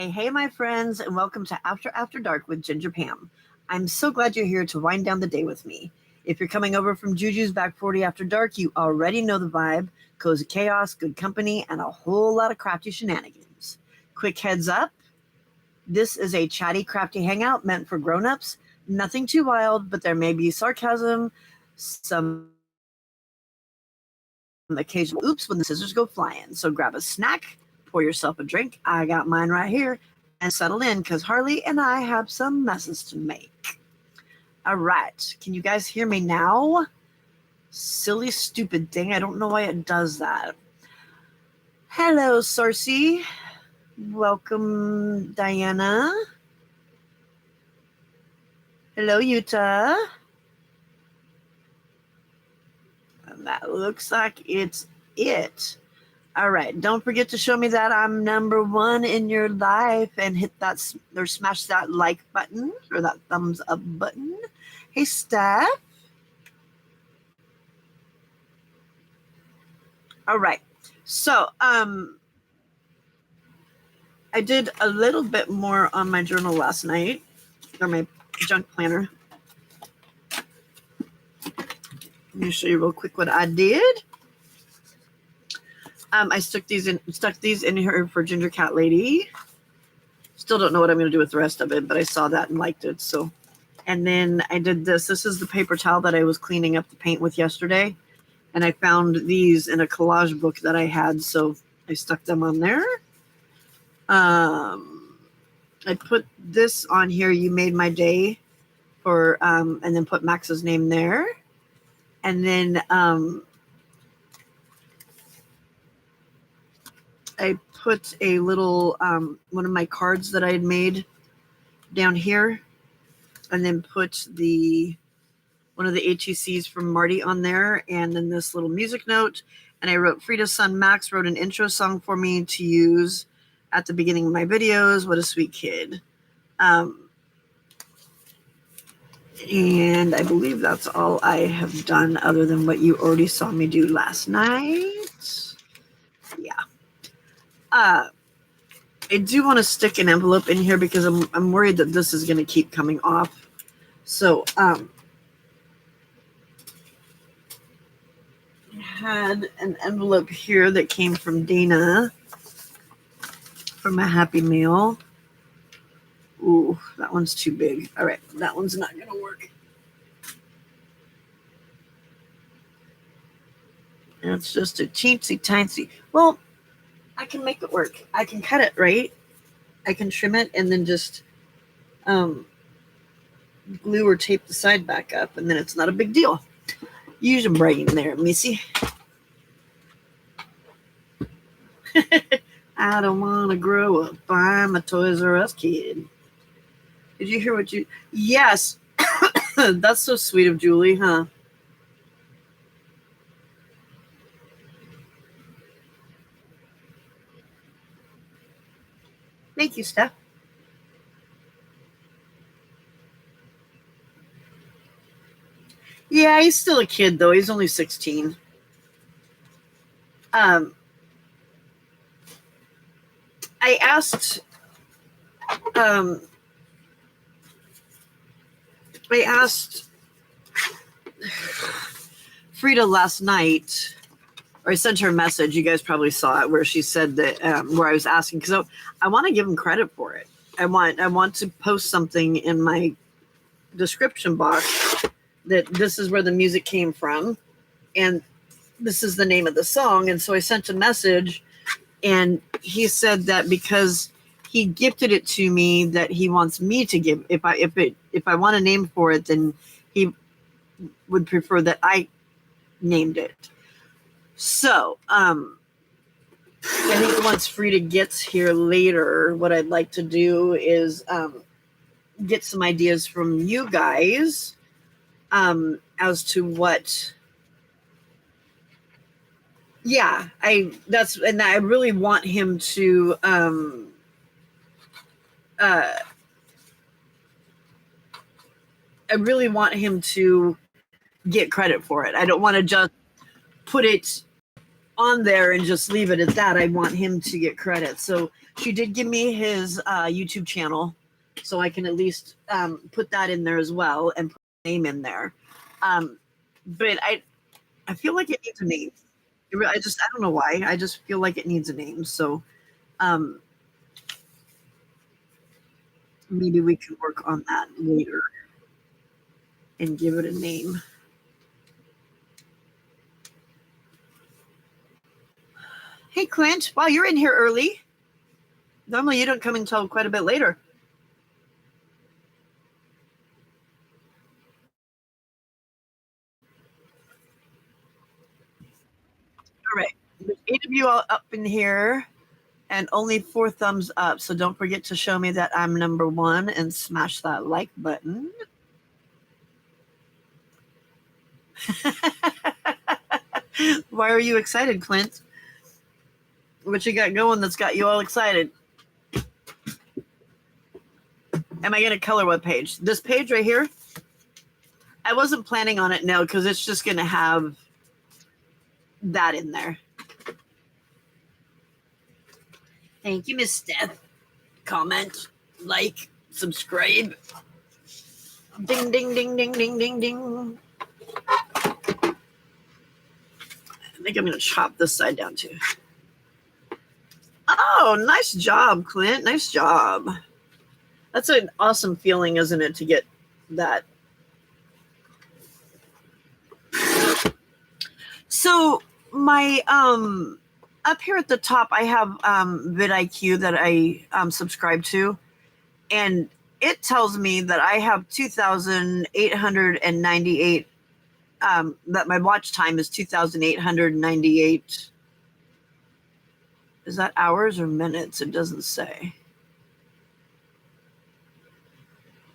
Hey, my friends, and welcome to After Dark with Ginger Pam. I'm so glad you're here to wind down the day with me. If you're coming over from Juju's Back 40 After Dark, you already know the vibe: cozy chaos, good company, and a whole lot of crafty shenanigans. Quick heads up, this is a chatty, crafty hangout meant for grown-ups. Nothing too wild, but there may be sarcasm, some occasional oops when the scissors go flying. So grab a snack, pour yourself a drink. I got mine right here, and settle in because Harley and I have some messes to make. All right. Can you guys hear me now? Silly, stupid thing. I don't know why it does that. Hello, Sarcy. Welcome, Diana. Hello, Utah. And that looks like it's it. All right. Don't forget to show me that I'm number one in your life and hit that or smash that like button or that thumbs up button. Hey, Steph. All right. So, I did a little bit more on my journal last night, or my junk planner. Let me show you real quick what I did. I stuck these in here for Ginger Cat Lady. Still don't know what I'm going to do with the rest of it, but I saw that and liked it. So, and then I did this. This is the paper towel that I was cleaning up the paint with yesterday, and I found these in a collage book that I had, so I stuck them on there. I put this on here. You made my day, for and then put Max's name there, and then I put a little one of my cards that I had made down here, and then put one of the HECs from Marty on there, and then this little music note. And I wrote Frida's son Max wrote an intro song for me to use at the beginning of my videos. What a sweet kid. And I believe that's all I have done other than what you already saw me do last night. Yeah. I do want to stick an envelope in here because I'm worried that this is going to keep coming off. So I had an envelope here that came from Dana from a Happy Meal. Ooh, that one's too big. All right, that one's not going to work. And it's just a teensy-tiny. Well, I can make it work. I can cut it, right? I can trim it and then just glue or tape the side back up, and then it's not a big deal. Use your brain there, Missy. I don't want to grow up. I'm a Toys R Us kid. Did you hear what you... Yes. That's so sweet of Julie, huh? Thank you, Steph. Yeah, he's still a kid, though. He's only 16. I asked Frida last night, or I sent her a message. You guys probably saw it, where she said that where I was asking, because I want to give him credit for it. I want to post something in my description box that this is where the music came from, and this is the name of the song. And so I sent a message, and he said that because he gifted it to me, that he wants me to give. If I want a name for it, then he would prefer that I named it. So I think once Frida gets here later, what I'd like to do is get some ideas from you guys as to what. Yeah, I really want him to get credit for it. I don't want to just put it on there and just leave it at that. I want him to get credit. So she did give me his YouTube channel, so I can at least put that in there as well and put his name in there. But I feel like it needs a name. I don't know why. I just feel like it needs a name. So maybe we can work on that later and give it a name. Hey, Clint. Wow, you're in here early. Normally you don't come until quite a bit later. All right. There's 8 of you all up in here and only 4 thumbs up. So don't forget to show me that I'm number 1 and smash that like button. Why are you excited, Clint? What you got going that's got you all excited? Am I going to color what page? This page right here? I wasn't planning on it, no, because it's just going to have that in there. Thank you, Miss Steph. Comment, like, subscribe. Ding, ding, ding, ding, ding, ding, ding. I think I'm going to chop this side down too. Oh, nice job, Clint. Nice job. That's an awesome feeling, isn't it, to get that. So my up here at the top, I have vidIQ that I subscribe to, and it tells me that I have 2,898. That my watch time is 2,898. Is that hours or minutes? It doesn't say.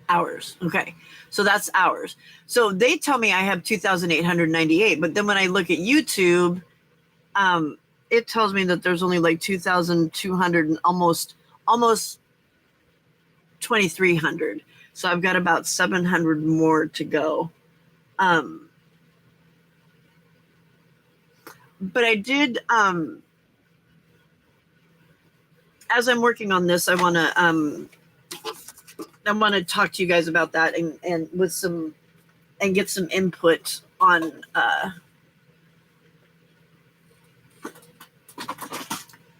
Hours. Okay. So that's hours. So they tell me I have 2,898, but then when I look at YouTube, it tells me that there's only like 2,200 and almost 2,300. So I've got about 700 more to go. But I did, as I'm working on this, I want to talk to you guys about that and with some and get some input on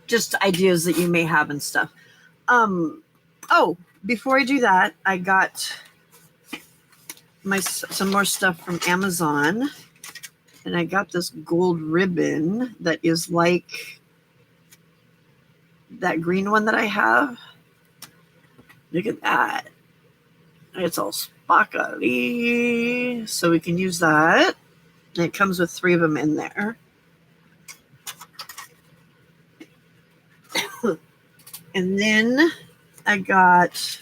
just ideas that you may have and stuff. Oh, before I do that, I got some more stuff from Amazon, and I got this gold ribbon that is like that green one that I have. Look at that. It's all sparkly, so we can use that. And it comes with 3 of them in there. And then I got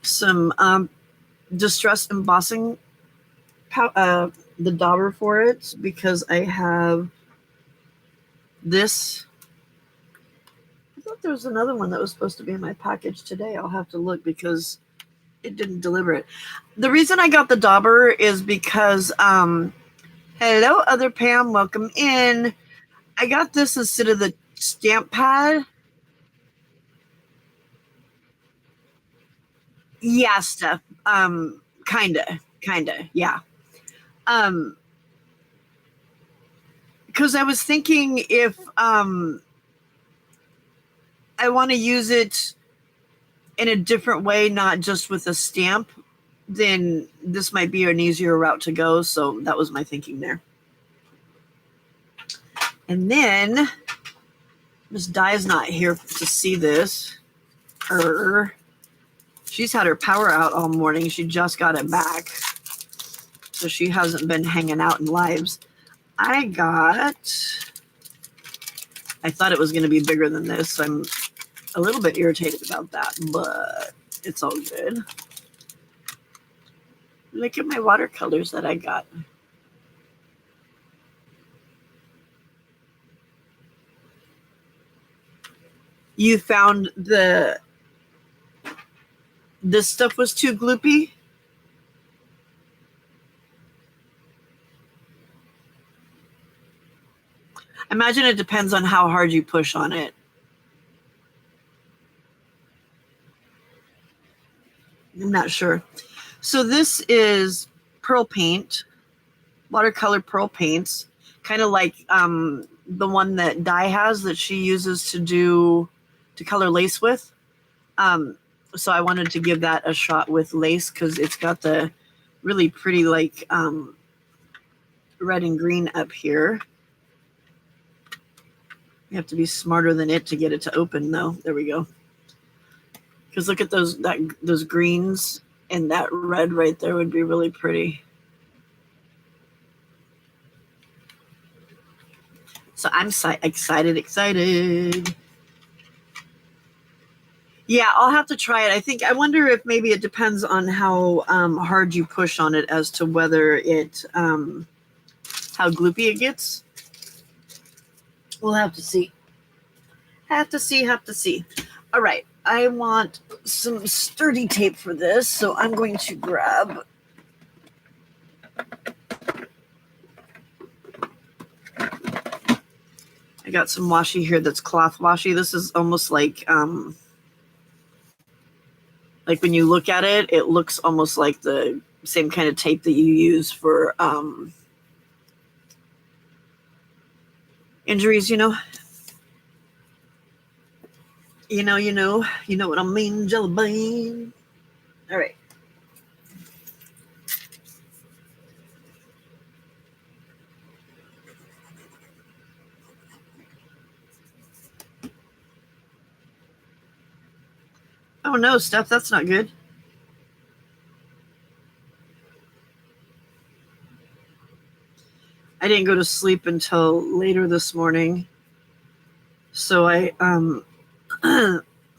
some distress embossing, the dauber for it, because I have this. I thought there was another one that was supposed to be in my package today. I'll have to look because it didn't deliver it. The reason I got the dauber is because, hello, other Pam, welcome in. I got this instead of the stamp pad. Yeah, Steph. Kinda, yeah. Because I was thinking if I want to use it in a different way, not just with a stamp, then this might be an easier route to go. So that was my thinking there. And then Miss Di is not here to see this. She's had her power out all morning. She just got it back. So she hasn't been hanging out in lives. I thought it was going to be bigger than this. So I'm a little bit irritated about that, but it's all good. Look at my watercolors that I got. You found this stuff was too gloopy? I imagine it depends on how hard you push on it. I'm not sure. So this is pearl paint, watercolor pearl paints, kind of like the one that Di has that she uses to color lace with. So I wanted to give that a shot with lace because it's got the really pretty like red and green up here. You have to be smarter than it to get it to open though. There we go. Because look at those greens, and that red right there would be really pretty. So I'm excited. Yeah, I'll have to try it. I wonder if maybe it depends on how hard you push on it as to whether it, how gloopy it gets. We'll have to see. Have to see. All right, I want some sturdy tape for this, so I'm going to grab. I got some washi here that's cloth washi. This is almost like when you look at it, it looks almost like the same kind of tape that you use for injuries, you know. You know what I mean, jelly bean. All right. Oh no, Steph, that's not good. I didn't go to sleep until later this morning. So I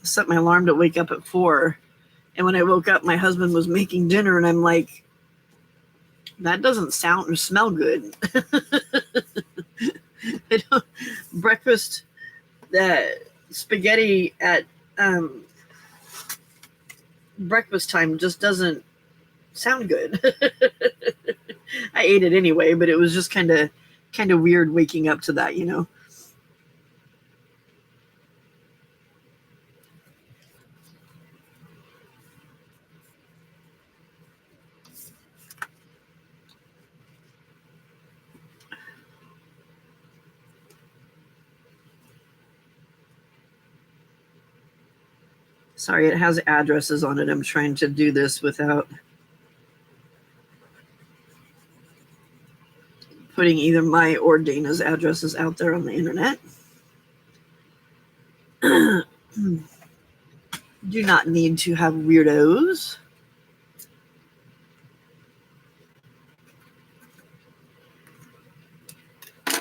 set my alarm to wake up at 4. And when I woke up, my husband was making dinner, and I'm like, that doesn't sound or smell good. Breakfast, spaghetti at breakfast time just doesn't sound good. I ate it anyway, but it was just kind of weird waking up to that, you know. Sorry, it has addresses on it. I'm trying to do this without putting either my or Dana's addresses out there on the internet. Do not need to have weirdos.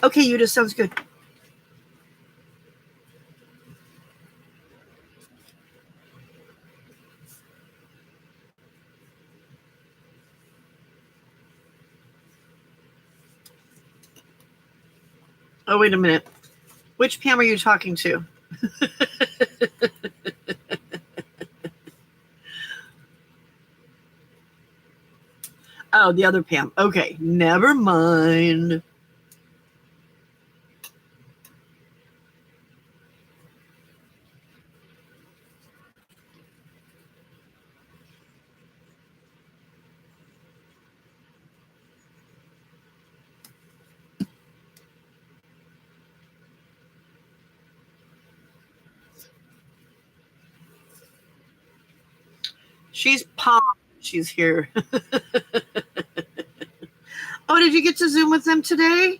Okay, Yuta, sounds good. Oh, wait a minute. Which Pam are you talking to? Oh, the other Pam. Okay, never mind. She's pumped. She's here. Oh, did you get to Zoom with them today?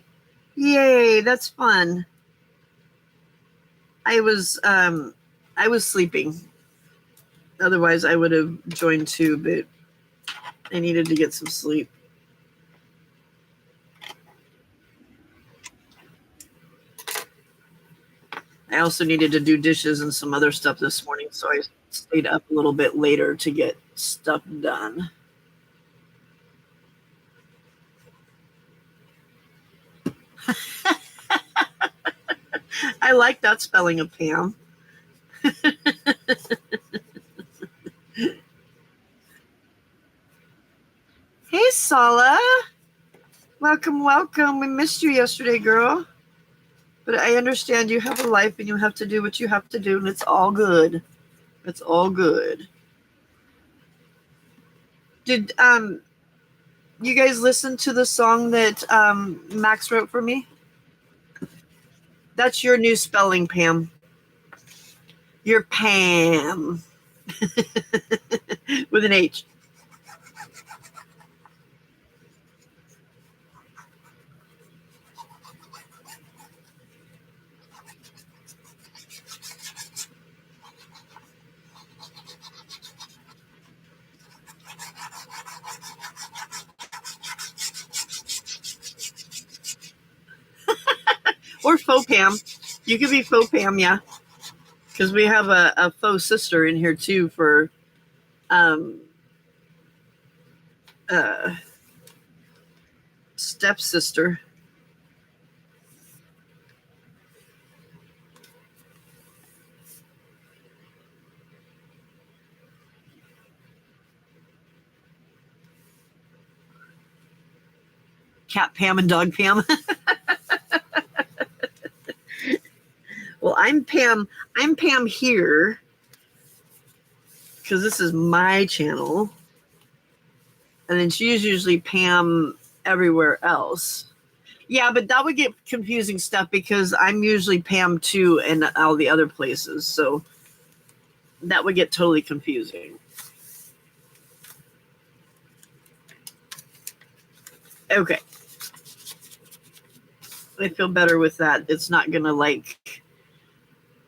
Yay, that's fun. I was sleeping. Otherwise, I would have joined too, but I needed to get some sleep. I also needed to do dishes and some other stuff this morning, so I stayed up a little bit later to get stuff done. I like that spelling of Pam. Hey, Sala. Welcome. We missed you yesterday, girl. But I understand you have a life and you have to do what you have to do, and it's all good. It's all good. Did you guys listen to the song that Max wrote for me? That's your new spelling, Pam. You're Pam with an H. Or faux Pam. You could be faux Pam, yeah. Because we have a faux sister in here too for um, uh, stepsister. Cat Pam and Dog Pam. Well, I'm Pam. I'm Pam here because this is my channel. And then she's usually Pam everywhere else. Yeah, but that would get confusing stuff because I'm usually Pam too in all the other places. So that would get totally confusing. Okay. I feel better with that. It's not going to like,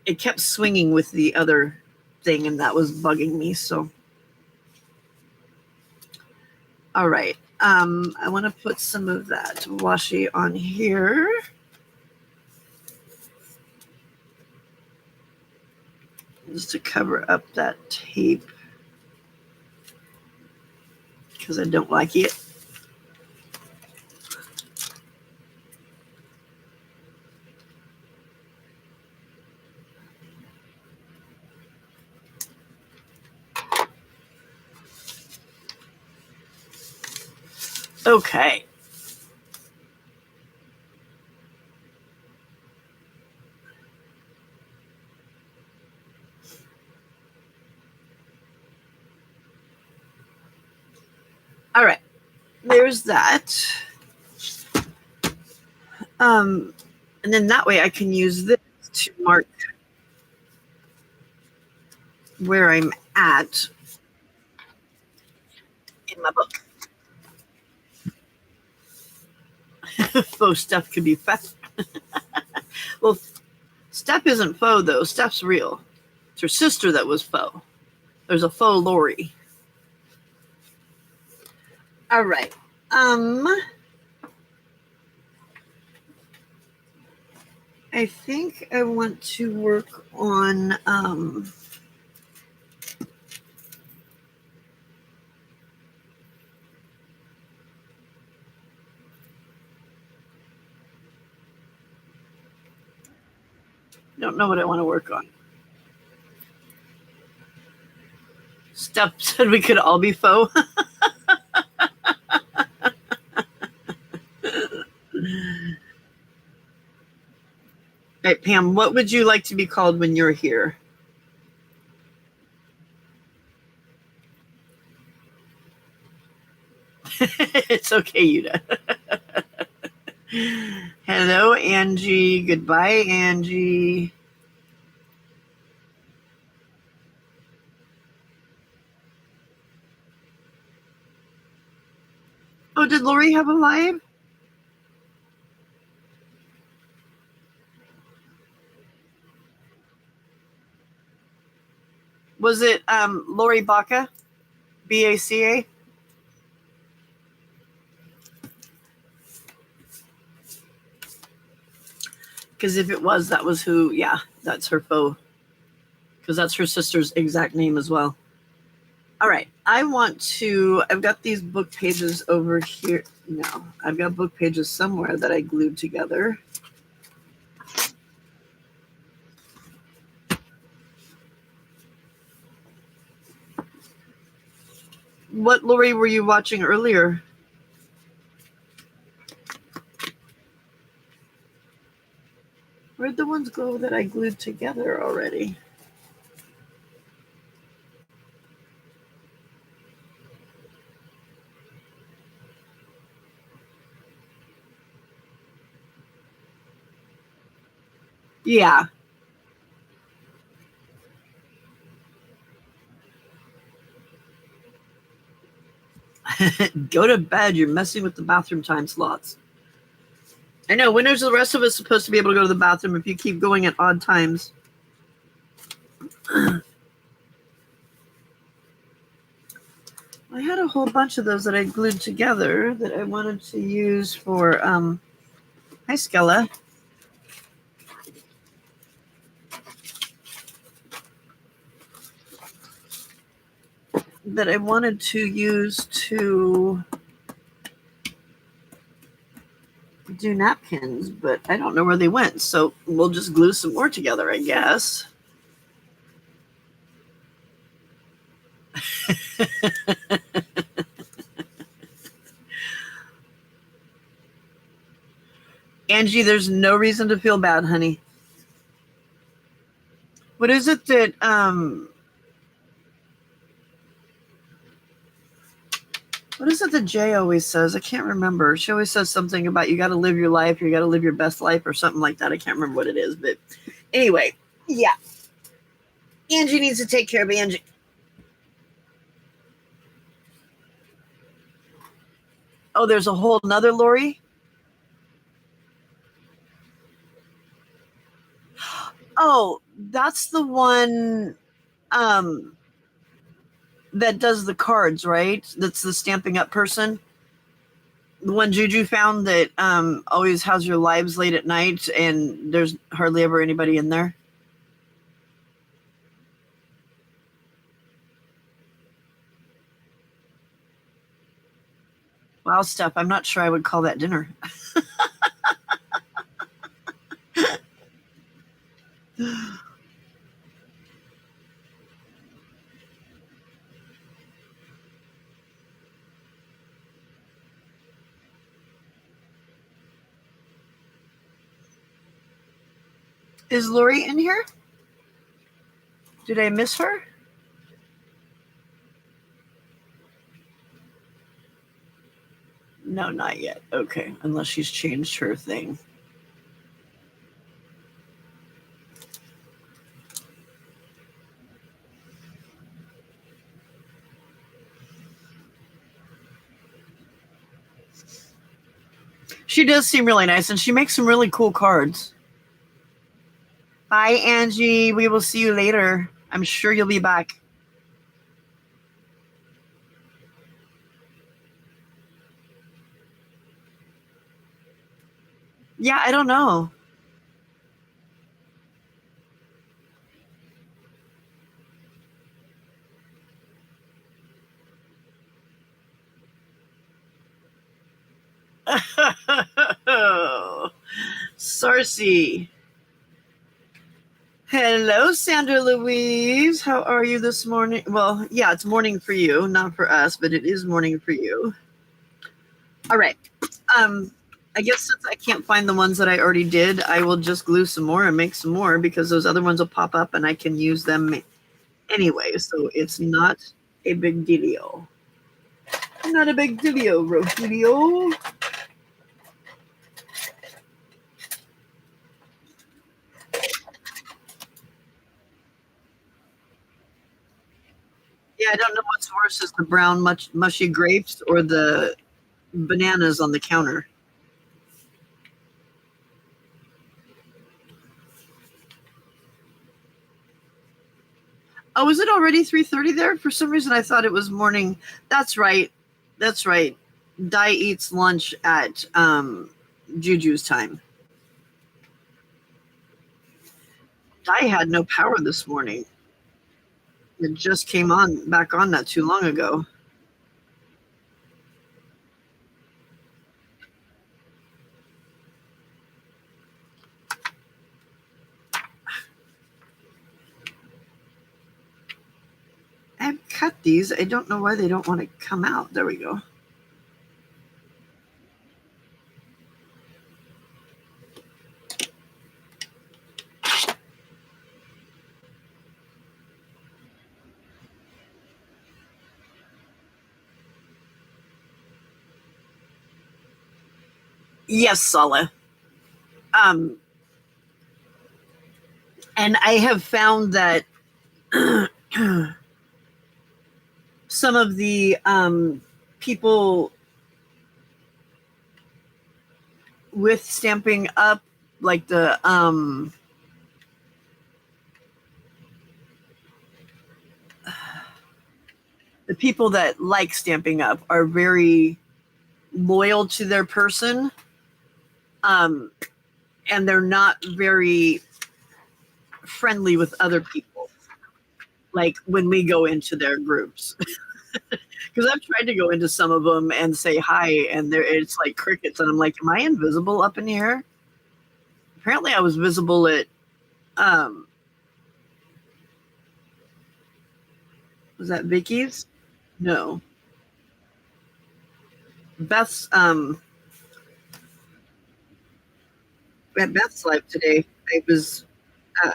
it kept swinging with the other thing and that was bugging me. So, all right. I want to put some of that washi on here. Just to cover up that tape because I don't like it. Okay. All right. There's that. And then that way I can use this to mark where I'm at in my book. Faux stuff could be fast. Well, Steph isn't faux though. Steph's real. It's her sister that was faux. There's a faux Lori. All right. I think I want to work on don't know what I want to work on. Steph said we could all be faux. All right, Pam, what would you like to be called when you're here? It's okay, Yuda. Hello, Angie. Goodbye, Angie. Oh, did Lori have a live? Was it Lori Baca? BACA? Because if it was, that was who, yeah, that's her faux. Because that's her sister's exact name as well. All right, I've got these book pages over here. No, I've got book pages somewhere that I glued together. What Lori were you watching earlier? Where'd the ones go that I glued together already? Yeah. Go to bed. You're messing with the bathroom time slots. I know. When is the rest of us supposed to be able to go to the bathroom if you keep going at odd times? I had a whole bunch of those that I glued together that I wanted to use for, hi, Skella. That I wanted to use to do napkins, but I don't know where they went. So we'll just glue some more together, I guess. Angie, there's no reason to feel bad, honey. What is it that what is it that Jay always says? I can't remember. She always says something about you got to live your life, you got to live your best life, or something like that. I can't remember what it is, but anyway, yeah. Angie needs to take care of Angie. Oh, there's a whole nother Lori. Oh, that's the one that does the cards, right? That's the Stampin' Up person. The one Juju found that always has your lives late at night and there's hardly ever anybody in there. Wow, Steph, I'm not sure I would call that dinner. Is Lori in here? Did I miss her? No, not yet. Okay, unless she's changed her thing. She does seem really nice, and she makes some really cool cards. Bye, Angie. We will see you later. I'm sure you'll be back. Yeah, I don't know. Sarcy. Hello, Sandra Louise. How are you this morning? Well, yeah, it's morning for you, not for us, but it is morning for you. All right. I guess since I can't find the ones that I already did, I will just glue some more and make some more because those other ones will pop up and I can use them anyway. So it's not a big dealio. Not a big dealio, Rogelio. Yeah, I don't know what's worse is the brown mushy grapes or the bananas on the counter. Oh, is it already 3:30 there? For some reason I thought it was morning. That's right. That's right. Di eats lunch at Juju's time. Di had no power this morning. It just came on back on not too long ago. I've cut these. I don't know why they don't want to come out. There we go. Yes, Sala. Um, and I have found that some of the people with Stamping Up, like the people that like Stamping Up are very loyal to their person, um, and they're not very friendly with other people. Like when we go into their groups, because I've tried to go into some of them and say hi, and it's like crickets, and I'm like, am I invisible up in here? Apparently, I was visible at um, was that Vicky's? No, Beth's at Beth's live today. I was uh,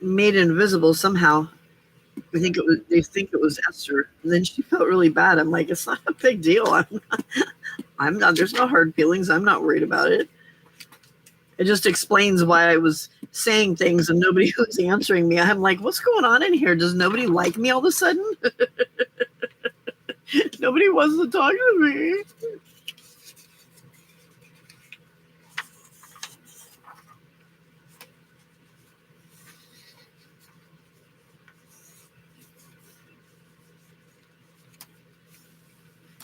made invisible somehow. I think it was. They think it was Esther. And then she felt really bad. I'm like, it's not a big deal. I'm not. There's no hard feelings. I'm not worried about it. It just explains why I was saying things and nobody was answering me. I'm like, what's going on in here? Does nobody like me all of a sudden? Nobody wants to talk to me.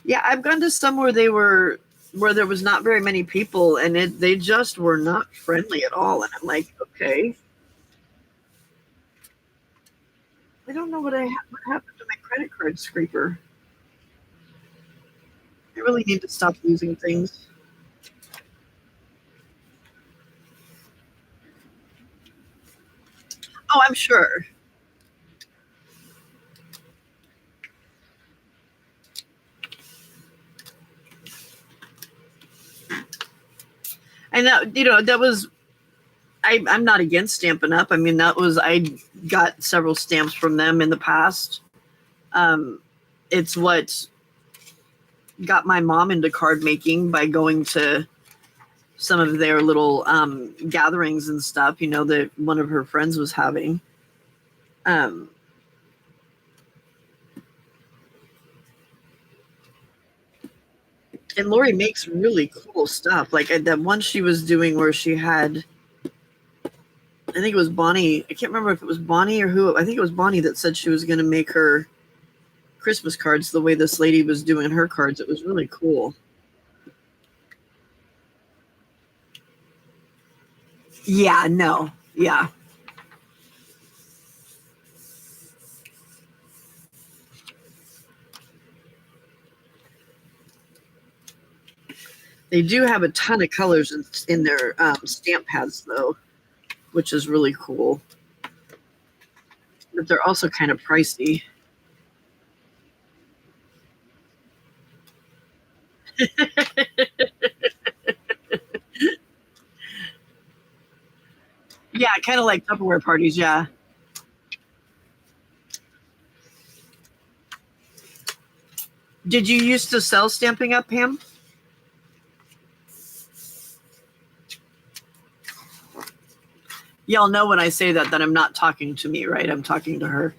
Yeah, I've gone to some where where there was not very many people, and they just were not friendly at all. And I'm like, okay, I don't know what happened to my credit card scraper. I really need to stop losing things. Oh, I'm sure. And that, that was, I'm not against Stampin' Up. I mean, I got several stamps from them in the past. Um, it's what got my mom into card making by going to some of their little gatherings and stuff, that one of her friends was having. Um, and Lori makes really cool stuff. Like that one she was doing where she had, I think it was Bonnie. I can't remember if it was Bonnie or who. I think it was Bonnie that said she was going to make her Christmas cards the way this lady was doing her cards. It was really cool. Yeah, no. Yeah. They do have a ton of colors in their stamp pads, though, which is really cool. But they're also kind of pricey. Yeah, kind of like Tupperware parties. Yeah. Did you used to sell Stamping Up, Pam? Y'all know when I say that I'm not talking to me, right? I'm talking to her.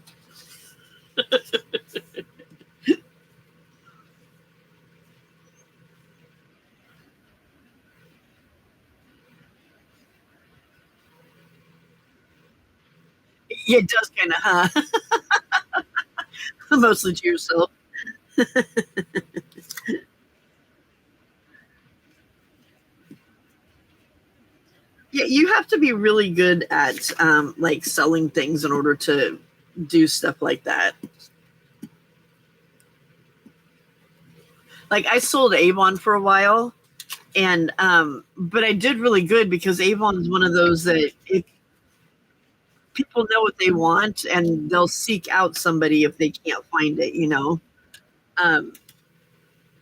It does kind of, huh? Mostly to yourself. Yeah, you have to be really good at like selling things in order to do stuff like that. Like I sold Avon for a while, and but I did really good because Avon is one of those that if people know what they want and they'll seek out somebody if they can't find it. Um,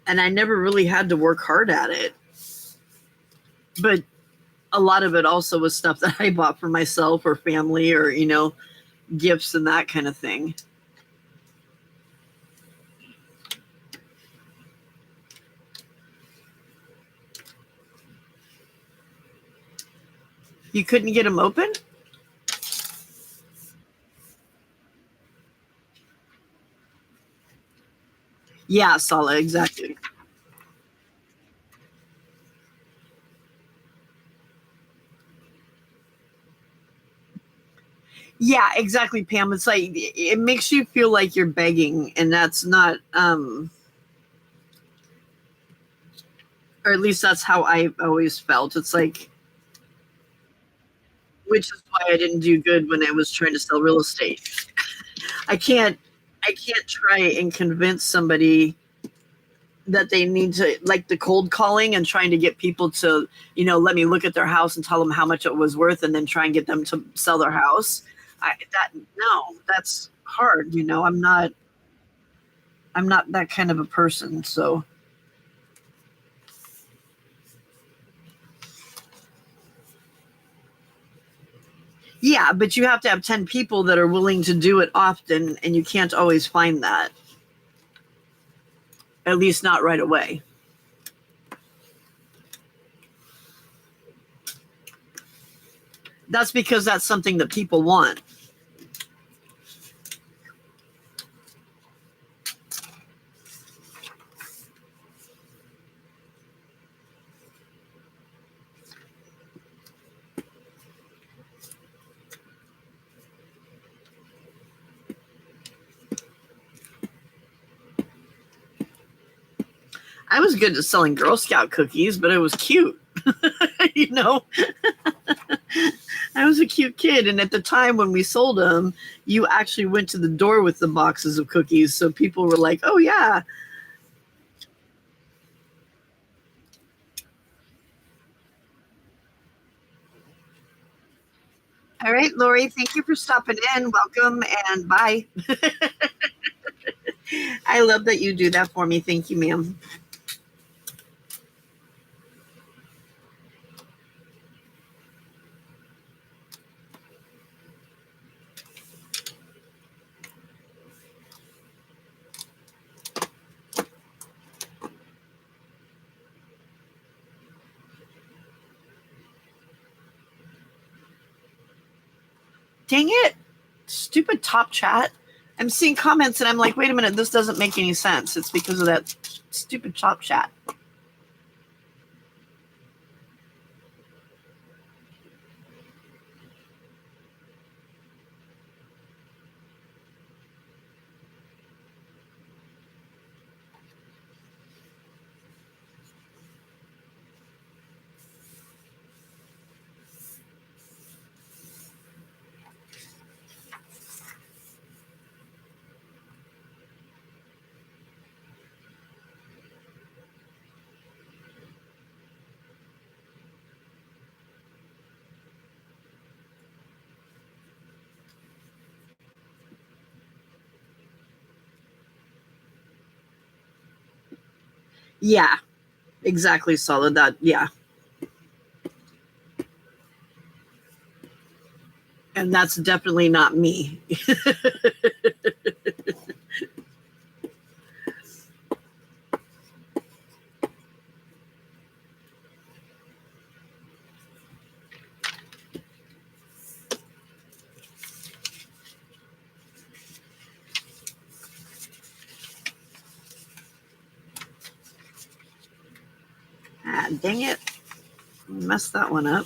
and I never really had to work hard at it, but a lot of it also was stuff that I bought for myself or family or gifts and that kind of thing. You couldn't get them open? Yeah, solid, exactly. Yeah, exactly, Pam. It's like it makes you feel like you're begging, and that's not or at least that's how I always felt. It's like, which is why I didn't do good when I was trying to sell real estate. I can't I can't try and convince somebody that they need to, like, the cold calling and trying to get people to, let me look at their house and tell them how much it was worth and then try and get them to sell their house. No, that's hard. I'm not that kind of a person. So yeah, but you have to have 10 people that are willing to do it often, and you can't always find that, at least not right away. That's because that's something that people want. I was good at selling Girl Scout cookies, but it was cute. you know, I was a cute kid. And at the time when we sold them, you actually went to the door with the boxes of cookies. So people were like, oh, yeah. All right, Lori, thank you for stopping in. Welcome and bye. I love that you do that for me. Thank you, ma'am. Dang it. Stupid top chat. I'm seeing comments and I'm like, wait a minute, this doesn't make any sense. It's because of that stupid top chat. Yeah, exactly, solid. That, yeah. And that's definitely not me. Ah, dang it. Messed that one up.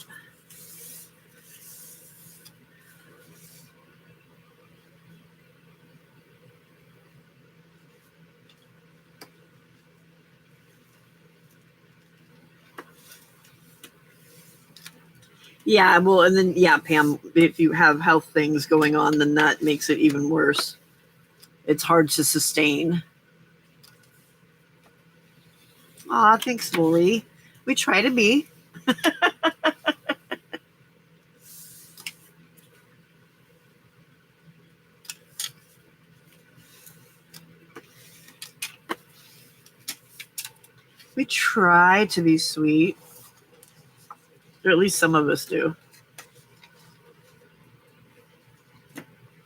Yeah, well, and then, yeah, Pam, if you have health things going on, then that makes it even worse. It's hard to sustain. Aw, thanks, Lori. We try to be. We try to be sweet. Or at least some of us do.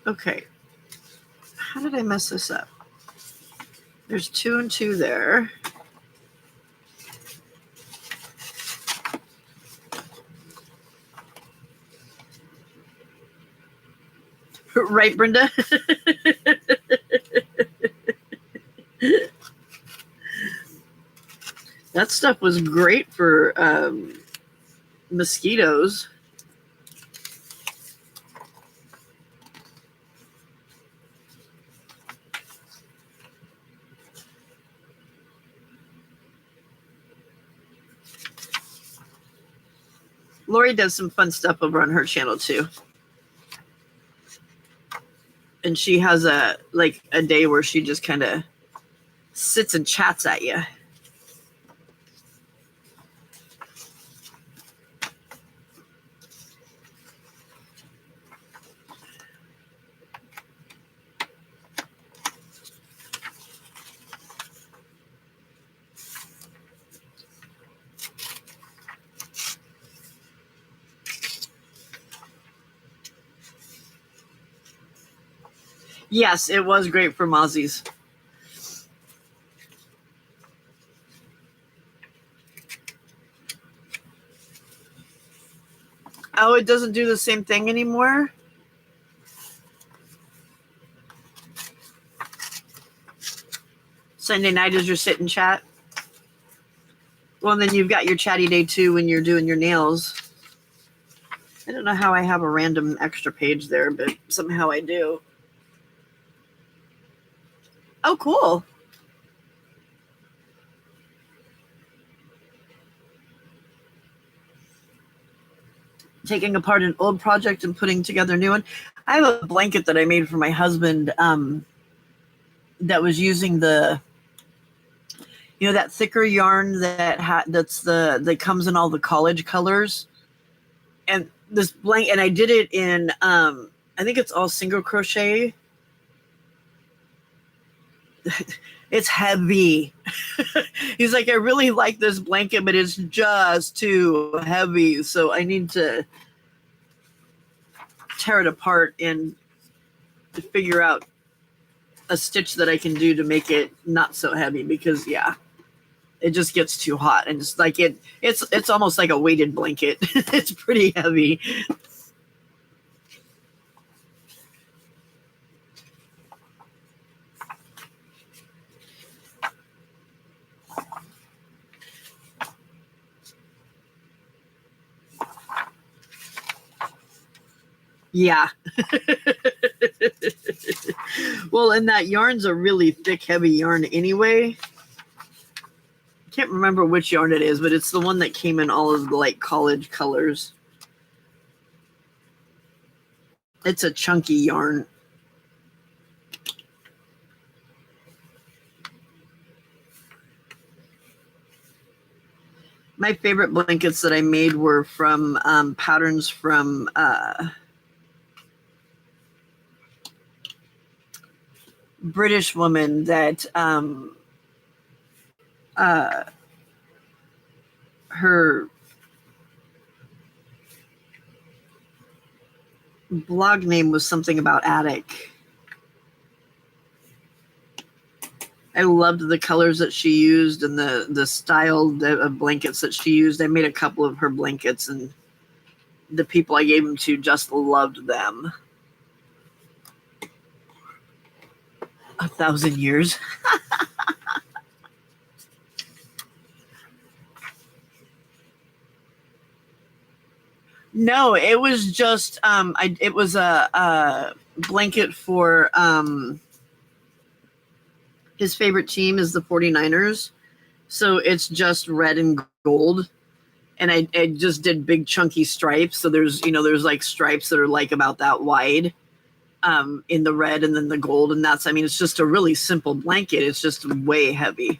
Okay. How did I mess this up? There's 2 and 2 there. Right, Brenda? That stuff was great for mosquitoes. Lori does some fun stuff over on her channel too. And she has a day where she just kind of sits and chats at you. Yes, it was great for mozzies. Oh, it doesn't do the same thing anymore? Sunday night is your sit and chat? Well, and then you've got your chatty day too when you're doing your nails. I don't know how I have a random extra page there, but somehow I do. Oh, cool. Taking apart an old project and putting together a new one. I have a blanket that I made for my husband that was using the, that thicker yarn that comes in all the college colors. And this blanket, and I did it in, I think it's all single crochet. It's heavy. He's like, I really like this blanket, but it's just too heavy. So I need to tear it apart and to figure out a stitch that I can do to make it not so heavy, because it just gets too hot, and it's like it's almost like a weighted blanket. It's pretty heavy. Yeah. Well, and that yarn's a really thick, heavy yarn anyway. I can't remember which yarn it is, but it's the one that came in all of the college colors. It's a chunky yarn. My favorite blankets that I made were from patterns from British woman that her blog name was something about attic. I loved the colors that she used and the style of blankets that she used. I made a couple of her blankets, and the people I gave them to just loved them. 1,000 years. No, it was just it was a blanket for his favorite team is the 49ers. So it's just red and gold. And I just did big chunky stripes. So there's like stripes that are like about that wide in the red and then the gold. And it's just a really simple blanket. It's just way heavy.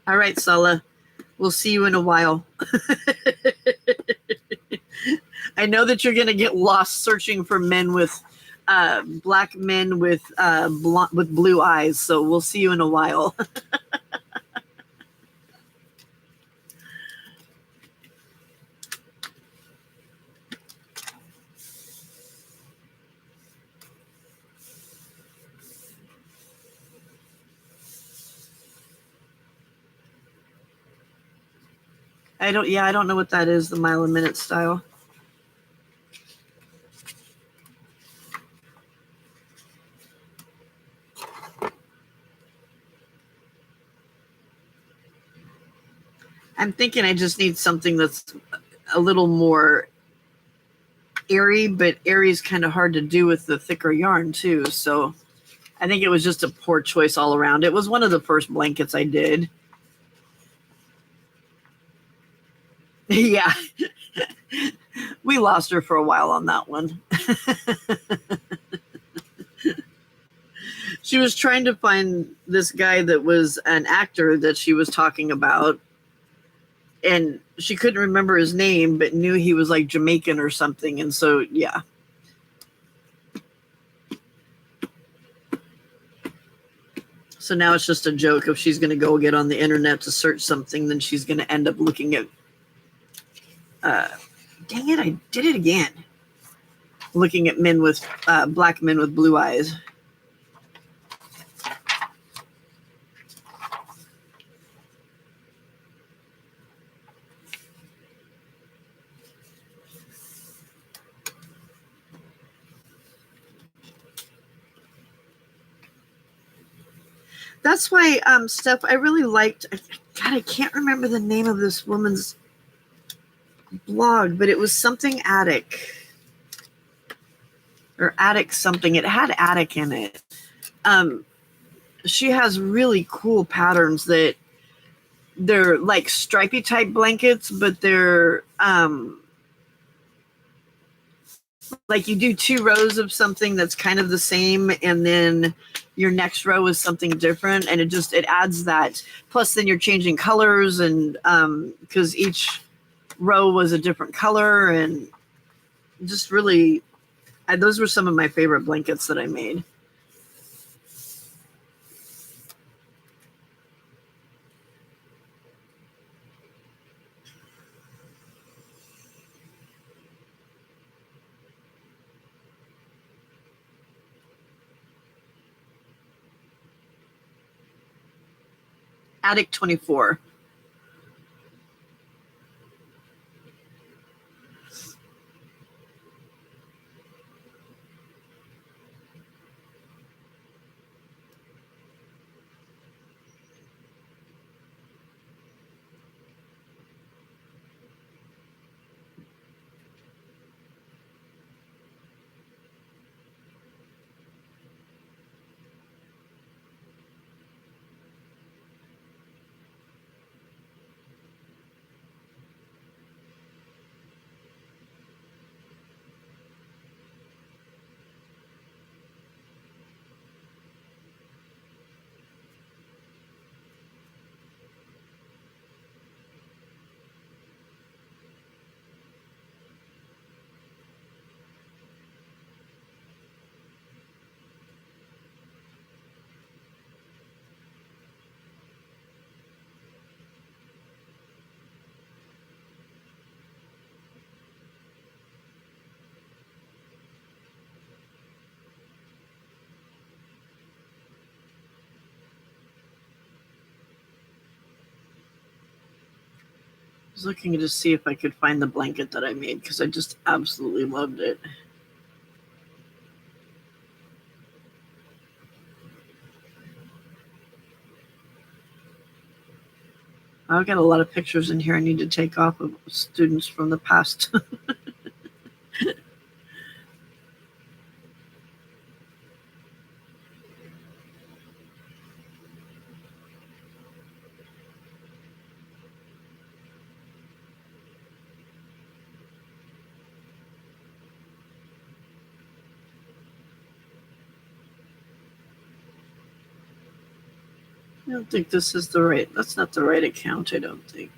All right, Sala. We'll see you in a while. I know that you're going to get lost searching for men with black men with blue eyes. So we'll see you in a while. I don't know what that is, the mile a minute style. I'm thinking I just need something that's a little more airy, but airy is kind of hard to do with the thicker yarn too. So I think it was just a poor choice all around. It was one of the first blankets I did. Yeah. We lost her for a while on that one. She was trying to find this guy that was an actor that she was talking about, and she couldn't remember his name, but knew he was like Jamaican or something. And so, yeah. So now it's just a joke. If she's going to go get on the internet to search something, then she's going to end up looking at, dang it, I did it again. Looking at men with, black men with blue eyes. That's why, Steph, I really liked, God, I can't remember the name of this woman's blog, but it was something attic or attic something. It had attic in it. She has really cool patterns that they're like stripy type blankets, but they're like you do 2 rows of something that's kind of the same, and then your next row is something different, and it adds that. Plus then you're changing colors, and because each row was a different color, and just really those were some of my favorite blankets that I made. Attic 24. I was looking to see if I could find the blanket that I made because I just absolutely loved it. I've got a lot of pictures in here I need to take off of students from the past. I don't think this is the right, that's not the right account, I don't think.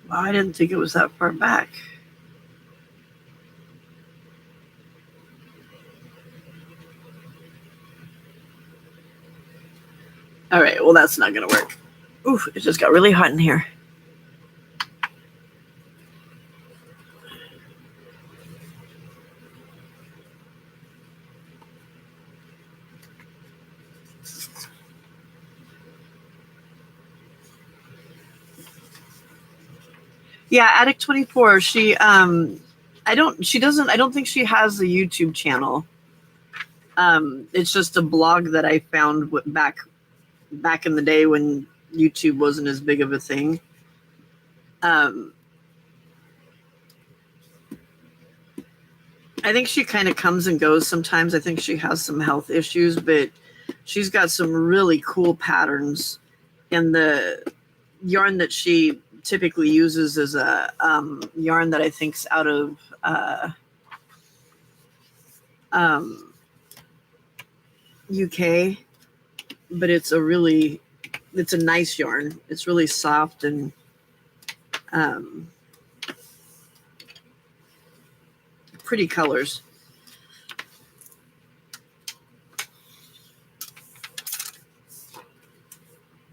Wow, I didn't think it was that far back. All right, well, that's not going to work. Oof, it just got really hot in here. Yeah, Addict 24. I don't think she has a YouTube channel. It's just a blog that I found back in the day when YouTube wasn't as big of a thing. I think she kind of comes and goes sometimes. I think she has some health issues, but she's got some really cool patterns. And the yarn that she typically uses is a yarn that I think's out of UK, but it's a nice yarn. It's really soft and pretty colors.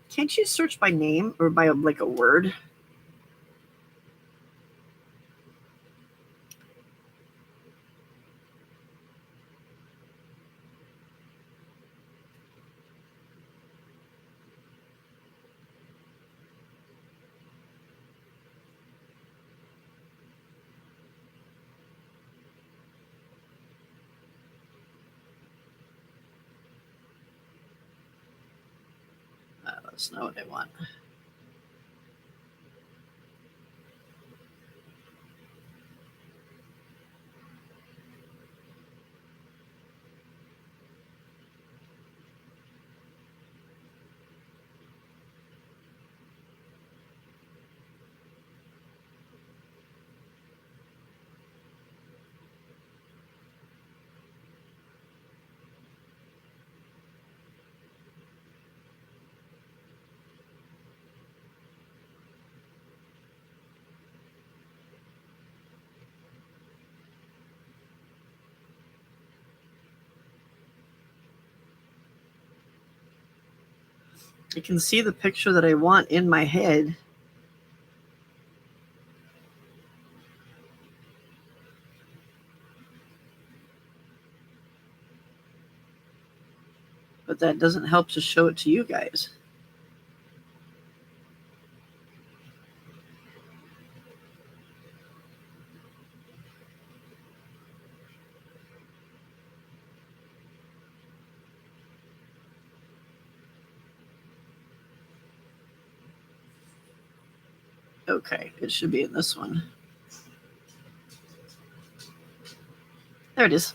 Can't you search by name or by like a word? That's not what I want. I can see the picture that I want in my head. But that doesn't help to show it to you guys. Okay, it should be in this one. There it is.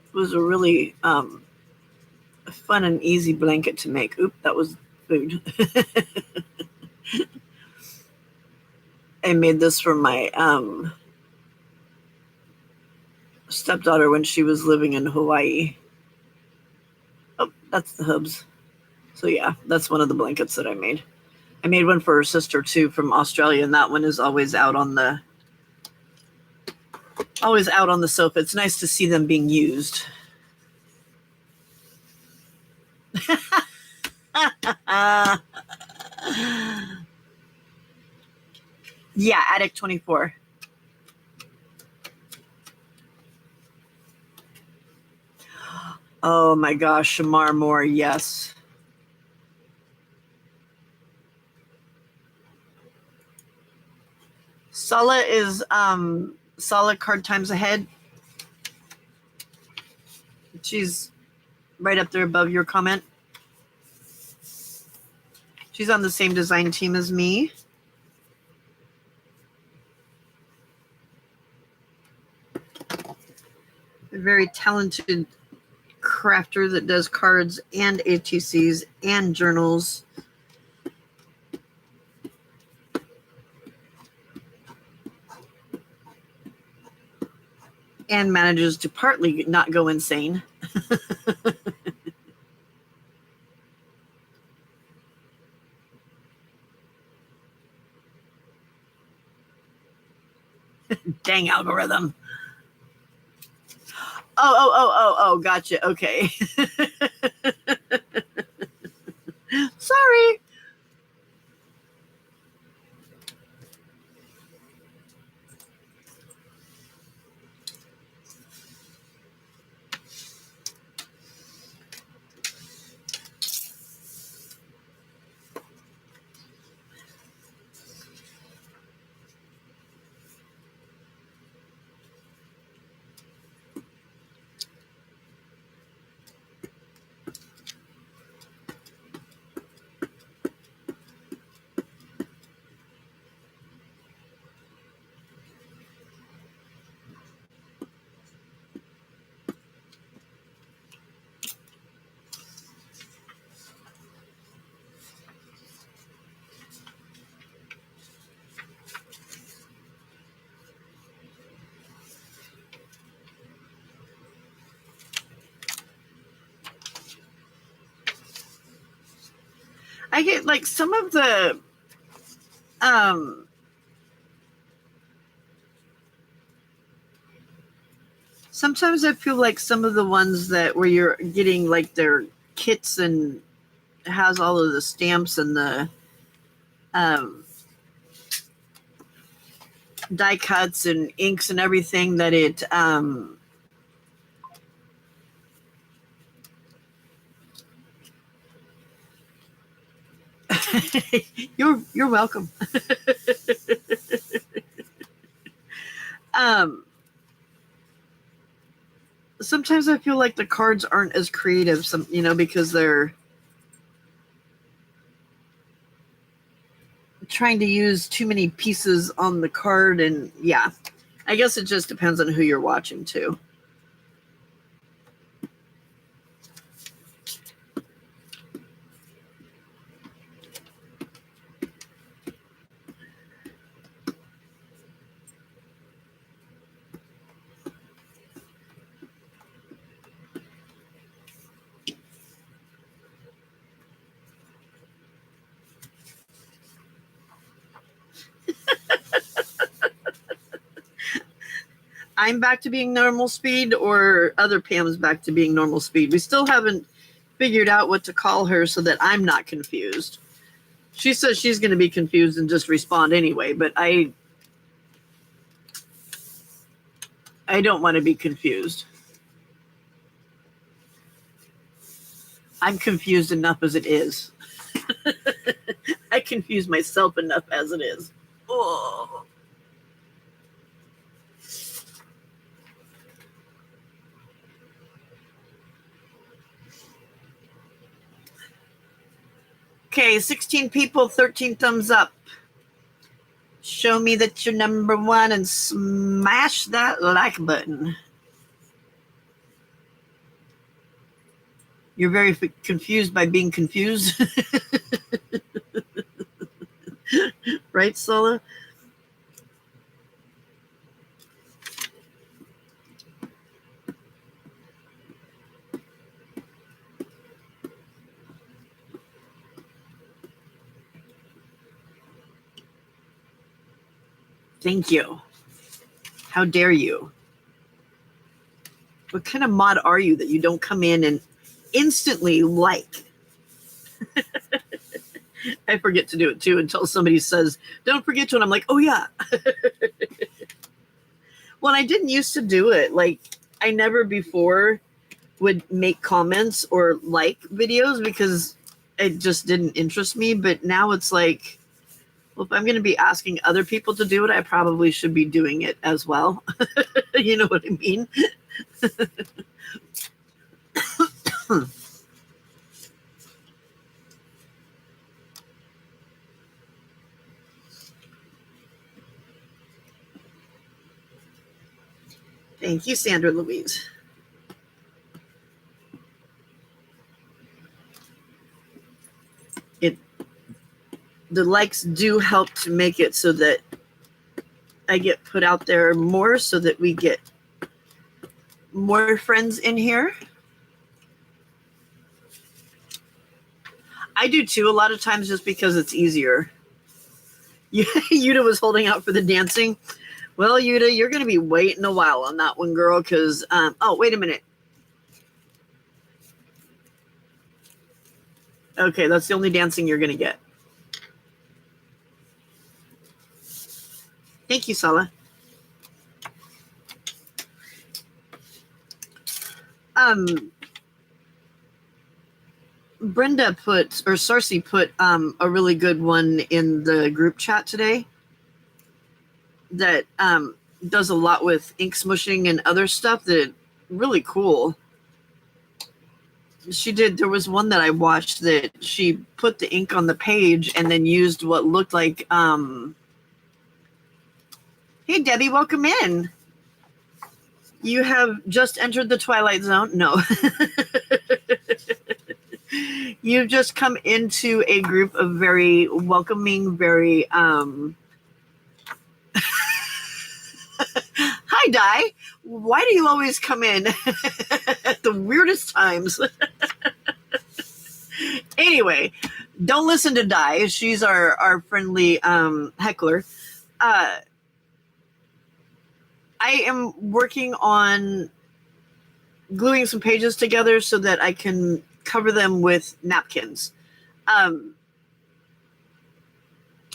It was a really fun and easy blanket to make. Oop, that was food. I made this for my stepdaughter when she was living in Hawaii. Oh, that's the hubs. So yeah, that's one of the blankets that I made. I made one for her sister too from Australia, and that one is always out on the sofa. It's nice to see them being used. Yeah, Addict 24. Oh my gosh, Shamar Moore, yes. Sala is Sala card times ahead. She's right up there above your comment. She's on the same design team as me. A very talented crafter that does cards and ATCs and journals. And manages to partly not go insane. Dang algorithm. Oh, gotcha. Okay. Sorry. I get like some of the sometimes I feel like some of the ones that where you're getting like their kits and has all of the stamps and the die cuts and inks and everything that it you're welcome. Sometimes I feel like the cards aren't as creative, because they're trying to use too many pieces on the card, and yeah, I guess it just depends on who you're watching too. I'm back to being normal speed, or other Pam's back to being normal speed. We still haven't figured out what to call her so that I'm not confused. She says she's going to be confused and just respond anyway, but I don't want to be confused. I'm confused enough as it is. I confuse myself enough as it is. Oh. Okay, 16 people, 13 thumbs up. Show me that you're number one and smash that like button. You're very confused by being confused. Right, Sola? Thank you. How dare you? What kind of mod are you that you don't come in and instantly like? I forget to do it too until somebody says, don't forget to, and I'm like, oh yeah. Well, I didn't used to do it. Like, I never before would make comments or like videos because it just didn't interest me. But now it's like, well, if I'm going to be asking other people to do it, I probably should be doing it as well. You know what I mean? Thank you, Sandra Louise. The likes do help to make it so that I get put out there more, so that we get more friends in here. I do too, a lot of times, just because it's easier. Yuda was holding out for the dancing. Well, Yuda, you're going to be waiting a while on that one, girl, because, oh, wait a minute. Okay, that's the only dancing you're going to get. Thank you, Sala. Brenda put, or Sarcy put, a really good one in the group chat today that does a lot with ink smushing and other stuff that really cool. She did. There was one that I watched that she put the ink on the page and then used what looked like, hey, Debbie, welcome in. You have just entered the Twilight Zone. No. You've just come into a group of very welcoming, very, Hi, Di. Why do you always come in at the weirdest times? Anyway, Don't listen to Di. She's our friendly heckler. I am working on gluing some pages together so that I can cover them with napkins.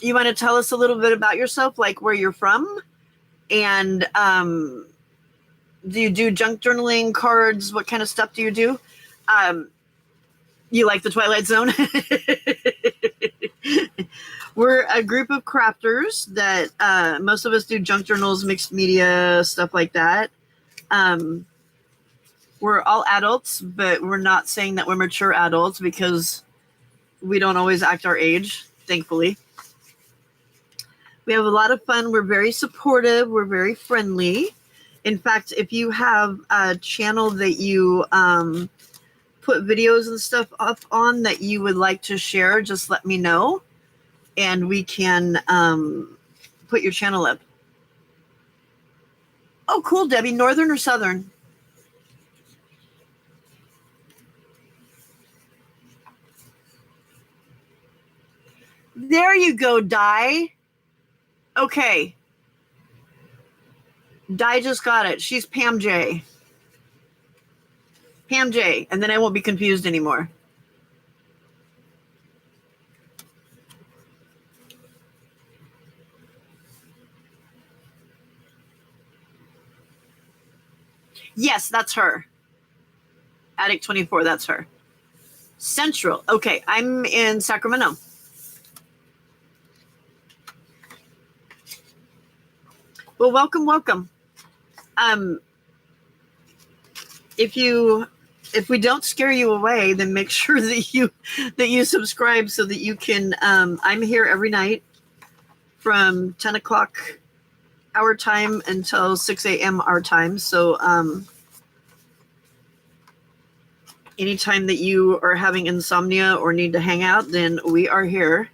You want to tell us a little bit about yourself, like where you're from, and do you do junk journaling, cards? What kind of stuff do you do? You like the Twilight Zone? We're a group of crafters that most of us do junk journals, mixed media, stuff like that. We're all adults, but we're not saying that we're mature adults because we don't always act our age, thankfully. We have a lot of fun. We're very supportive. We're very friendly. In fact, if you have a channel that you put videos and stuff up on that you would like to share, just let me know and we can put your channel up. Oh, cool, Debbie. Northern or Southern? There you go, Di. Okay. Di just got it. She's Pam J. Pam J. And then I won't be confused anymore. Yes, that's her. Addict 24, that's her. Central. Okay, I'm in Sacramento. Well, welcome, welcome. If we don't scare you away, then make sure that you subscribe so that you can. I'm here every night from 10 o'clock our time until 6 a.m. our time. So anytime that you are having insomnia or need to hang out, then we are here.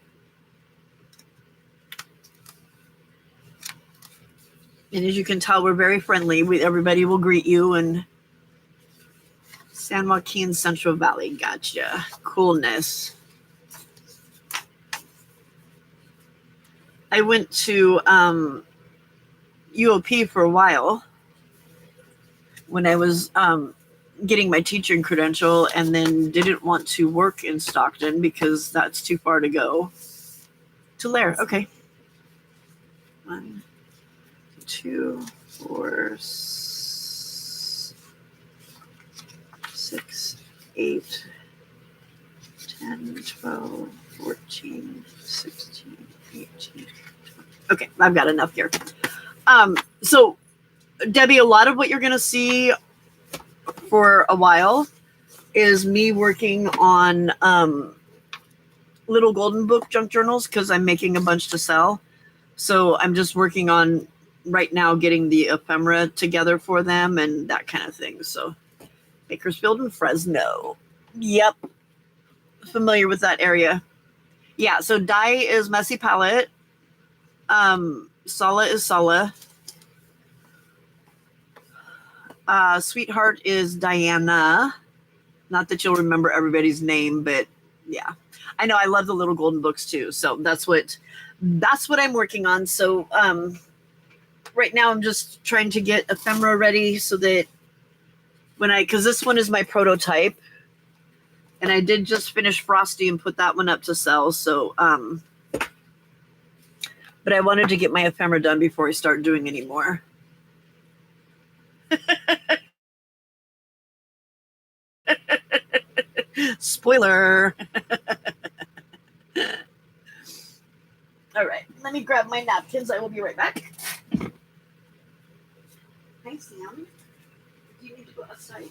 And as you can tell, we're very friendly. Everybody will greet you. And San Joaquin Central Valley. Gotcha. Coolness. I went to UOP for a while when I was getting my teaching credential, and then didn't want to work in Stockton because that's too far to go. To Lair. Okay. 1, 2, 4, 6, 8, 10, 12, 14, 16, 18, 20. Okay, I've got enough here. So, Debbie, a lot of what you're going to see for a while is me working on little golden book junk journals because I'm making a bunch to sell. So I'm just working on right now getting the ephemera together for them and that kind of thing. So Bakersfield and Fresno. Yep. Familiar with that area. Yeah, so Di is Messy Palette. Sala is Sala. Sweetheart is Diana. Not that you'll remember everybody's name, but yeah. I know I love the little golden books too. So that's what I'm working on. So right now I'm just trying to get ephemera ready so that because this one is my prototype, and I did just finish Frosty and put that one up to sell. So but I wanted to get my ephemera done before I start doing any more. Spoiler. All right, let me grab my napkins. I will be right back. Hi, Sam. Do you need to go outside?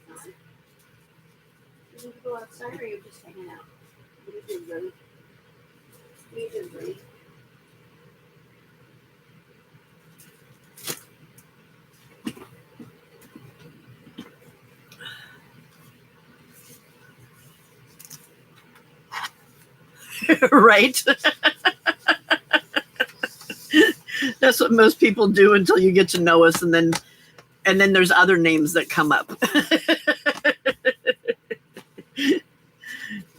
No. You need to go outside, or are you just hanging out? What are you doing, Brody? What are you doing, Brody? Right? That's what most people do until you get to know us, and then there's other names that come up.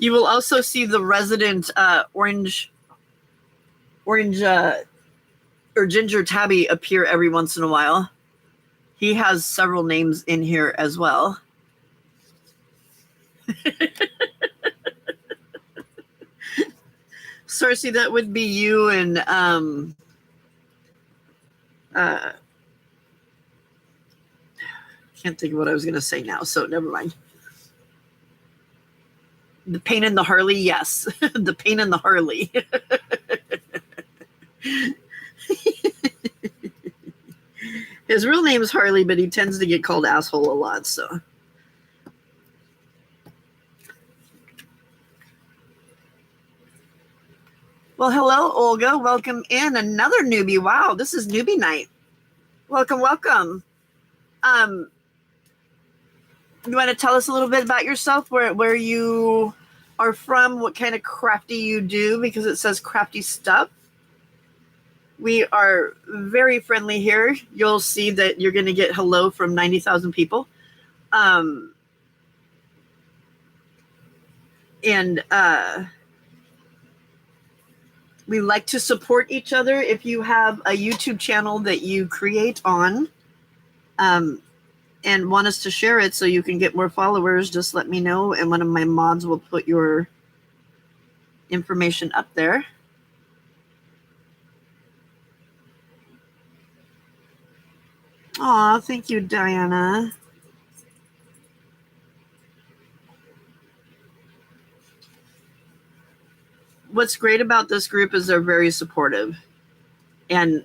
You will also see the resident orange or ginger tabby appear every once in a while. He has several names in here as well. Cersei, that would be you and can't think of what I was going to say now, so never mind. The pain in the Harley, yes. The pain in the Harley. His real name is Harley, but he tends to get called asshole a lot, so. Well, hello, Olga. Welcome in. Another newbie. Wow, this is newbie night. Welcome, welcome. You want to tell us a little bit about yourself, where you are from, what kind of crafty you do, because it says crafty stuff. We are very friendly here. You'll see that you're going to get hello from 90,000 people. We like to support each other. If you have a YouTube channel that you create on and want us to share it so you can get more followers, just let me know, and one of my mods will put your information up there. Aw, thank you, Diana. What's great about this group is they're very supportive. And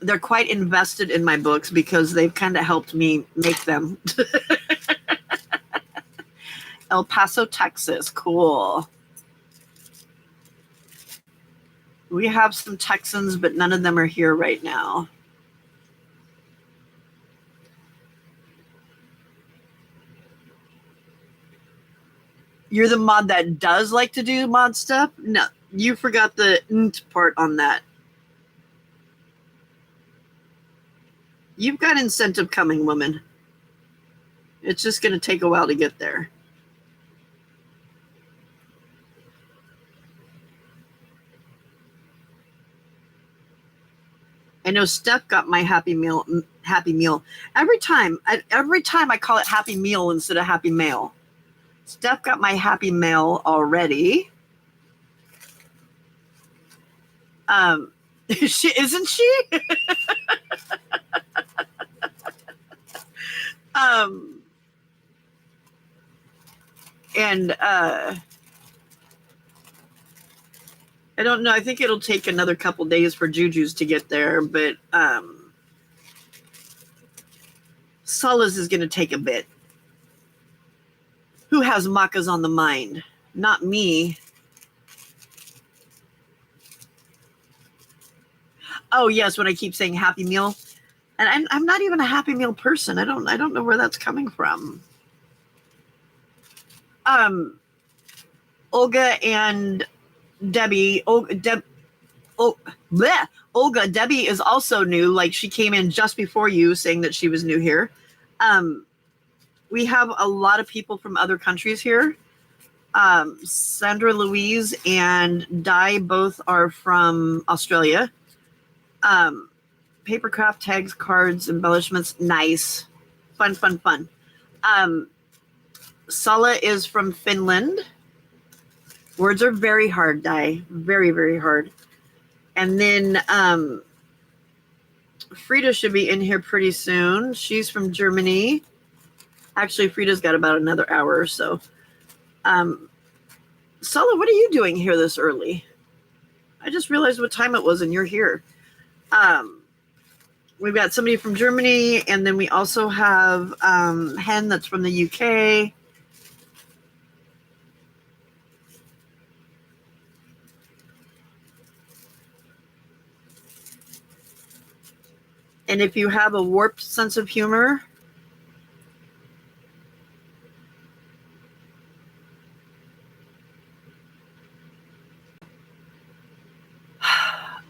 they're quite invested in my books because they've kind of helped me make them. El Paso, Texas. Cool. We have some Texans, but none of them are here right now. You're the mod that does like to do mod stuff? No, you forgot the nt part on that. You've got incentive coming, woman. It's just going to take a while to get there. I know Steph got my Happy Meal. Every time I call it Happy Meal instead of Happy Mail. Steph got my Happy Mail already. Isn't she? I don't know. I think it'll take another couple days for Juju's to get there, but Sula's is going to take a bit. Who has macas on the mind? Not me. Oh yes, when I keep saying Happy Meal, and I'm not even a Happy Meal person. I don't know where that's coming from. Olga and Debbie. Olga, Debbie is also new. Like, she came in just before you, saying that she was new here. We have a lot of people from other countries here. Sandra Louise and Di both are from Australia. Papercraft, tags, cards, embellishments. Nice. Fun. Sala is from Finland. Words are very hard, Di. Very, very hard. And then Frida should be in here pretty soon. She's from Germany. Actually, Frida's got about another hour or so. Sala, what are you doing here this early? I just realized what time it was and you're here. We've got somebody from Germany, and then we also have Hen that's from the UK. And if you have a warped sense of humor,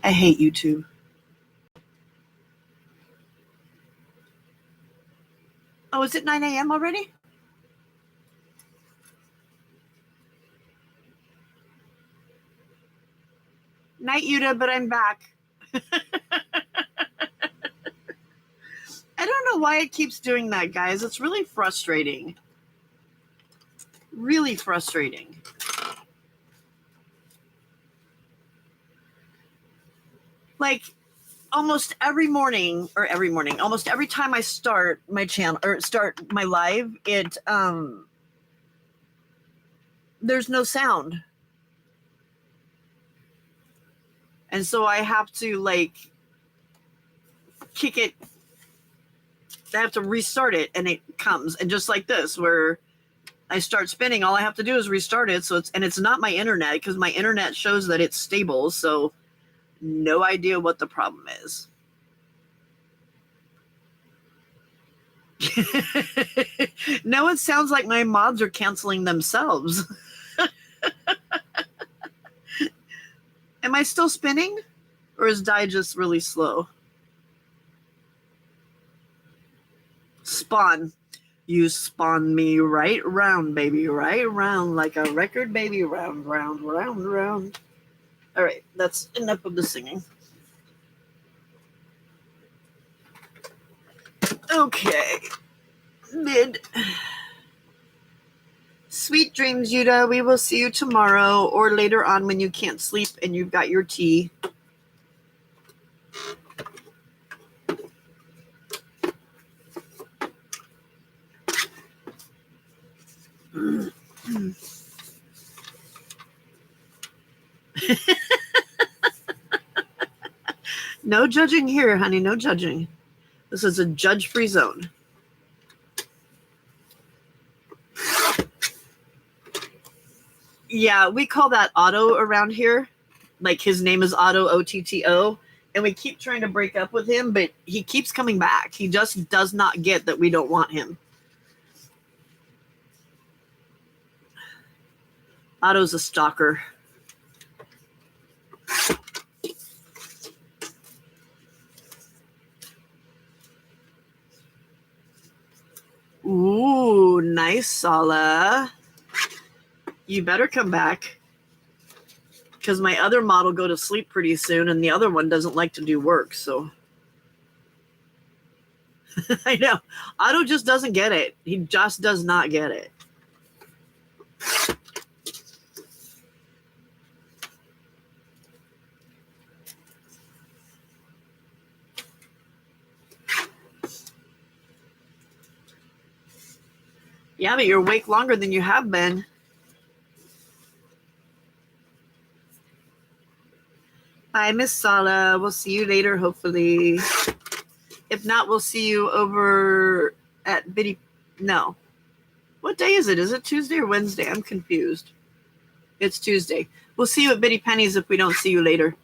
I hate YouTube. Oh, is it 9 a.m. already? night, Yuta, but I'm back. I don't know why it keeps doing that, guys. It's really frustrating. Really frustrating. Like almost every morning, almost every time I start my channel or start my live, it there's no sound. And so I have to like kick it. I have to restart it and it comes. And just like this, where I start spinning, all I have to do is restart it. So it's not my internet, because my internet shows that it's stable. So no idea what the problem is. No, it sounds like my mods are canceling themselves. Am I still spinning? Or is Dai just really slow? Spawn. You spawn me right round, baby. Right round like a record, baby. Round, round, round, round. All right, that's enough of the singing. Okay. Mid. Sweet dreams, Yuta. We will see you tomorrow or later on when you can't sleep and you've got your tea. No judging here, honey. No judging. This is a judge-free zone. Yeah, we call that Otto around here. Like his name is Otto, O-T-T-O. And we keep trying to break up with him, but he keeps coming back. He just does not get that we don't want him. Otto's a stalker. Ooh, nice, Sala. You better come back, because my other mod will go to sleep pretty soon, and the other one doesn't like to do work, so. I know. Otto just doesn't get it. He just does not get it. Yeah, but you're awake longer than you have been. Bye, Miss Sala. We'll see you later, hopefully. If not, we'll see you over at Biddy. No. What day is it? Is it Tuesday or Wednesday? I'm confused. It's Tuesday. We'll see you at Biddy Penny's if we don't see you later.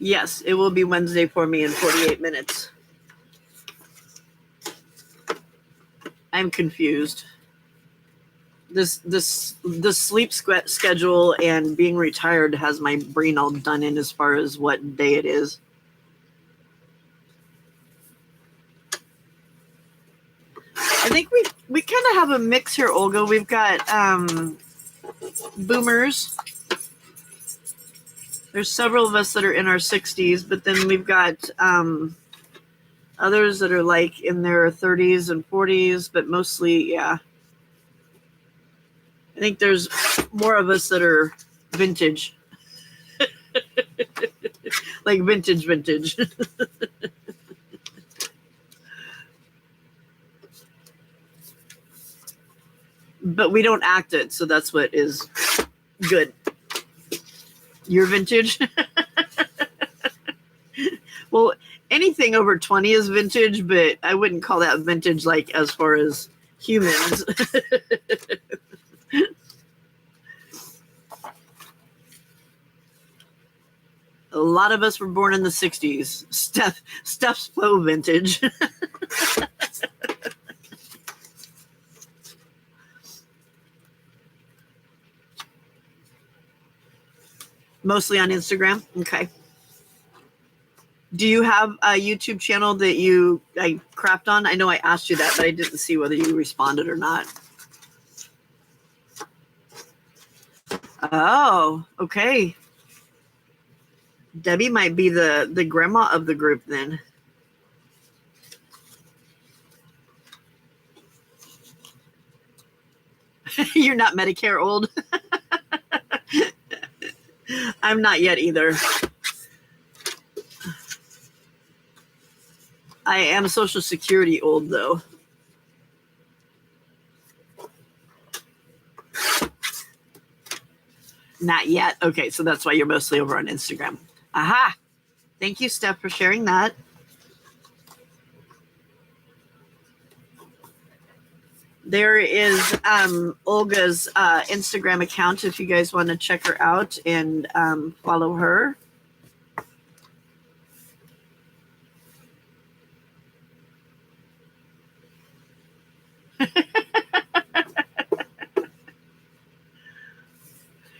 Yes, it will be Wednesday for me in 48 minutes. I'm confused. The sleep schedule and being retired has my brain all done in as far as what day it is. I think we kind of have a mix here, Olga. We've got boomers. There's several of us that are in our 60s, but then we've got others that are like in their 30s and 40s, but mostly, yeah. I think there's more of us that are vintage. Like vintage. But we don't act it, so that's what is good. You're vintage? Well, anything over 20 is vintage, but I wouldn't call that vintage like as far as humans. A lot of us were born in the 60s. Steph's Poe vintage. Mostly on Instagram? Okay. Do you have a YouTube channel that you craft on? I know I asked you that, but I didn't see whether you responded or not. Oh, okay. Debbie might be the grandma of the group then. You're not Medicare old? I'm not yet either. I am Social Security old, though. Not yet. Okay, so that's why you're mostly over on Instagram. Aha! Thank you, Steph, for sharing that. There is Olga's Instagram account if you guys want to check her out and follow her.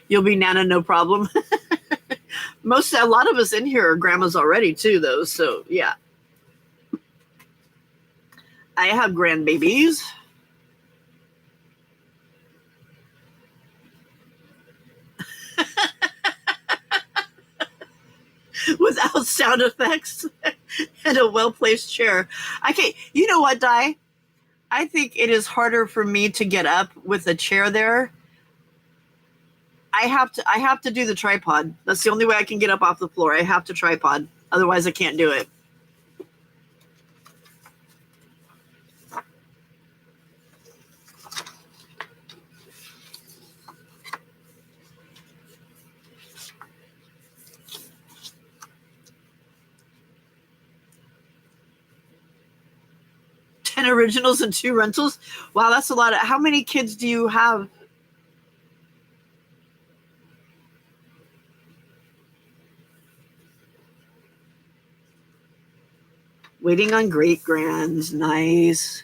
You'll be Nana, no problem. A lot of us in here are grandmas already too, though. So yeah, I have grandbabies. Without sound effects and a well-placed chair. Okay, you know what, Di? I think it is harder for me to get up with a chair there. I have to do the tripod. That's the only way I can get up off the floor. I have to tripod. Otherwise I can't do it. Originals and 2 rentals. Wow, that's a lot. How many kids do you have? Waiting on great grands. Nice.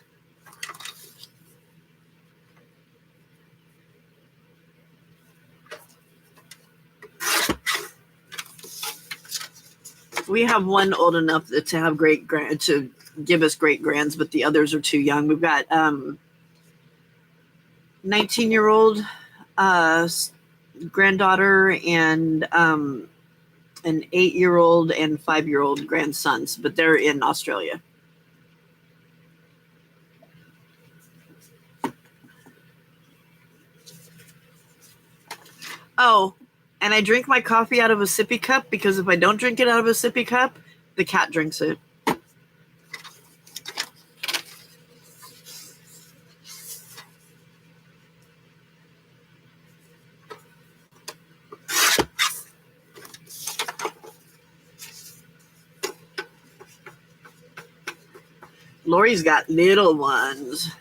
We have one old enough to have to give us great grands, but the others are too young. We've got 19-year-old granddaughter and an 8-year-old and 5-year-old grandsons, but they're in Australia. Oh, and I drink my coffee out of a sippy cup because if I don't drink it out of a sippy cup, the cat drinks it. Lori's got little ones.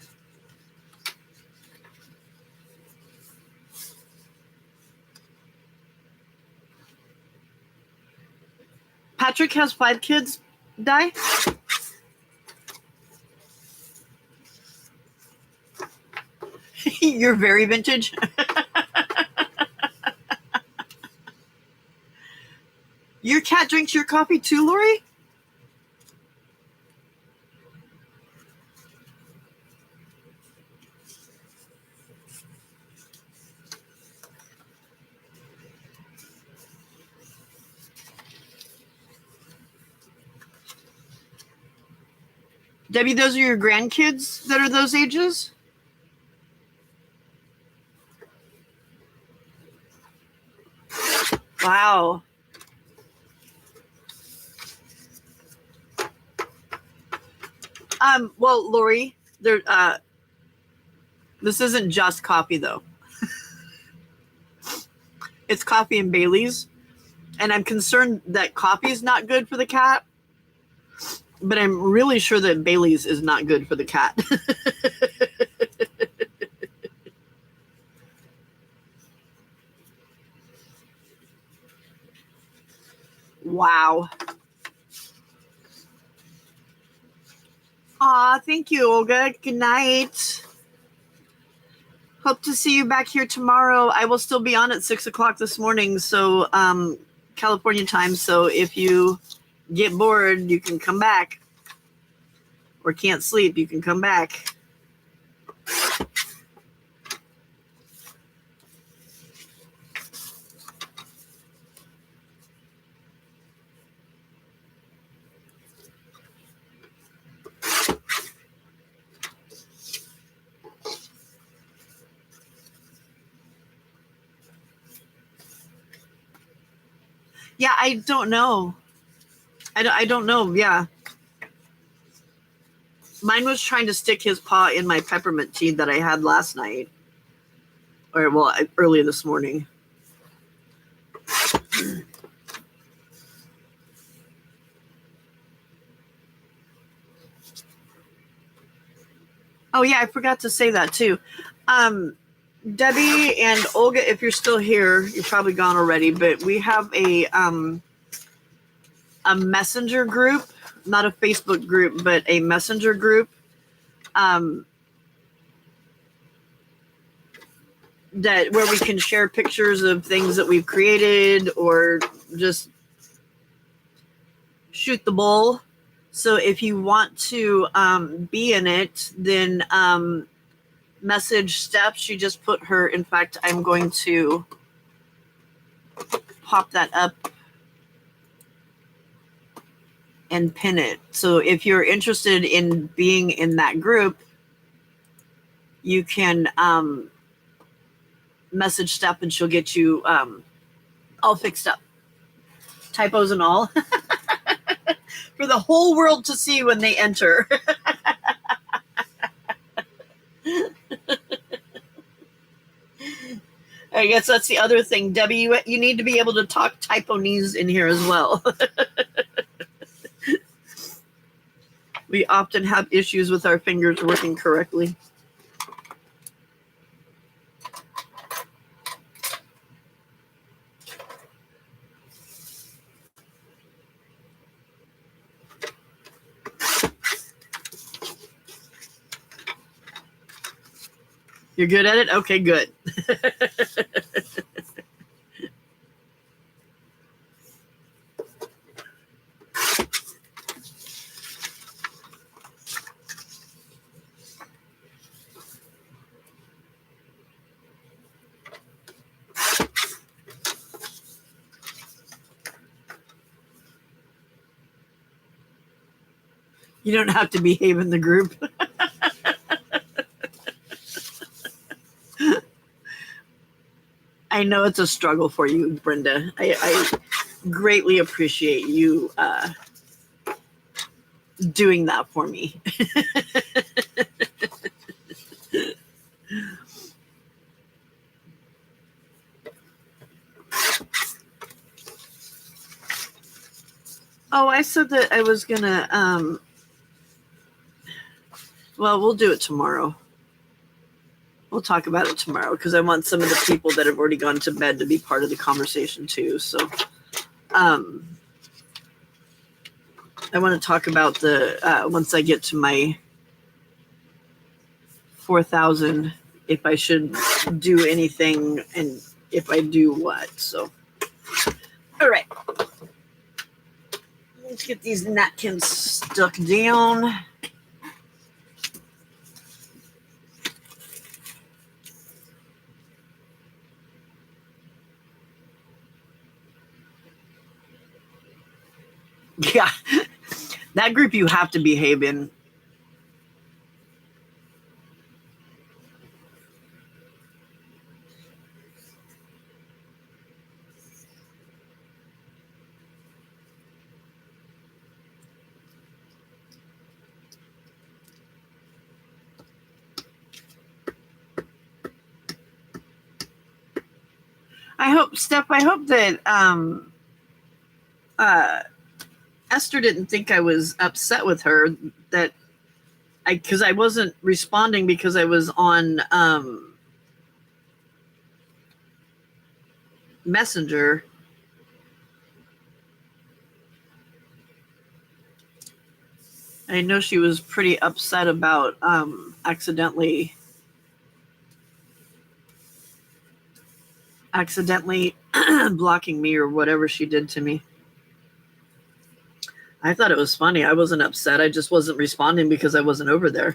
Patrick has 5 kids, Di? You're very vintage. Your cat drinks your coffee too, Lori? Debbie, those are your grandkids that are those ages? Wow. Well, Lori, there this isn't just coffee though. It's coffee and Bailey's. And I'm concerned that coffee is not good for the cat. But I'm really sure that Bailey's is not good for the cat. Aw, thank you, Olga. Good night. Hope to see you back here tomorrow. I will still be on at 6 o'clock this morning, so California time. So if you get bored, you can come back. Or can't sleep, you can come back. Yeah, I don't know. I don't know. Yeah. Mine was trying to stick his paw in my peppermint tea that I had last night. Or, well, early this morning. Oh, yeah, I forgot to say that too. Debbie and Olga, if you're still here, you're probably gone already, but we have a messenger group, not a Facebook group, but a messenger group that where we can share pictures of things that we've created or just shoot the bull. So if you want to be in it, then message Steph. She just put her. In fact, I'm going to pop that up and pin it. So if you're interested in being in that group, you can message Steph and she'll get you all fixed up. Typos and all. For the whole world to see when they enter. I guess that's the other thing. Debbie, you need to be able to talk Typonese in here as well. We often have issues with our fingers working correctly. You're good at it? Okay, good. You don't have to behave in the group. I know it's a struggle for you, Brenda. I greatly appreciate you doing that for me. Oh, I said that I was gonna well, we'll do it tomorrow. We'll talk about it tomorrow because I want some of the people that have already gone to bed to be part of the conversation too. So I want to talk about the once I get to my 4,000, if I should do anything and if I do what. So, all right. Let's get these napkins stuck down. Yeah, that group you have to behave in. I hope, Steph, I hope that Esther didn't think I was upset with her that because I wasn't responding because I was on Messenger. I know she was pretty upset about accidentally blocking me or whatever she did to me. I thought it was funny. I wasn't upset. I just wasn't responding because I wasn't over there.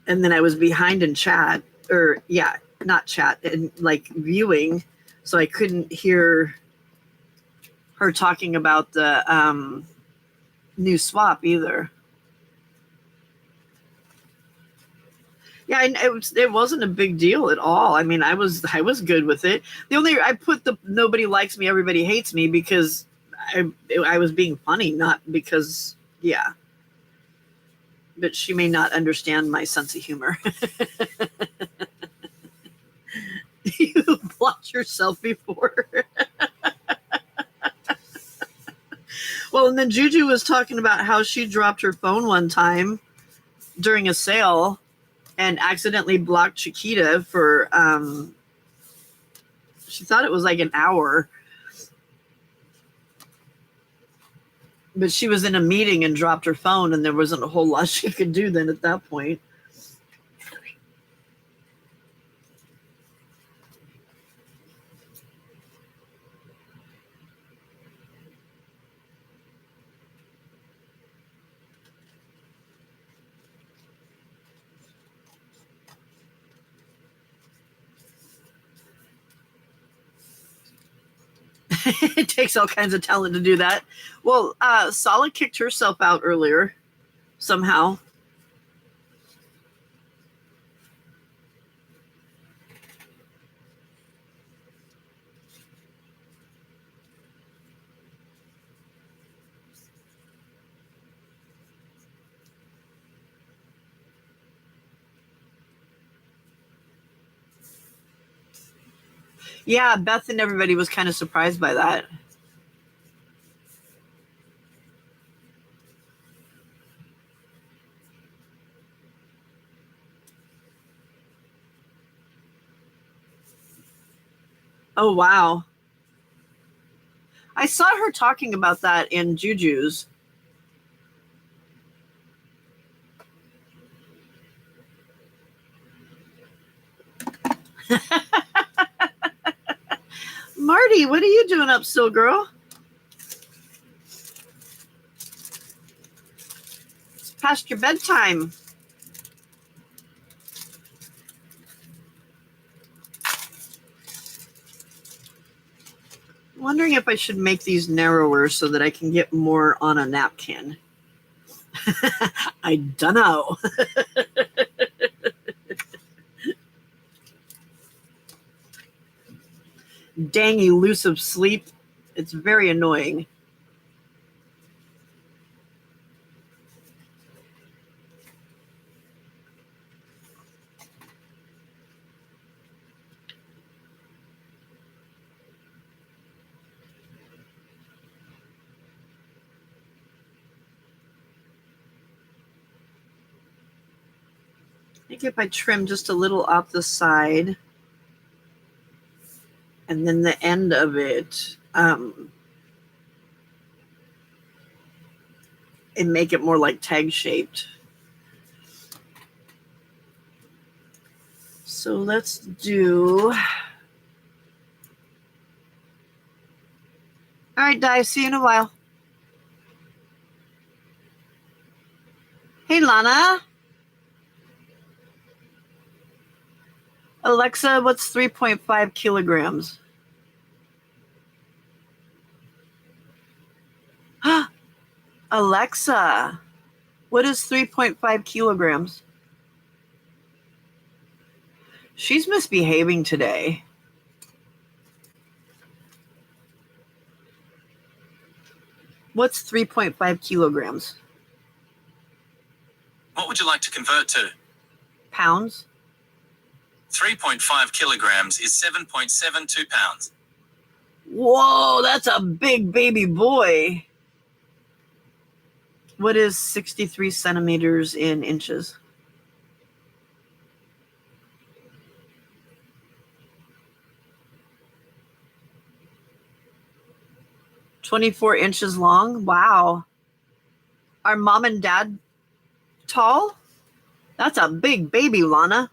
And then I was behind in chat, or yeah, not chat, and like viewing, so I couldn't hear her talking about the new swap either. Yeah, and it wasn't a big deal at all. I mean, I was good with it. I put the nobody likes me, everybody hates me because I was being funny, not because yeah. But she may not understand my sense of humor. You blocked yourself before. Well, and then Juju was talking about how she dropped her phone one time during a sale and accidentally blocked Chiquita for she thought it was like an hour, but she was in a meeting and dropped her phone, and there wasn't a whole lot she could do then at that point. It takes all kinds of talent to do that. Well, Sala kicked herself out earlier somehow. Yeah, Beth and everybody was kind of surprised by that. Oh, wow. I saw her talking about that in Juju's. Marty, what are you doing up still, girl? It's past your bedtime. I'm wondering if I should make these narrower so that I can get more on a napkin. I don't know. Dang elusive sleep. It's very annoying. I think if I trim just a little off the side and then the end of it, and make it more like tag shaped. So let's do. All right, Di, see you in a while. Hey, Lana. Alexa, what's 3.5 kilograms? Alexa, what is 3.5 kilograms? She's misbehaving today. What's 3.5 kilograms? What would you like to convert to? Pounds? 3.5 kilograms is 7.72 pounds. Whoa, that's a big baby boy. What is 63 centimeters in inches? "24 inches long? Wow. Are mom and dad tall? That's a big baby, Lana.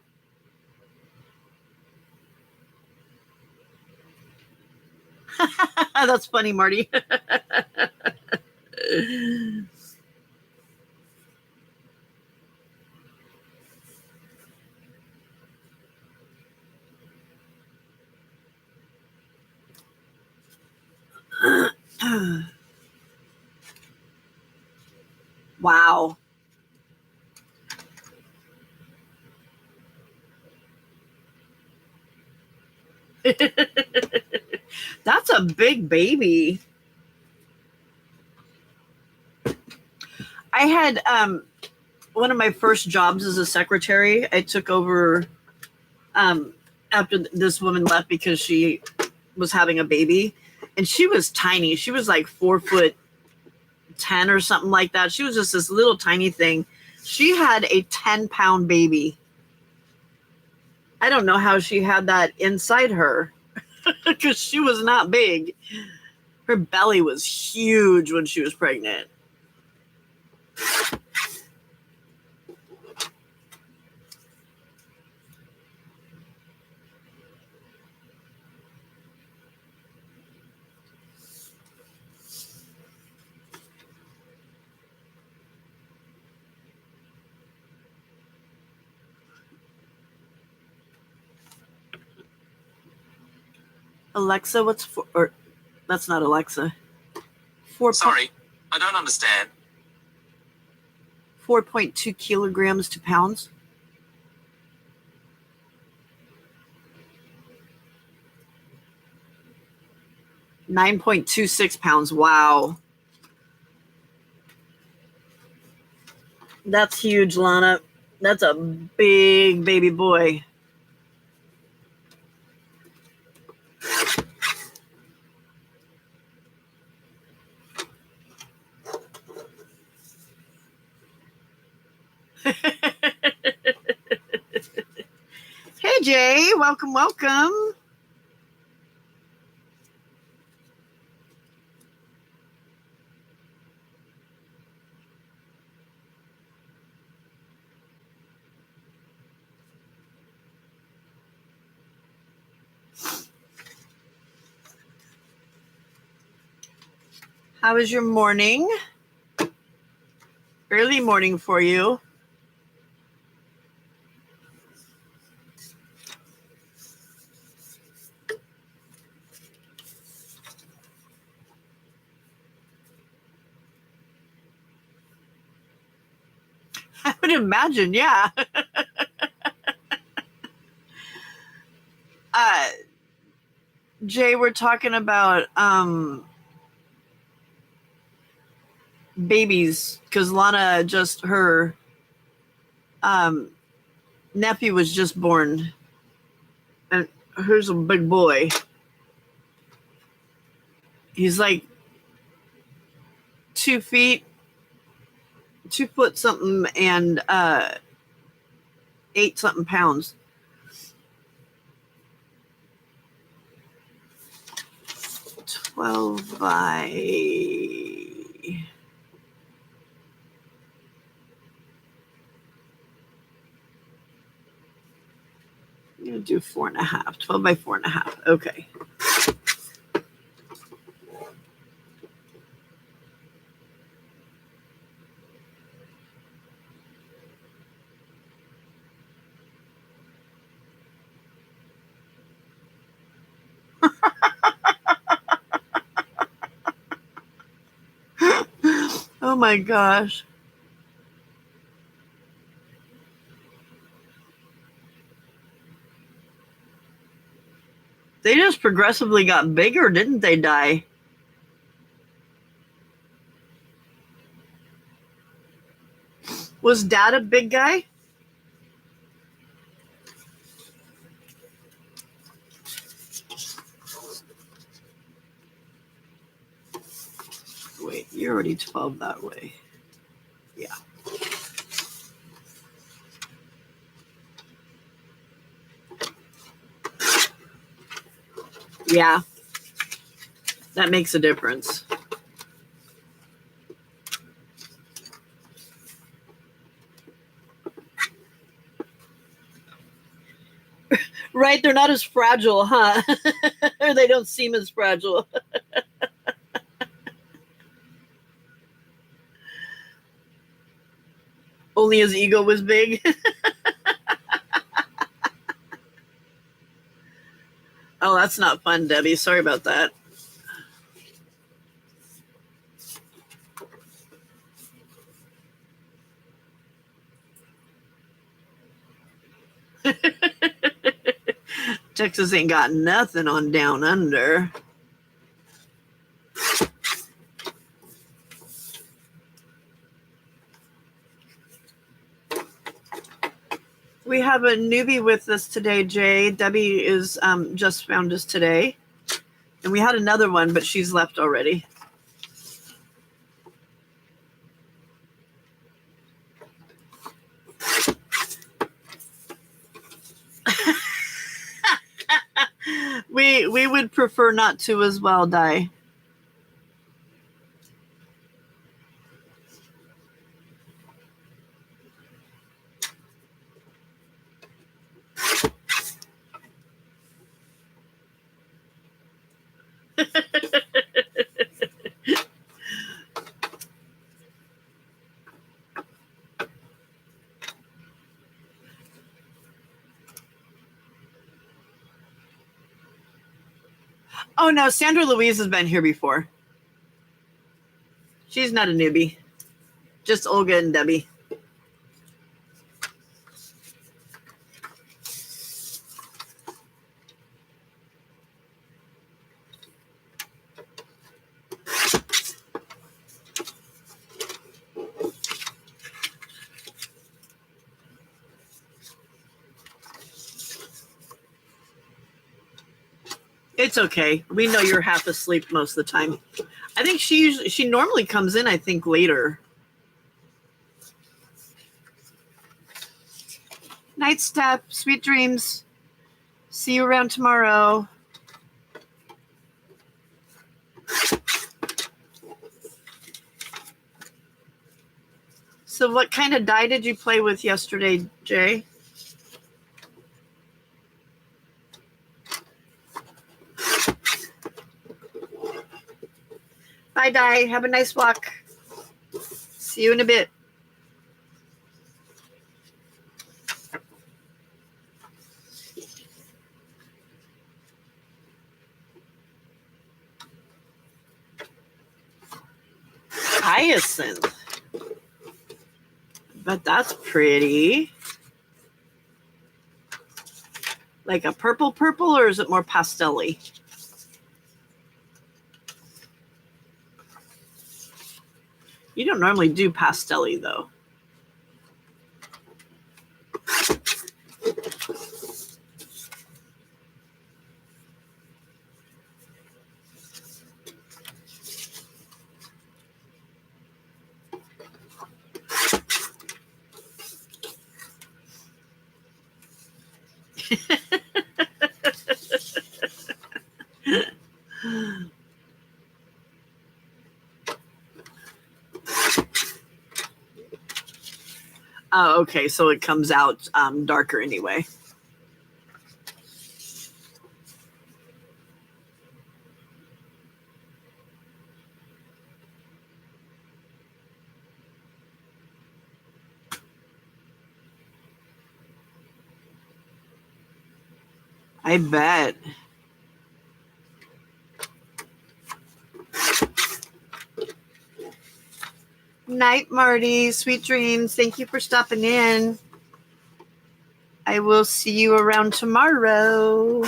That's funny, Marty. Wow. That's a big baby. I had one of my first jobs as a secretary. I took over after this woman left because she was having a baby, and she was tiny. She was like 4'10" or something like that. She was just this little tiny thing. She had a 10-pound baby. I don't know how she had that inside her because she was not big. Her belly was huge when she was pregnant. Alexa, what's for? Or that's not Alexa. Sorry, I don't understand. 4.2 kilograms to pounds. £9.26. Wow. That's huge, Lana. That's a big baby boy. Hey, Jay. Welcome, welcome. How was your morning? Early morning for you. I would imagine, yeah. Jay, we're talking about babies because Lana just her nephew was just born, and here's a big boy. He's like 2 feet, 2 foot something, and 8 something pounds. $12 by I'm gonna do 4.5. 12 by 4.5. Okay. Oh my gosh. They just progressively got bigger, didn't they, Di? Was Dad a big guy? Wait, you're already 12 that way. Yeah. Yeah. That makes a difference. Right? They're not as fragile, huh? Or they don't seem as fragile. Only his ego was big. Oh, that's not fun, Debbie. Sorry about that. Texas ain't got nothing on down under. We have a newbie with us today, Jay. Debbie is just found us today. And we had another one, but she's left already. We would prefer not to as well, Di. Oh no, Sandra Louise has been here before. She's not a newbie. Just Olga and Debbie. It's okay. We know you're half asleep most of the time. I think she normally comes in, I think, later. Night step, sweet dreams. See you around tomorrow. So what kind of die did you play with yesterday, Jay? Bye, Di. Have a nice walk. See you in a bit. Hyacinth. But that's pretty. Like a purple, or is it more pastel-y? You don't normally do pastel-y, though. Oh, okay. So it comes out darker anyway. I bet. Night, Marty. Sweet dreams. Thank you for stopping in. I will see you around tomorrow.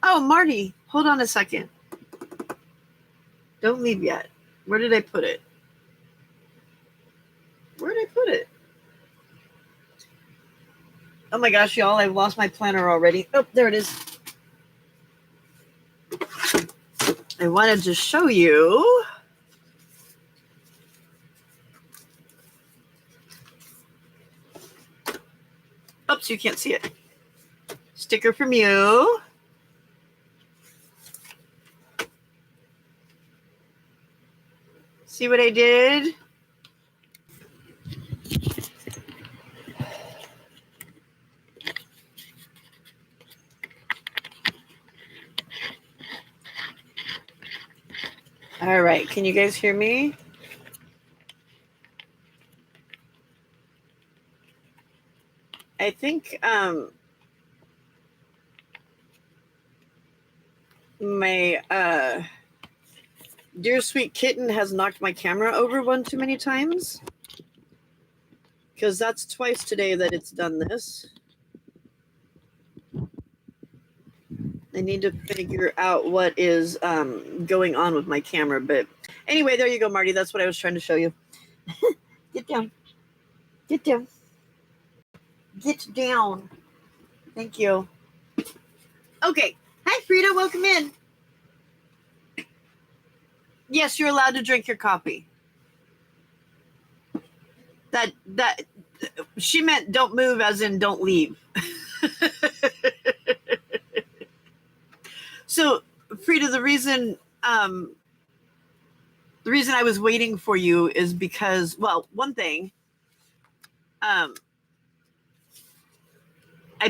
Oh, Marty, hold on a second. Don't leave yet. Where did I put it? Where did I put it? Oh my gosh, y'all, I've lost my planner already. Oh, there it is. I wanted to show you. Oops, you can't see it. Sticker from you. See what I did? All right. Can you guys hear me? I think my dear sweet kitten has knocked my camera over one too many times. Because that's twice today that it's done this. I need to figure out what is going on with my camera. But anyway, there you go, Marty. That's what I was trying to show you. Get down. Get down. Get down. Thank you. Okay. Hi, Frida. Welcome in. Yes, you're allowed to drink your coffee. That she meant don't move, as in don't leave. So, Frida, the reason I was waiting for you is because, well, one thing, I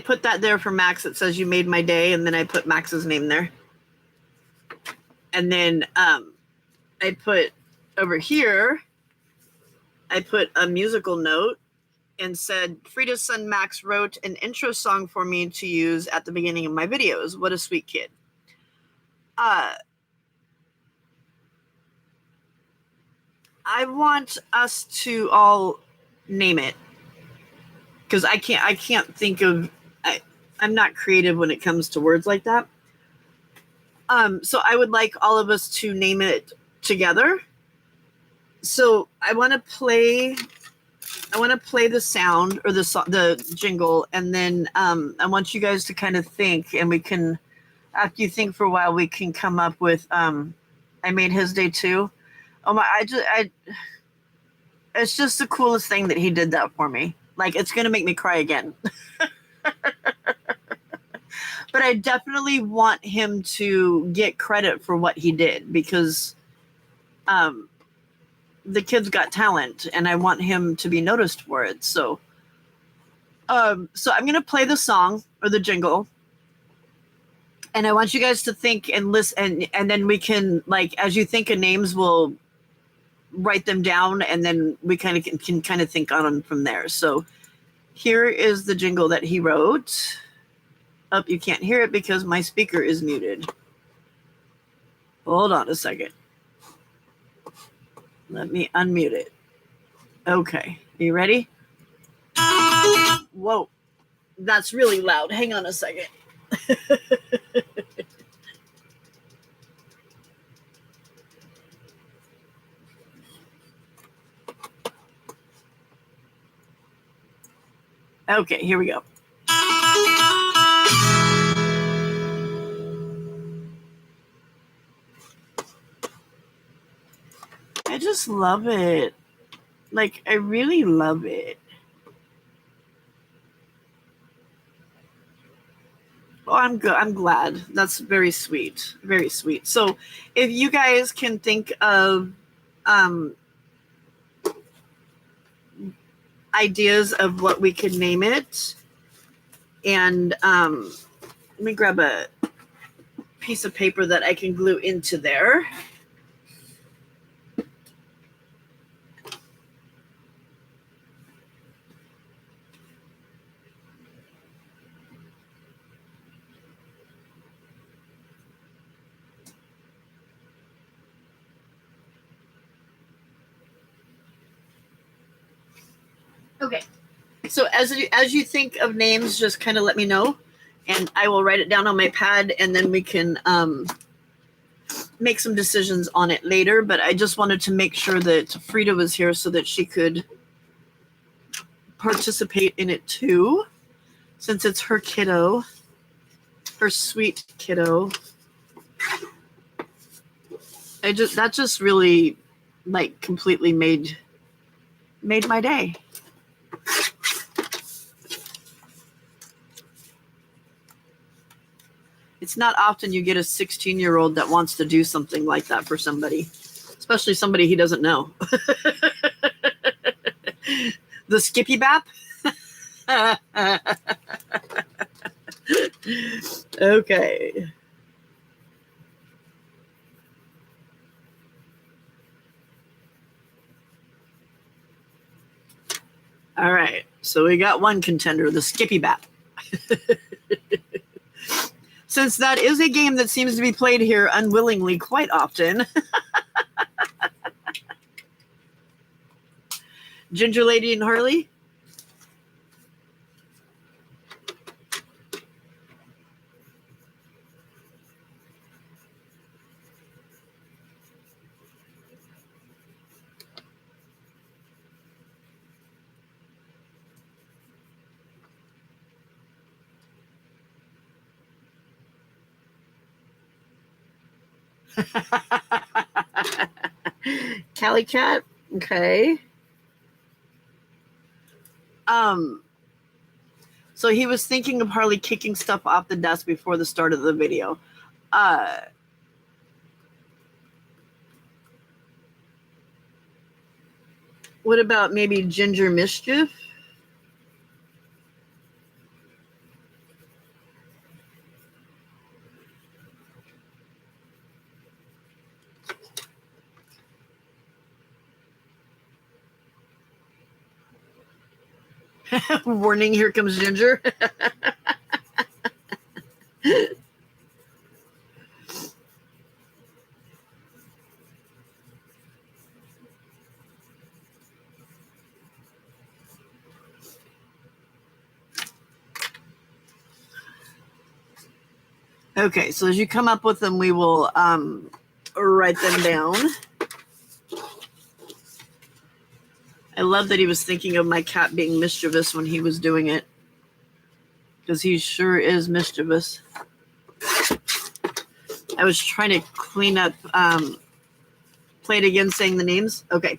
put that there for Max. It says you made my day, and then I put Max's name there. And then I put over here, I put a musical note and said, Frida's son Max wrote an intro song for me to use at the beginning of my videos. What a sweet kid. I want us to all name it, because I can't think of, I'm not creative when it comes to words like that. So I would like all of us to name it together. So I want to play the sound, or the jingle, and then I want you guys to kind of think, and we can, after you think for a while, we can come up with I made his day too. Oh my, it's just the coolest thing that he did that for me. Like, it's gonna make me cry again. But I definitely want him to get credit for what he did, because the kid's got talent, and I want him to be noticed for it. So I'm gonna play the song, or the jingle, and I want you guys to think and listen, and then we can, like, as you think of names, we'll write them down, and then we kind of can kind of think on them from there. So here is the jingle that he wrote. Oh, you can't hear it because my speaker is muted. Hold on a second. Let me unmute it. Okay, are you ready? Whoa, that's really loud. Hang on a second. Okay, here we go. I just love it. Like, I really love it. Oh, I'm good. I'm glad. That's very sweet. Very sweet. So if you guys can think of ideas of what we could name it, and let me grab a piece of paper that I can glue into there. Okay. So as you think of names, just kind of let me know, and I will write it down on my pad, and then we can make some decisions on it later. But I just wanted to make sure that Frida was here so that she could participate in it too, since it's her kiddo, her sweet kiddo. That just really, like, completely made my day. It's not often you get a 16-year-old that wants to do something like that for somebody, especially somebody he doesn't know. The Skippy Bap? Okay. All right. So we got one contender, the Skippy Bap. Since that is a game that seems to be played here unwillingly quite often. Ginger Lady and Harley? Cali Cat? Okay. So he was thinking of Harley kicking stuff off the desk before the start of the video. What about maybe Ginger Mischief? Warning, here comes Ginger. Okay, so as you come up with them, we will write them down. I love that he was thinking of my cat being mischievous when he was doing it, because he sure is mischievous. I was trying to clean up, play it again saying the names. Okay.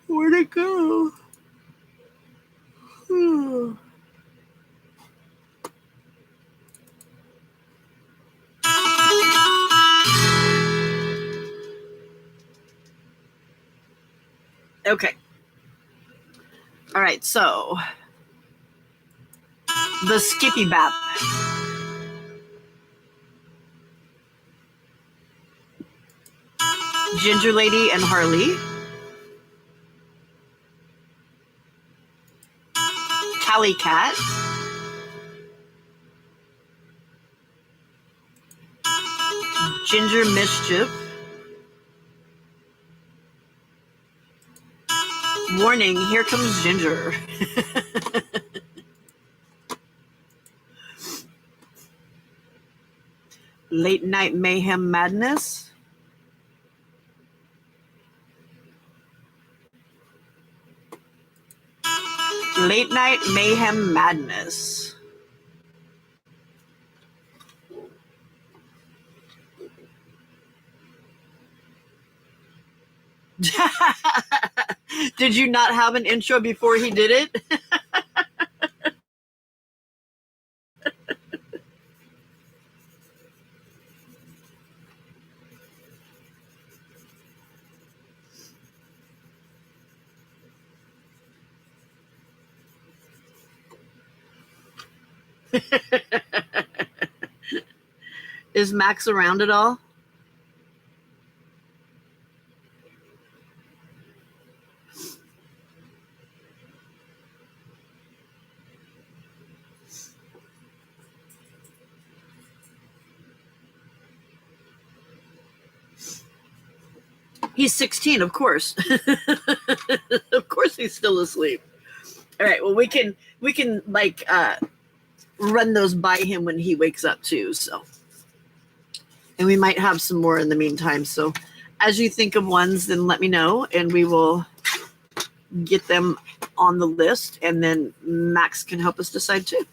Where'd it go? Okay. All right, so the Skippy Bap. Ginger Lady and Harley. Cali Cat. Ginger Mischief. Warning, here comes Ginger. Late Night Mayhem Madness. Late Night Mayhem Madness. Did you not have an intro before he did it? Is Max around at all? He's 16, of course. Of course he's still asleep. All right, well we can like run those by him when he wakes up too, so. And we might have some more in the meantime. So as you think of ones, then let me know and we will get them on the list, and then Max can help us decide too.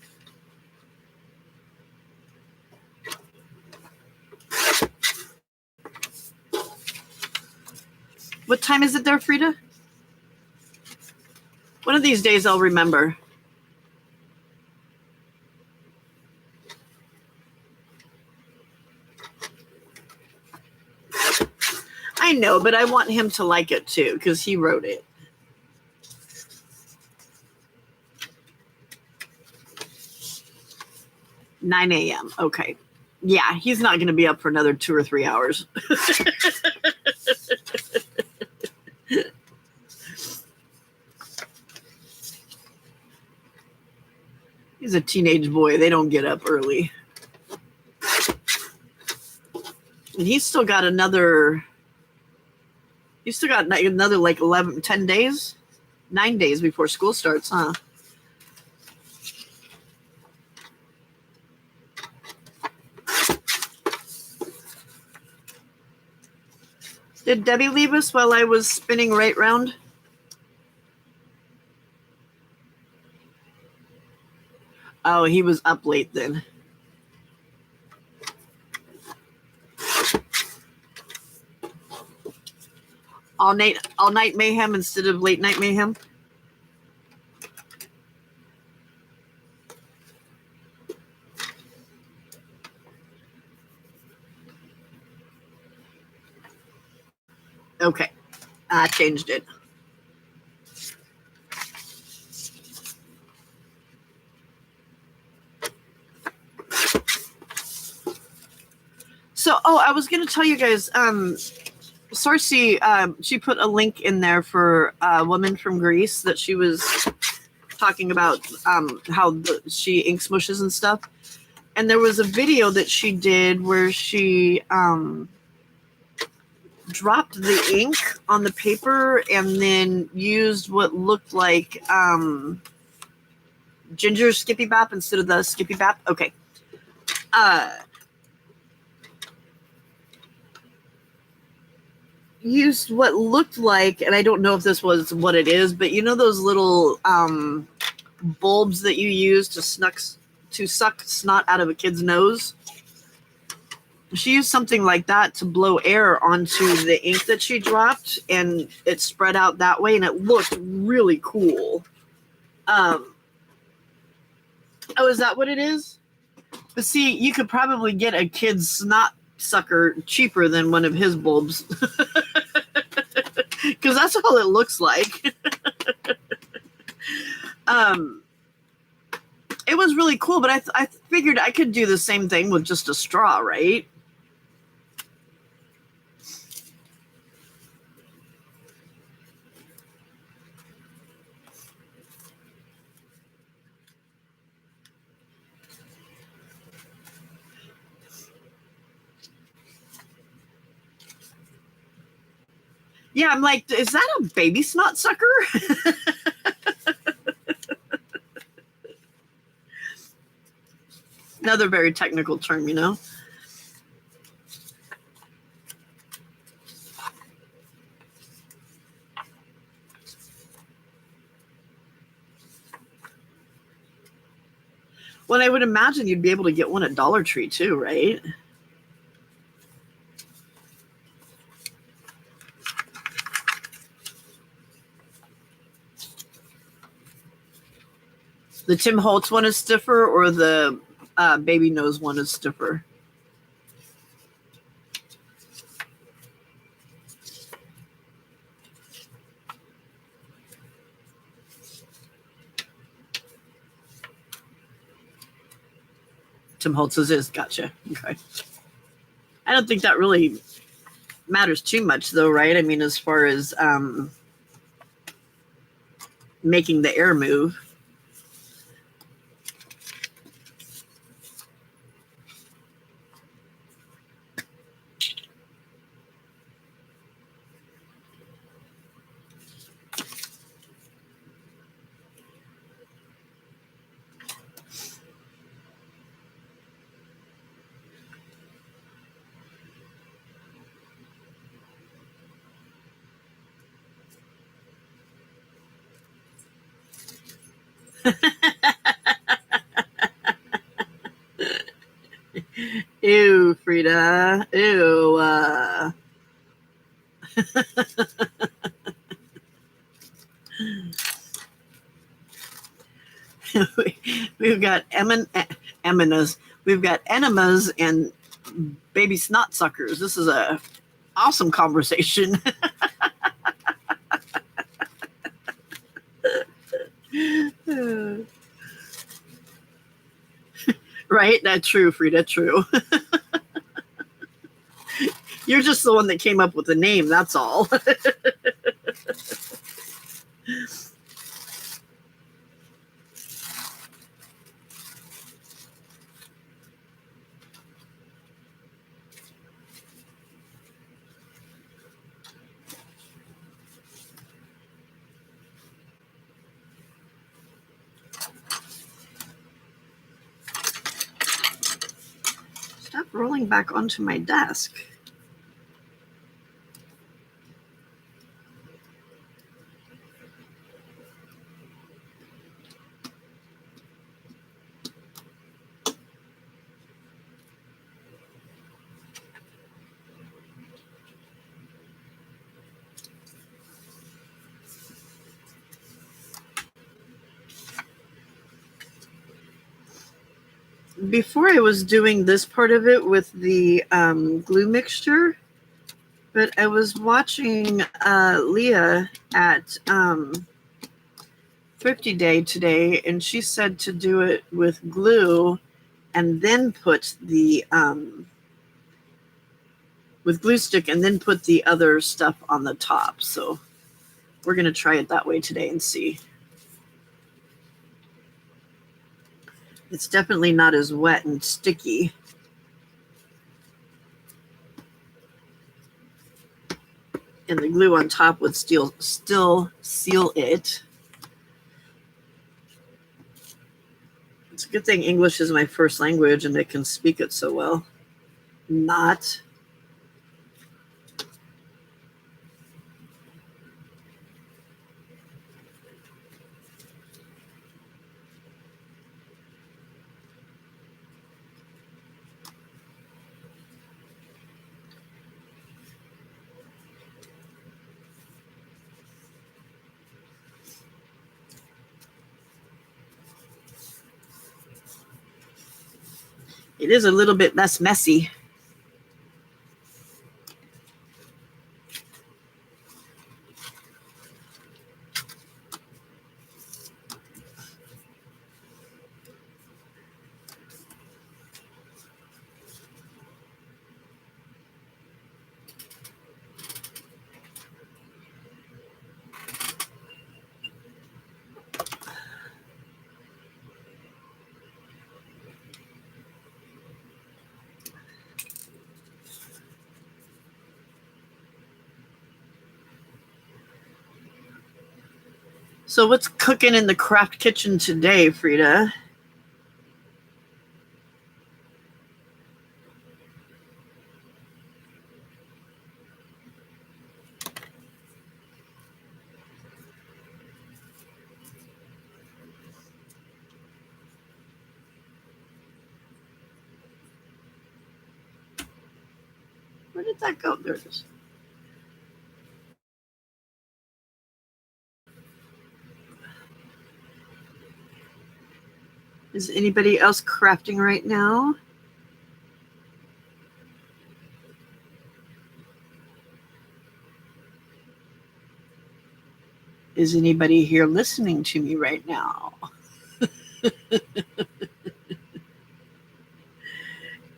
What time is it there, Frida? One of these days I'll remember. I know, but I want him to like it too, because he wrote it. $9 a.m. Okay. Yeah, he's not going to be up for another 2 or 3 hours. He's a teenage boy. They don't get up early. And he's still got another like 10 days, 9 days before school starts, huh? Did Debbie leave us while I was spinning right round? Oh, he was up late then. All night mayhem instead of late night mayhem? Okay, I changed it. So, I was going to tell you guys, Sarcy, she put a link in there for a woman from Greece that she was talking about how she ink smushes and stuff. And there was a video that she did where she dropped the ink on the paper and then used what looked like ginger Skippy Bap instead of the Skippy Bap. Okay. Used what looked like, and I don't know if this was what it is, but you know those little bulbs that you use to suck snot out of a kid's nose? She used something like that to blow air onto the ink that she dropped, and it spread out that way, and it looked really cool. Oh, is that what it is? But see, you could probably get a kid's snot sucker cheaper than one of his bulbs. Because that's all it looks like. It was really cool, but I figured I could do the same thing with just a straw, right? Yeah, I'm like, is that a baby snot sucker? Another very technical term, you know? Well, I would imagine you'd be able to get one at Dollar Tree too, right? The Tim Holtz one is stiffer, or the baby nose one is stiffer? Tim Holtz's is, gotcha. Okay. I don't think that really matters too much, though, right? I mean, as far as making the air move. Ew, Frida. Ew. We've got enemas. We've got enemas and baby snot suckers. This is a awesome conversation. Right? That's true, Frida. True. You're just the one that came up with the name. That's all. Stop rolling back onto my desk. Before I was doing this part of it with the glue mixture, but I was watching Leah at Thrifty Day today, and she said to do it with glue and then put the with glue stick and then put the other stuff on the top. So we're going to try it that way today and see. It's definitely not as wet and sticky. And the glue on top would still seal it. It's a good thing English is my first language and I can speak it so well. Not. It is a little bit less messy. So what's cooking in the craft kitchen today, Frida? Where did that go? There it is. Is anybody else crafting right now? Is anybody here listening to me right now?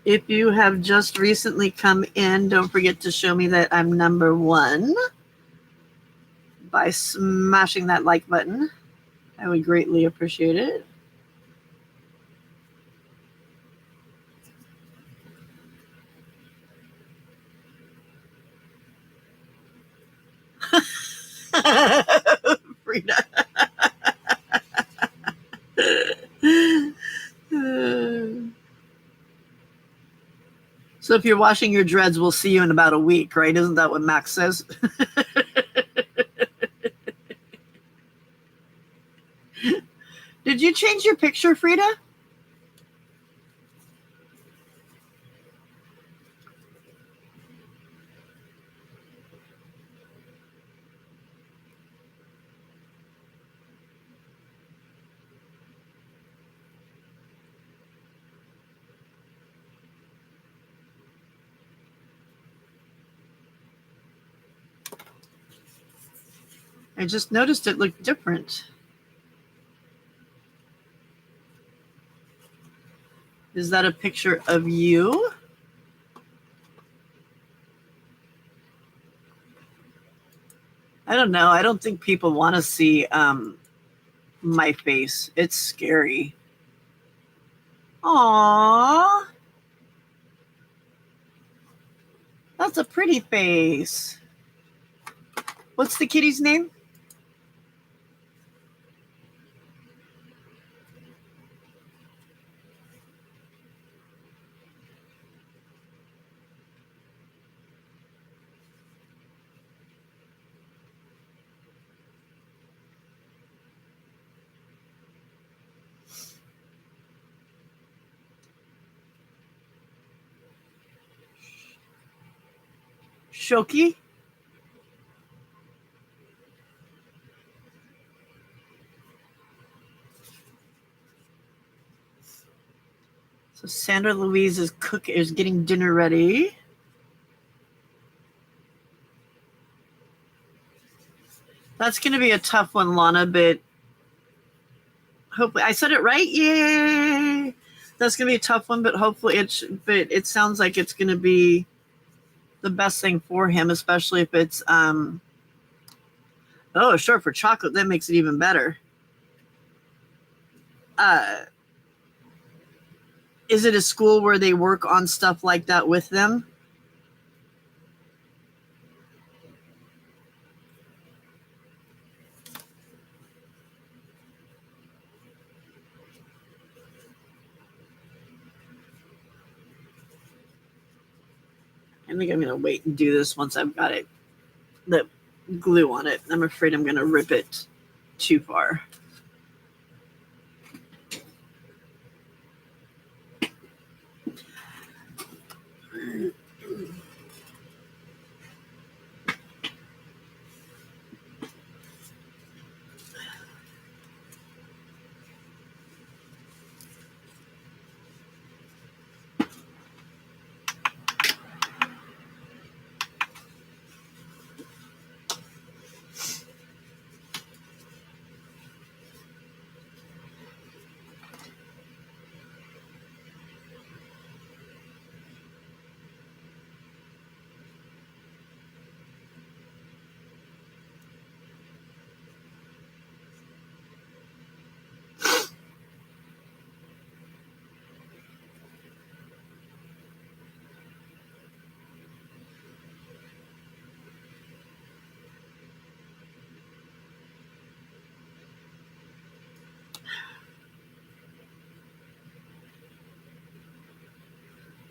If you have just recently come in, don't forget to show me that I'm number one by smashing that like button. I would greatly appreciate it. Frida. So if you're washing your dreads, we'll see you in about a week, right? Isn't that what Max says? Did you change your picture, Frida? I just noticed it looked different. Is that a picture of you? I don't know. I don't think people want to see my face. It's scary. Aww. That's a pretty face. What's the kitty's name? Shoki? So Sandra Louise is getting dinner ready. That's going to be a tough one, Lana, but hopefully I said it right. Yay! That's going to be a tough one, but hopefully it sounds like it's going to be the best thing for him, especially if it's oh, sure, for chocolate, that makes it even better. Is it a school where they work on stuff like that with them? I think I'm going to wait and do this once I've got the glue on it. I'm afraid I'm going to rip it too far.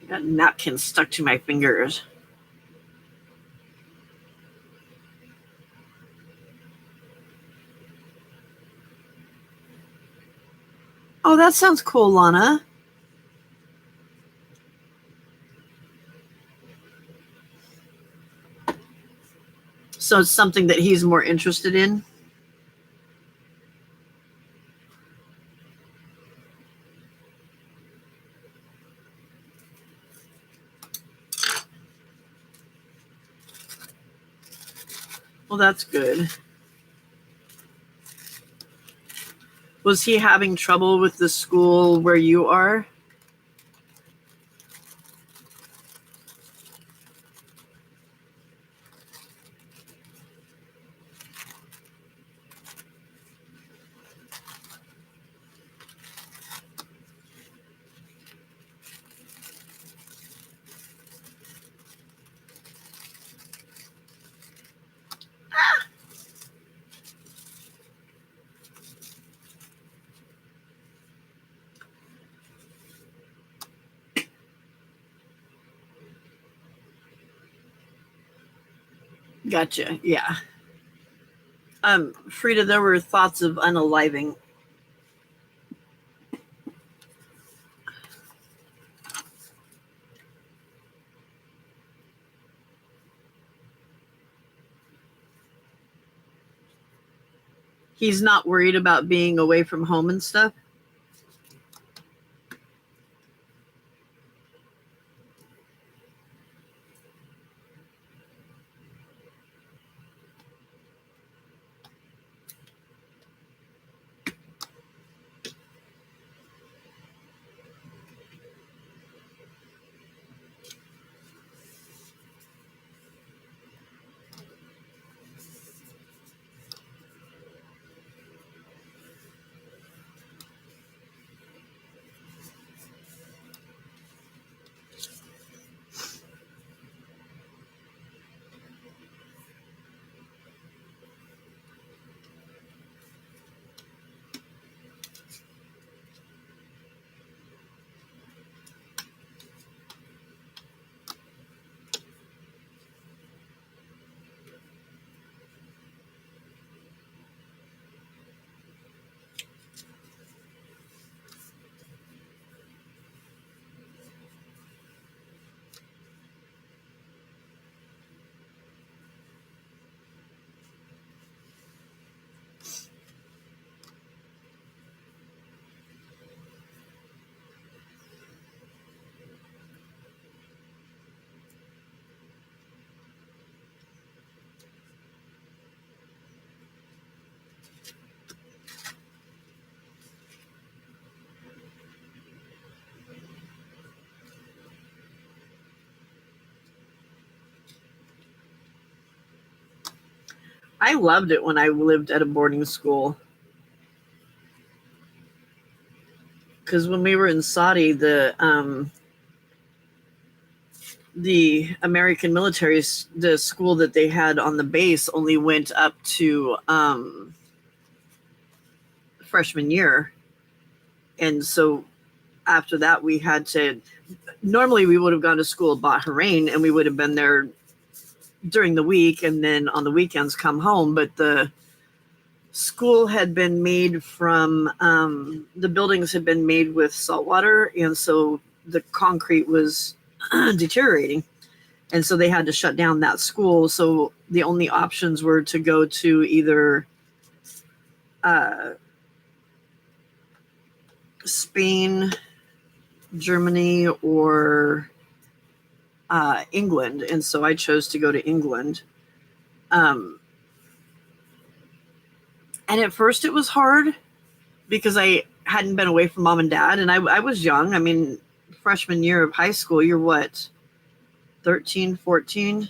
Got napkins stuck to my fingers. Oh, that sounds cool, Lana. So it's something that he's more interested in? Well, that's good. Was he having trouble with the school where you are? Gotcha. Yeah. Frida, there were thoughts of unaliving. He's not worried about being away from home and stuff? I loved it when I lived at a boarding school. Because when we were in Saudi, the American military, the school that they had on the base only went up to freshman year. And so after that, we had to, normally we would have gone to school at Bahrain and we would have been there during the week and then on the weekends come home. But the school had been made from, the buildings had been made with salt water. And so the concrete was deteriorating. And so they had to shut down that school. So the only options were to go to either Spain, Germany, or England. And so I chose to go to England. And at first it was hard because I hadn't been away from mom and dad. And I was young. I mean, freshman year of high school, you're what, 13, 14?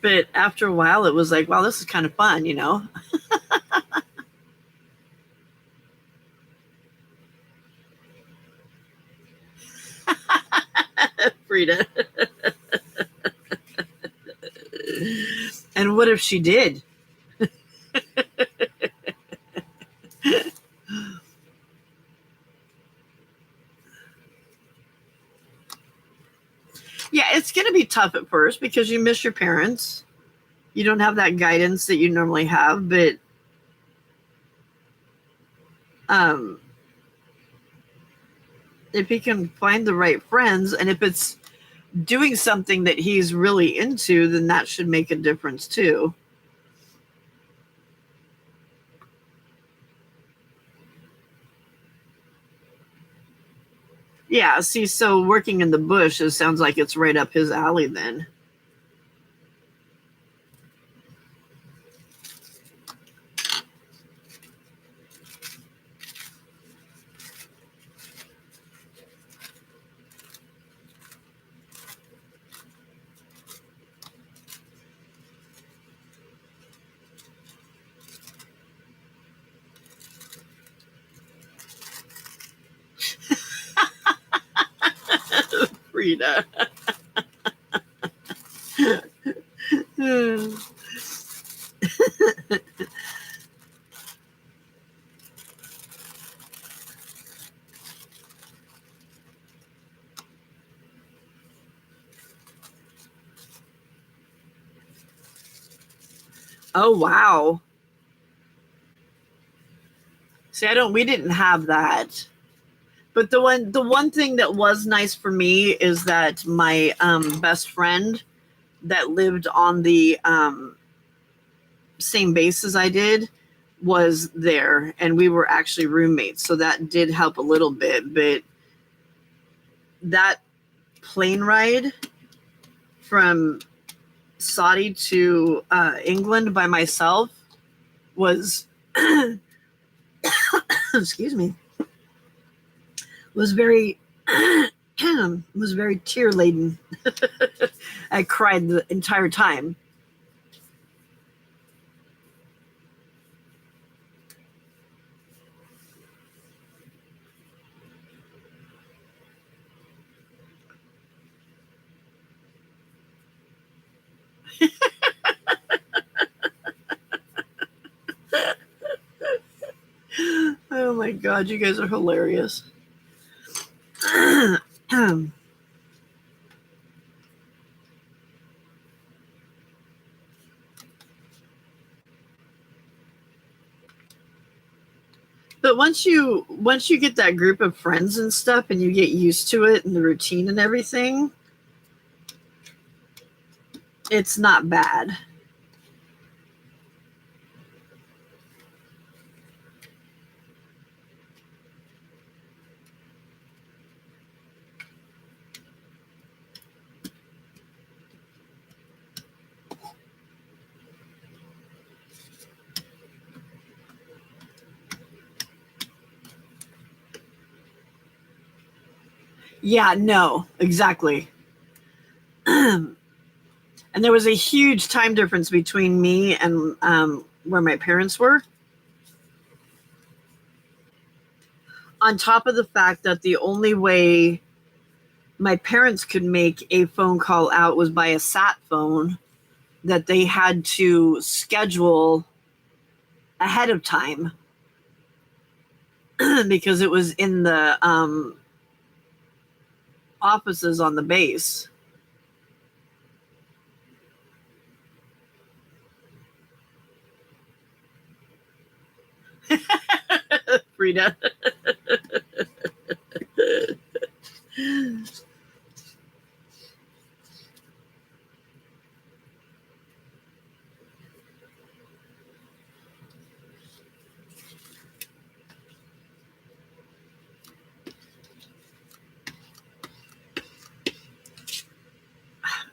But after a while, it was like, wow, this is kind of fun, you know? Frida. And what if she did? Yeah, it's going to be tough at first because you miss your parents. You don't have that guidance that you normally have, but if he can find the right friends and if it's doing something that he's really into, then that should make a difference too. Yeah, see, so working in the bush, it sounds like it's right up his alley then. Frida. Oh, wow. See, we didn't have that. But the one thing that was nice for me is that my best friend that lived on the same base as I did was there, and we were actually roommates, so that did help a little bit. But that plane ride from Saudi to England by myself was excuse me, was very was very tear laden. I cried the entire time. Oh my god, you guys are hilarious. But once you get that group of friends and stuff and you get used to it and the routine and everything, it's not bad. Yeah, no, exactly. And there was a huge time difference between me and where my parents were. On top of the fact that the only way my parents could make a phone call out was by a sat phone that they had to schedule ahead of time because it was in the offices on the base. Frida.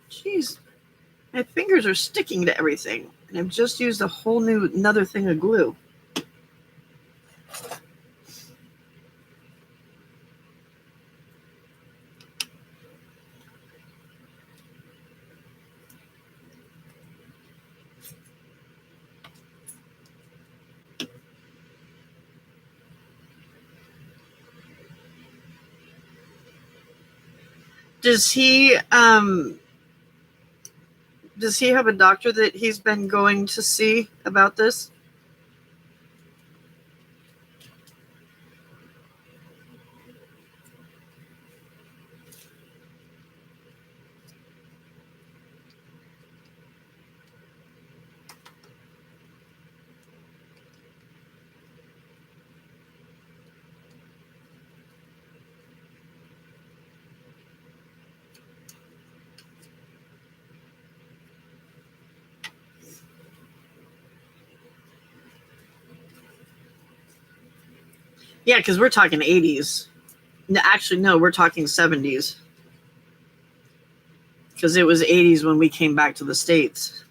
Jeez, my fingers are sticking to everything, and I've just used a whole new another thing of glue. Does he have a doctor that he's been going to see about this? Yeah, because we're talking 80s. No, actually, no, we're talking 70s. Because it was 80s when we came back to the States.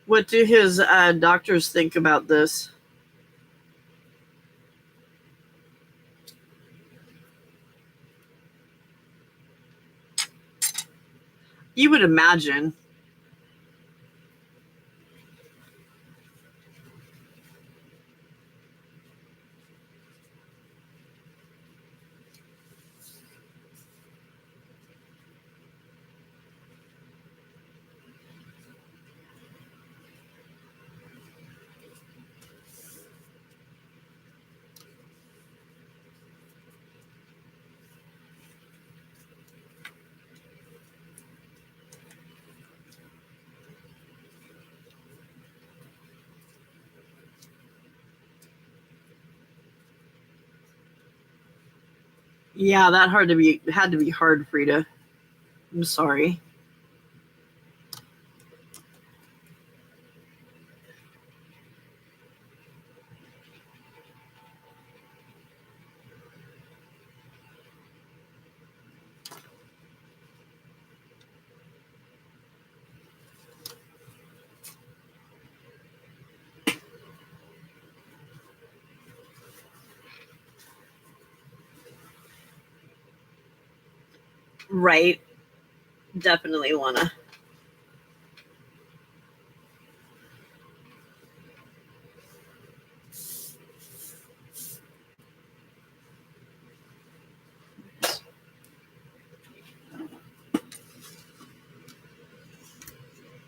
What do his doctors think about this? You would imagine. Yeah, that had to be hard, Frida. I'm sorry. Right. Definitely wanna.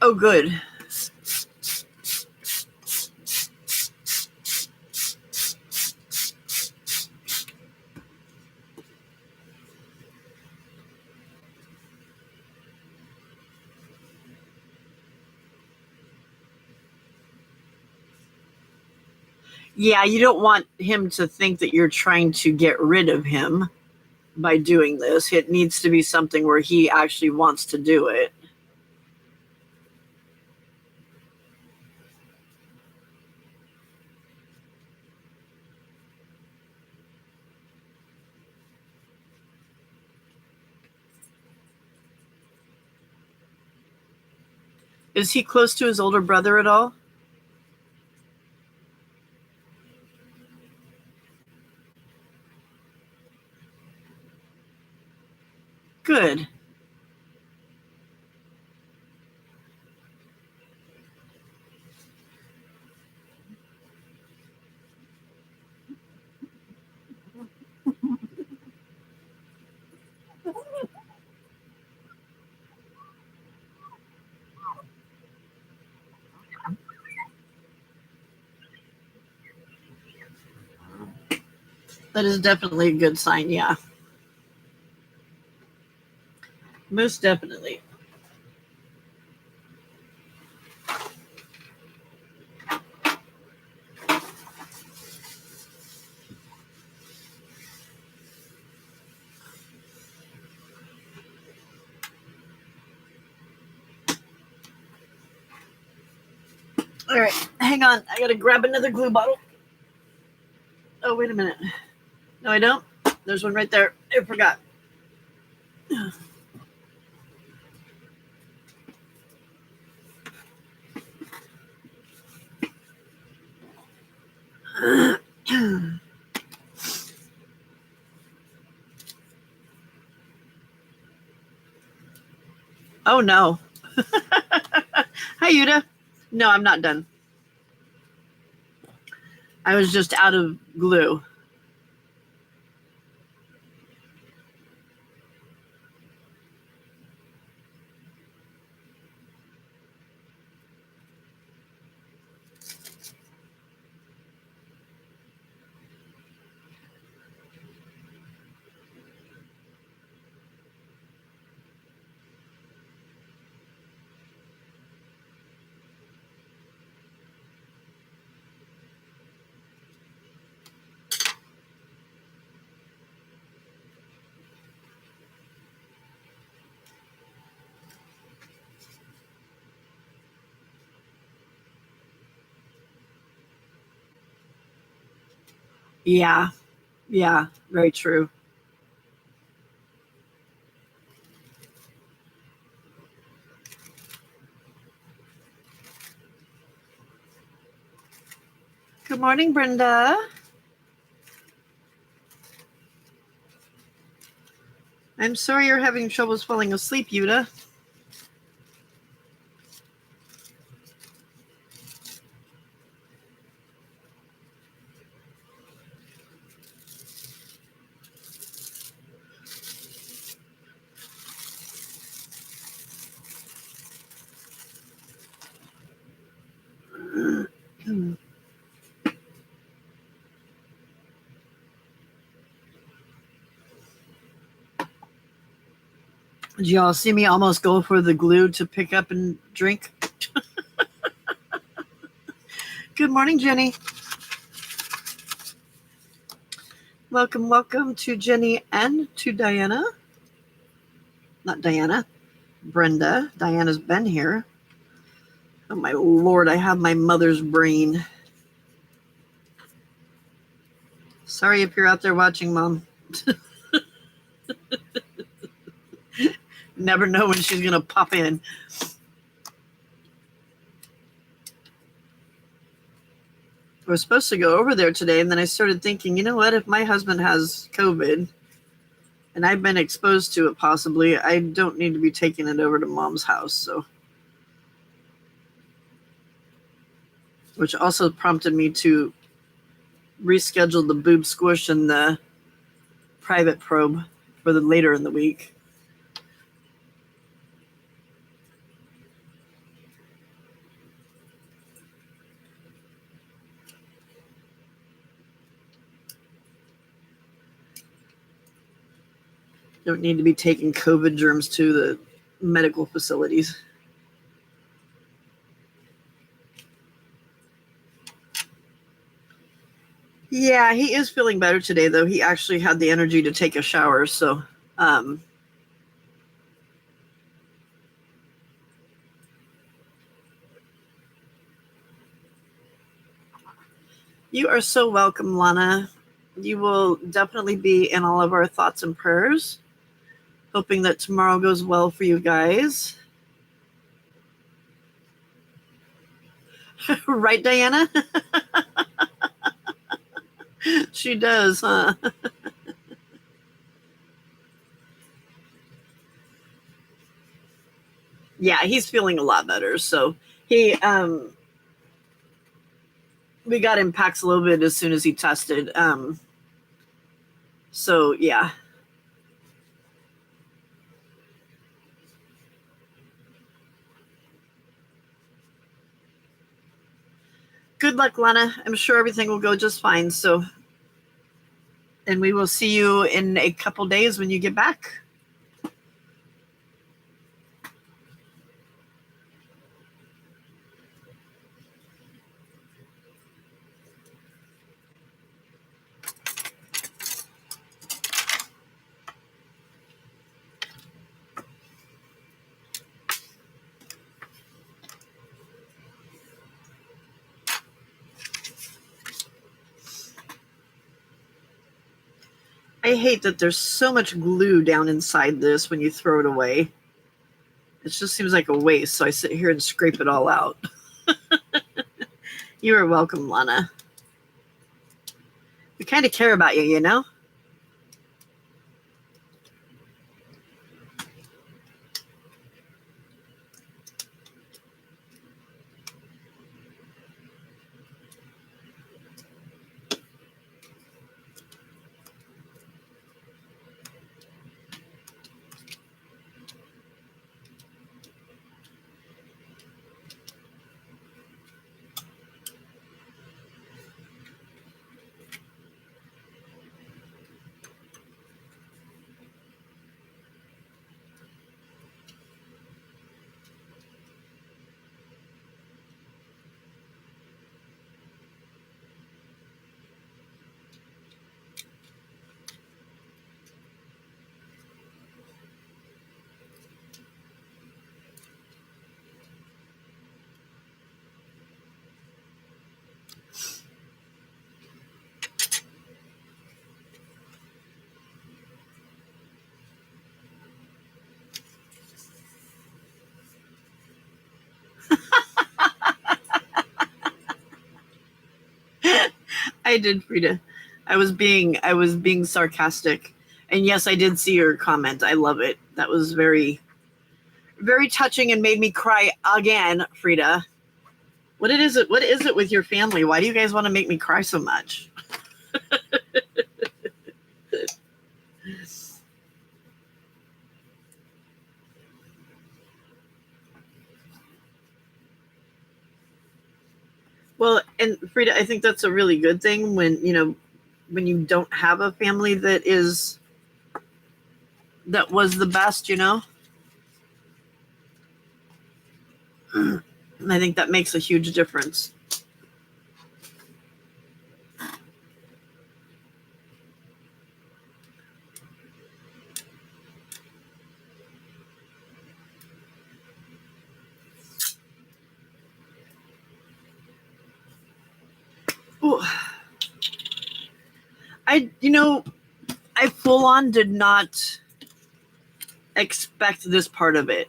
Oh, good. Yeah, you don't want him to think that you're trying to get rid of him by doing this. It needs to be something where he actually wants to do it. Is he close to his older brother at all? Good. That is definitely a good sign, yeah. Most definitely. All right, hang on. I gotta grab another glue bottle. Oh, wait a minute. No, I don't. There's one right there. I forgot. Oh, no. Hi, Yuda. No, I'm not done. I was just out of glue. Yeah. Yeah. Very true. Good morning, Brenda. I'm sorry you're having troubles falling asleep, Yuda. Did y'all see me almost go for the glue to pick up and drink? Good morning, Jenny. Welcome, welcome to Jenny and to Diana. Not Diana, Brenda. Diana's been here. Oh, my Lord, I have my mother's brain. Sorry if you're out there watching, Mom. Never know when she's going to pop in. I was supposed to go over there today, and then I started thinking, you know what? If my husband has COVID and I've been exposed to it possibly, I don't need to be taking it over to Mom's house. So, which also prompted me to reschedule the boob squish and the private probe for the later in the week. Don't need to be taking COVID germs to the medical facilities. Yeah, he is feeling better today, though. He actually had the energy to take a shower, so you are so welcome, Lana. You will definitely be in all of our thoughts and prayers. Hoping that tomorrow goes well for you guys. Right, Diana? She does, huh? Yeah, he's feeling a lot better. So he we got him Paxlovid as soon as he tested. So yeah. Good luck, Lana. I'm sure everything will go just fine. So, and we will see you in a couple days when you get back. I hate that there's so much glue down inside this when you throw it away. It just seems like a waste, so I sit here and scrape it all out. You are welcome, Lana. We kind of care about you, you know? I did, Frida. I was being sarcastic. And yes, I did see your comment. I love it. That was very, very touching and made me cry again, Frida. What is it with your family? Why do you guys want to make me cry so much? Well, and Frida, I think that's a really good thing when, when you don't have a family that was the best, And I think that makes a huge difference. Ooh. I full on did not expect this part of it.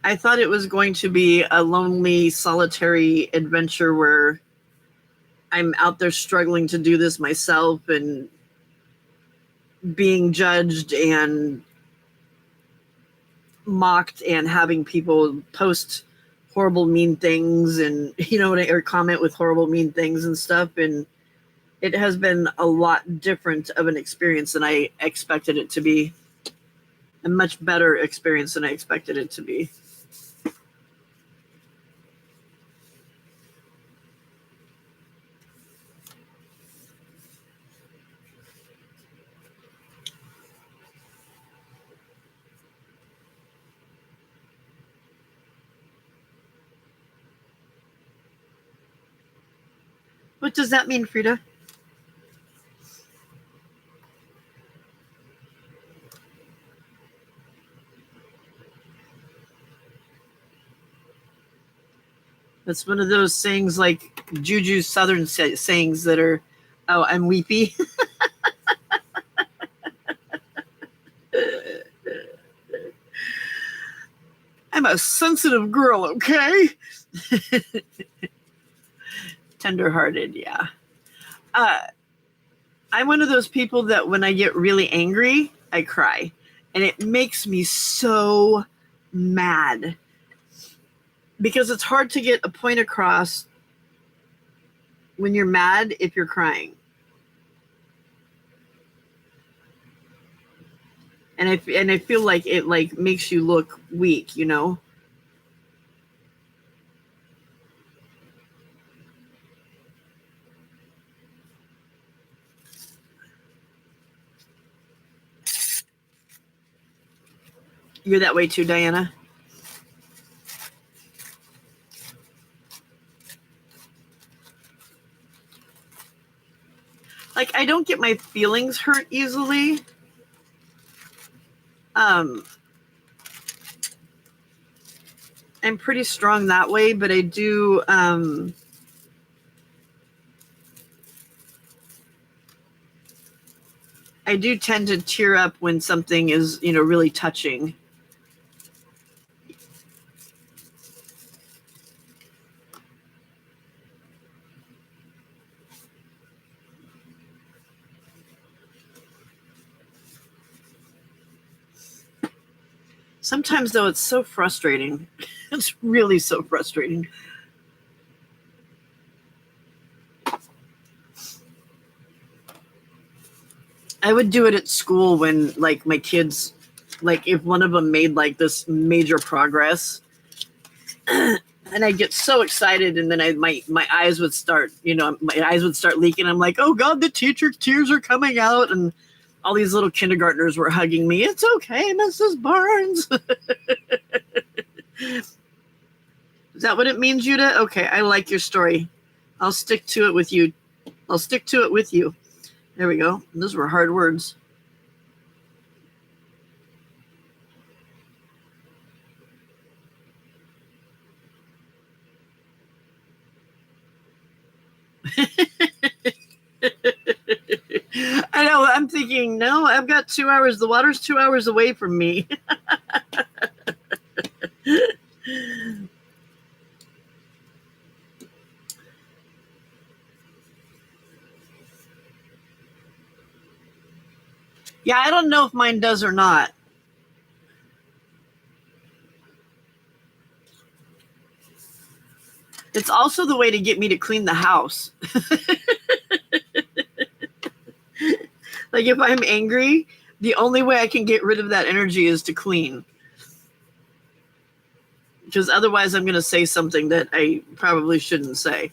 I thought it was going to be a lonely, solitary adventure where I'm out there struggling to do this myself and being judged and mocked and having people post horrible, mean things and, or comment with horrible, mean things and stuff. And it has been a lot different of an experience than I expected it to be. A much better experience than I expected it to be. What does that mean, Frida? That's one of those sayings like Juju Southern sayings that are, oh, I'm weepy. a sensitive girl, okay? Tenderhearted, yeah. I'm one of those people that when I get really angry, I cry. And it makes me so mad. Because it's hard to get a point across when you're mad if you're crying. And I feel like it like makes you look weak, you know? You're that way too, Diana? Like, I don't get my feelings hurt easily. I'm pretty strong that way, but I do tend to tear up when something is, you know, really touching. Sometimes, though, it's so frustrating. It's really so frustrating. I would do it at school when, like, my kids, like, if one of them made, like, this major progress, and I'd get so excited, and then my eyes would start, you know, my eyes would start leaking. I'm like, oh, God, the teacher's tears are coming out, and all these little kindergartners were hugging me. It's okay, Mrs. Barnes. Is that what it means, Judah? Okay, I like your story. I'll stick to it with you. I'll stick to it with you. There we go. Those were hard words. I know. I'm thinking, no, I've got 2 hours. The water's 2 hours away from me. Yeah, I don't know if mine does or not. It's also the way to get me to clean the house. Like, if I'm angry, the only way I can get rid of that energy is to clean. Because otherwise I'm going to say something that I probably shouldn't say.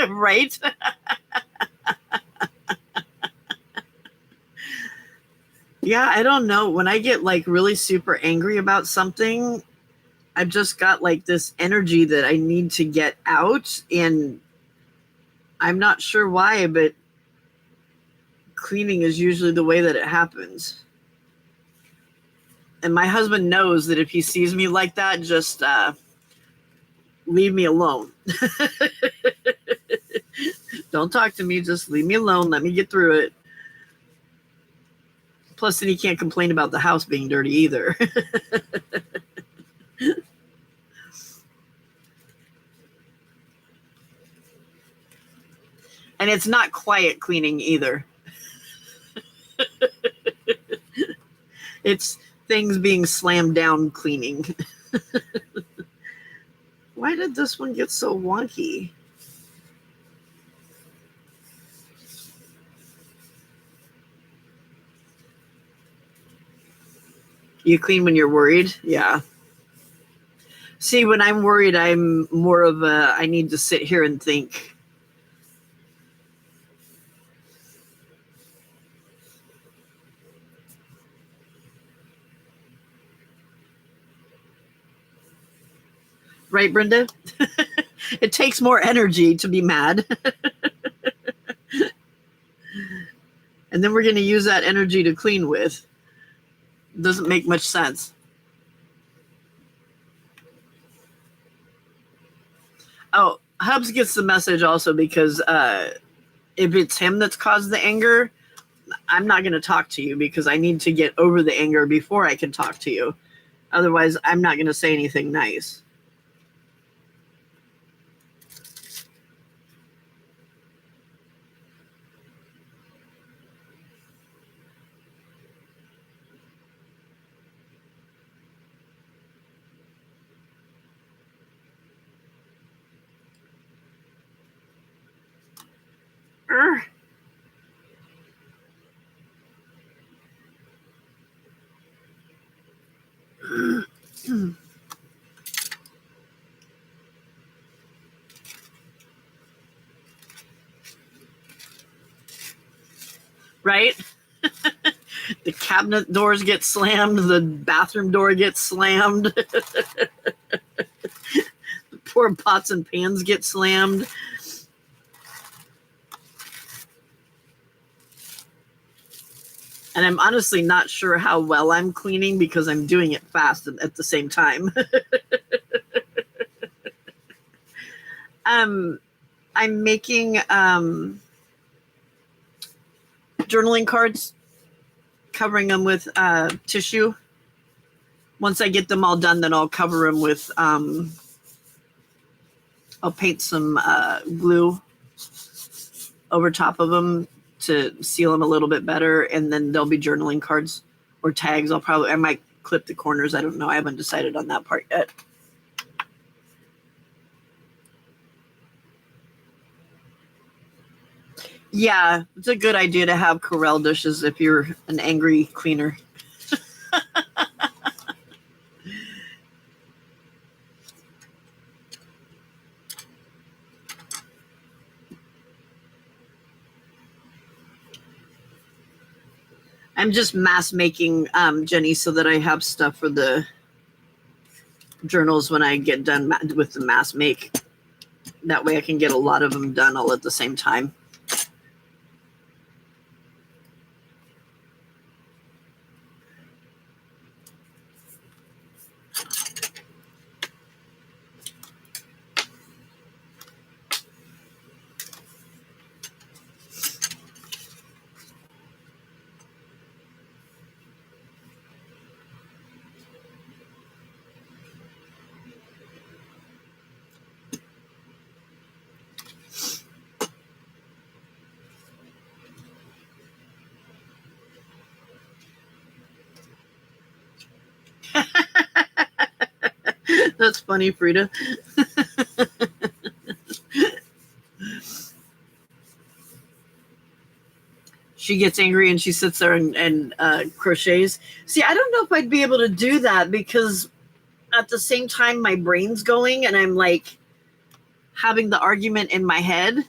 Right? Yeah, I don't know. When I get like really super angry about something, I've just got like this energy that I need to get out, and I'm not sure why, but cleaning is usually the way that it happens. And my husband knows that if he sees me like that, just leave me alone. Don't talk to me. Just leave me alone. Let me get through it. Plus, then he can't complain about the house being dirty either. And it's not quiet cleaning either. It's things being slammed down cleaning. Why did this one get so wonky? You clean when you're worried? Yeah. See, when I'm worried, I'm more of a, I need to sit here and think. Right, Brenda? It takes more energy to be mad. And then we're going to use that energy to clean with. Doesn't make much sense. Oh, Hubs gets the message also because if it's him that's caused the anger, I'm not going to talk to you because I need to get over the anger before I can talk to you. Otherwise, I'm not going to say anything nice. Right? The cabinet doors get slammed. The bathroom door gets slammed. The poor pots and pans get slammed. And I'm honestly not sure how well I'm cleaning because I'm doing it fast at the same time. I'm making journaling cards, covering them with tissue. Once I get them all done, then I'll cover them with, I'll paint some glue over top of them to seal them a little bit better, and then there'll be journaling cards or tags. I might clip the corners. I don't know. I haven't decided on that part yet. Yeah, it's a good idea to have Corelle dishes if you're an angry cleaner. I'm just mass making, Jenny, so that I have stuff for the journals when I get done with the mass make. That way I can get a lot of them done all at the same time. That's funny, Frida. She gets angry and she sits there and crochets. See, I don't know if I'd be able to do that because at the same time my brain's going and I'm like having the argument in my head.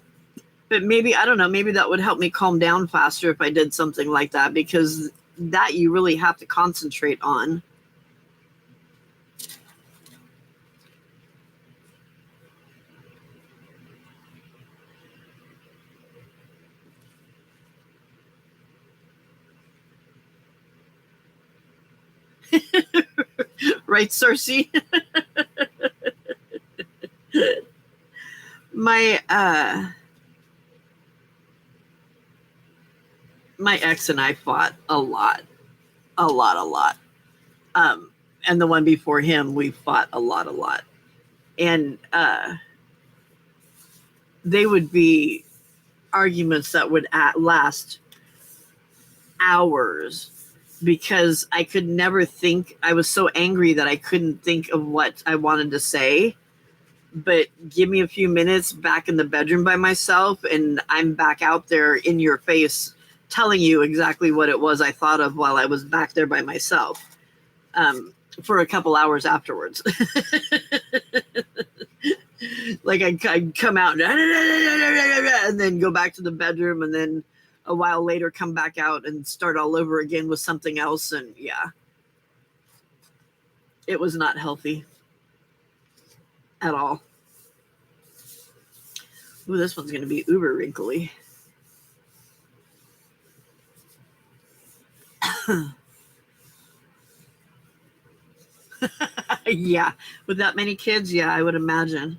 But maybe, I don't know, maybe that would help me calm down faster if I did something like that, because that you really have to concentrate on. Right, Cersei? My ex and I fought a lot. And the one before him, we fought a lot. And they would be arguments that would last hours because I could never think. I was so angry that I couldn't think of what I wanted to say. But give me a few minutes back in the bedroom by myself and I'm back out there in your face telling you exactly what it was I thought of while I was back there by myself. for a couple hours afterwards. Like I'd come out and then go back to the bedroom, and then a while later come back out and start all over again with something else. And yeah, it was not healthy at all. Ooh, this one's going to be uber wrinkly. Yeah, with that many kids, yeah, I would imagine.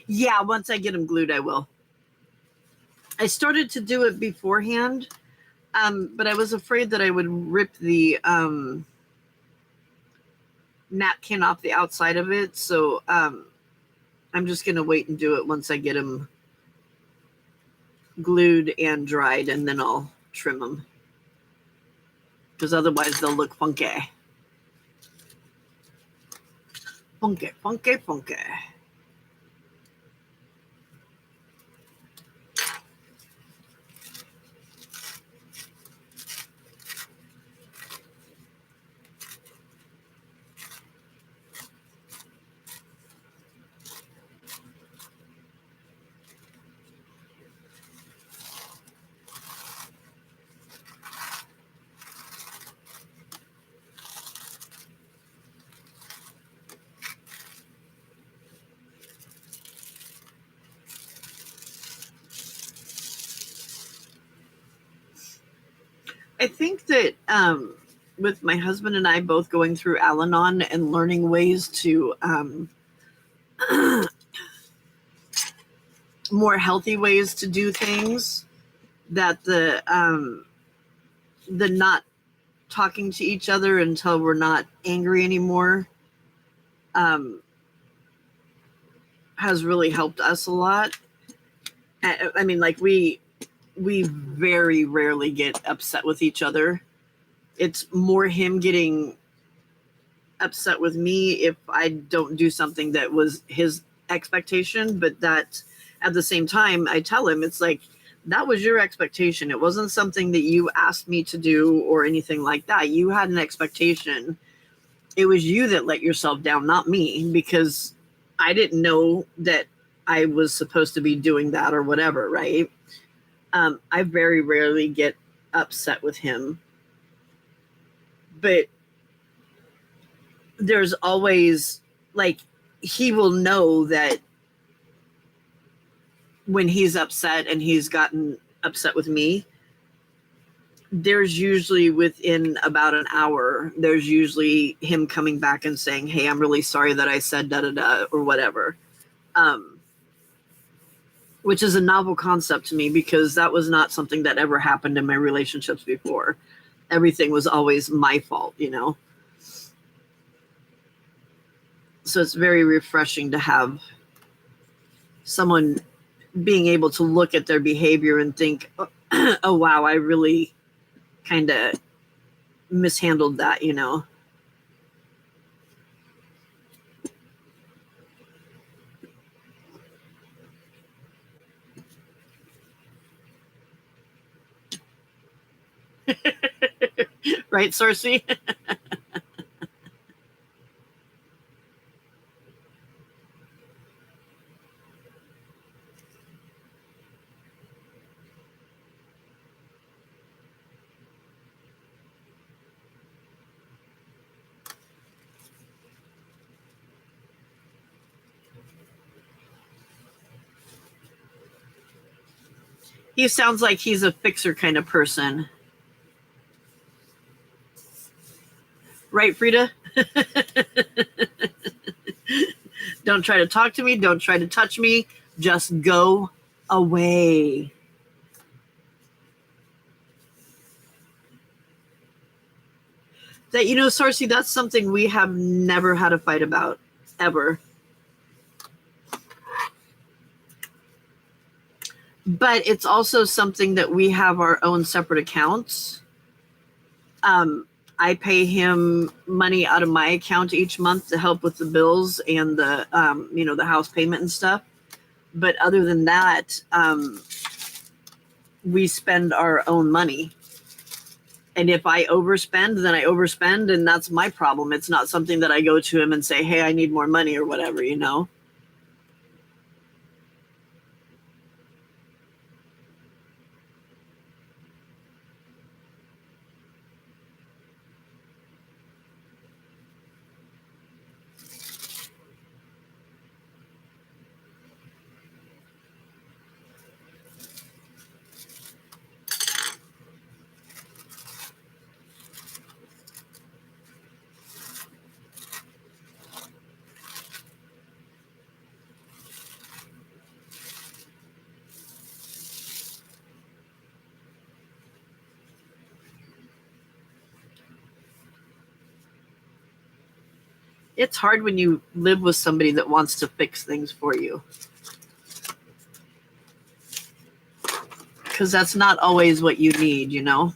Yeah, once I get them glued, I will. I started to do it beforehand, but I was afraid that I would rip the napkin off the outside of it. So I'm just going to wait and do it once I get them glued and dried, and then I'll trim them. Because otherwise they'll look funky. Funky, funky, funky. I think that with my husband and I both going through Al-Anon and learning ways to more healthy ways to do things, that the not talking to each other until we're not angry anymore has really helped us a lot. I mean, like we very rarely get upset with each other. It's more him getting upset with me if I don't do something that was his expectation, but that at the same time I tell him, it's like, that was your expectation. It wasn't something that you asked me to do or anything like that. You had an expectation. It was you that let yourself down, not me, because I didn't know that I was supposed to be doing that or whatever, right? I very rarely get upset with him, but there's always, like, he will know that when he's upset and he's gotten upset with me, there's usually within about an hour, there's usually him coming back and saying, hey, I'm really sorry that I said da-da-da or whatever. Which is a novel concept to me, because that was not something that ever happened in my relationships before. Everything was always my fault, you know? So it's very refreshing to have someone being able to look at their behavior and think, oh, wow, I really kind of mishandled that, you know? Right, Cersei? He sounds like he's a fixer kind of person. Right, Frida? Don't try to talk to me. Don't try to touch me. Just go away. That, you know, Cersei, that's something we have never had a fight about, ever. but it's also something that we have our own separate accounts. I pay him money out of my account each month to help with the bills and the the house payment and stuff. But other than that, we spend our own money. And if I overspend, then I overspend, and that's my problem. It's not something that I go to him and say, hey, I need more money or whatever, you know? It's hard when you live with somebody that wants to fix things for you. Because that's not always what you need, you know?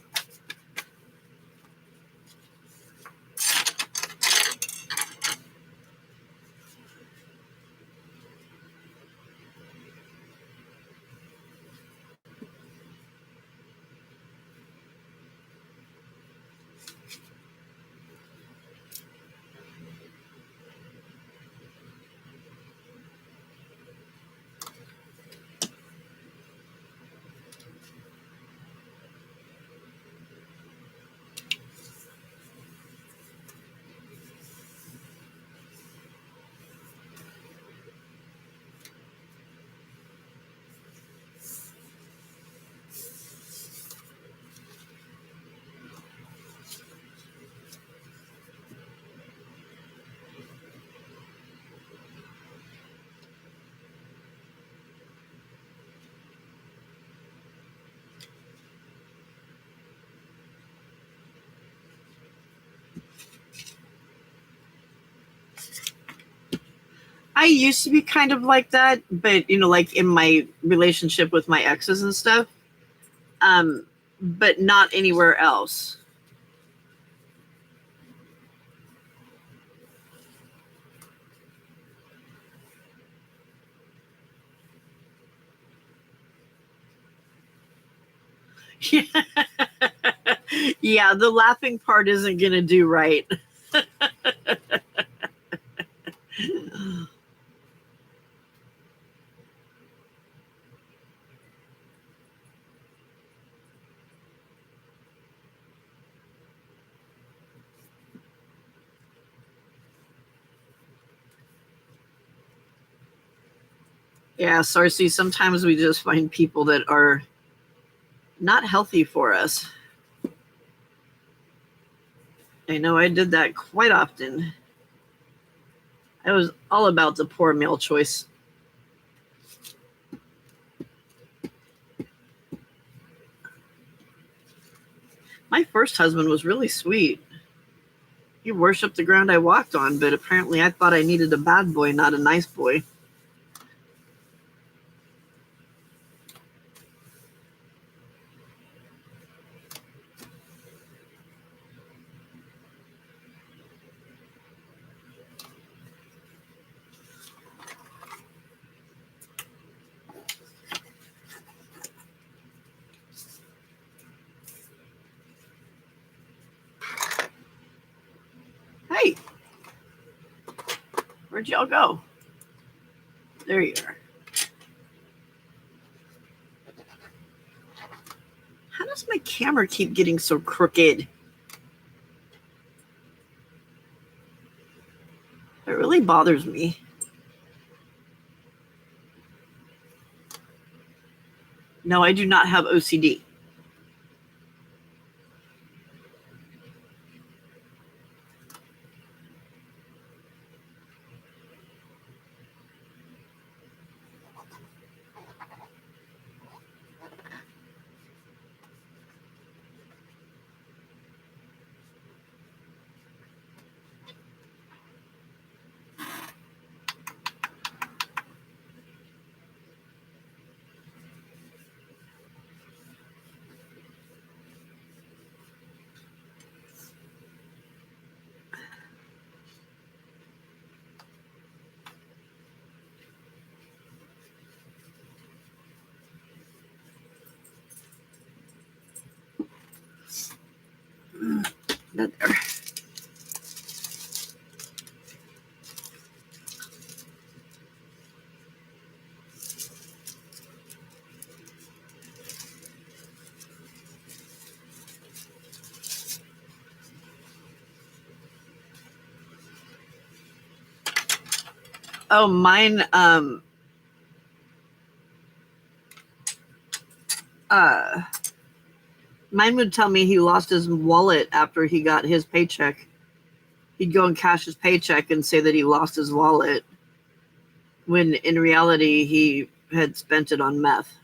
I used to be kind of like that, but like in my relationship with my exes and stuff, but not anywhere else. Yeah, the laughing part isn't gonna do right. Yeah, Sarcy, sometimes we just find people that are not healthy for us. I know I did that quite often. I was all about the poor male choice. My first husband was really sweet. He worshipped the ground I walked on, but apparently I thought I needed a bad boy, not a nice boy. Hey, where'd y'all go? There you are. How does my camera keep getting so crooked? It really bothers me. No, I do not have OCD. that there. Oh, mine, mine would tell me he lost his wallet after he got his paycheck. He'd go and cash his paycheck and say that he lost his wallet, when in reality he had spent it on meth.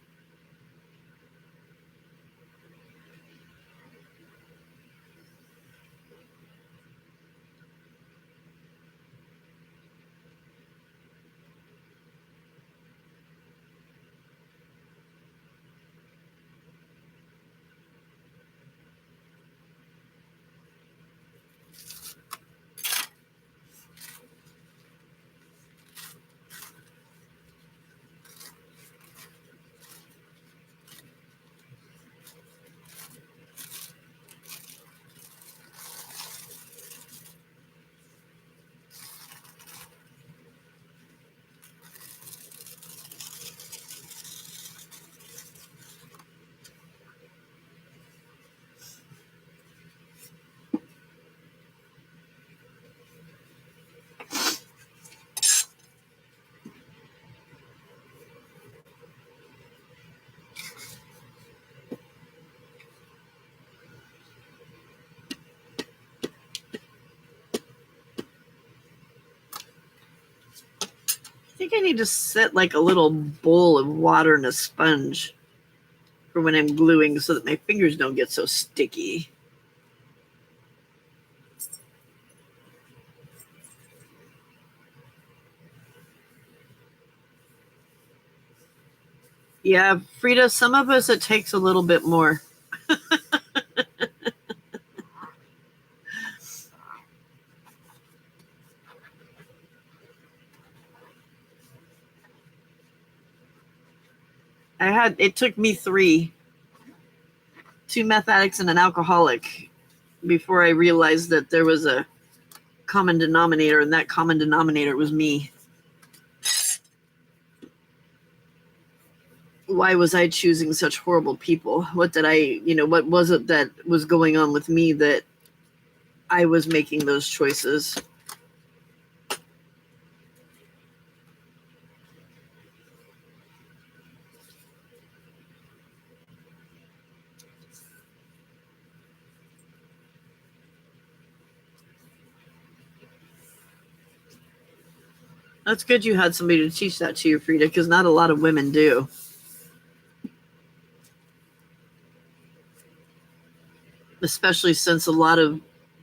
I think I need to set like a little bowl of water and a sponge for when I'm gluing so that my fingers don't get so sticky. Yeah, Frida, some of us it takes a little bit more. It took me 2 meth addicts and an alcoholic before I realized that there was a common denominator, and that common denominator was me. Why was I choosing such horrible people? What was it that was going on with me that I was making those choices? That's good you had somebody to teach that to you, Frida, because not a lot of women do. Especially since a lot of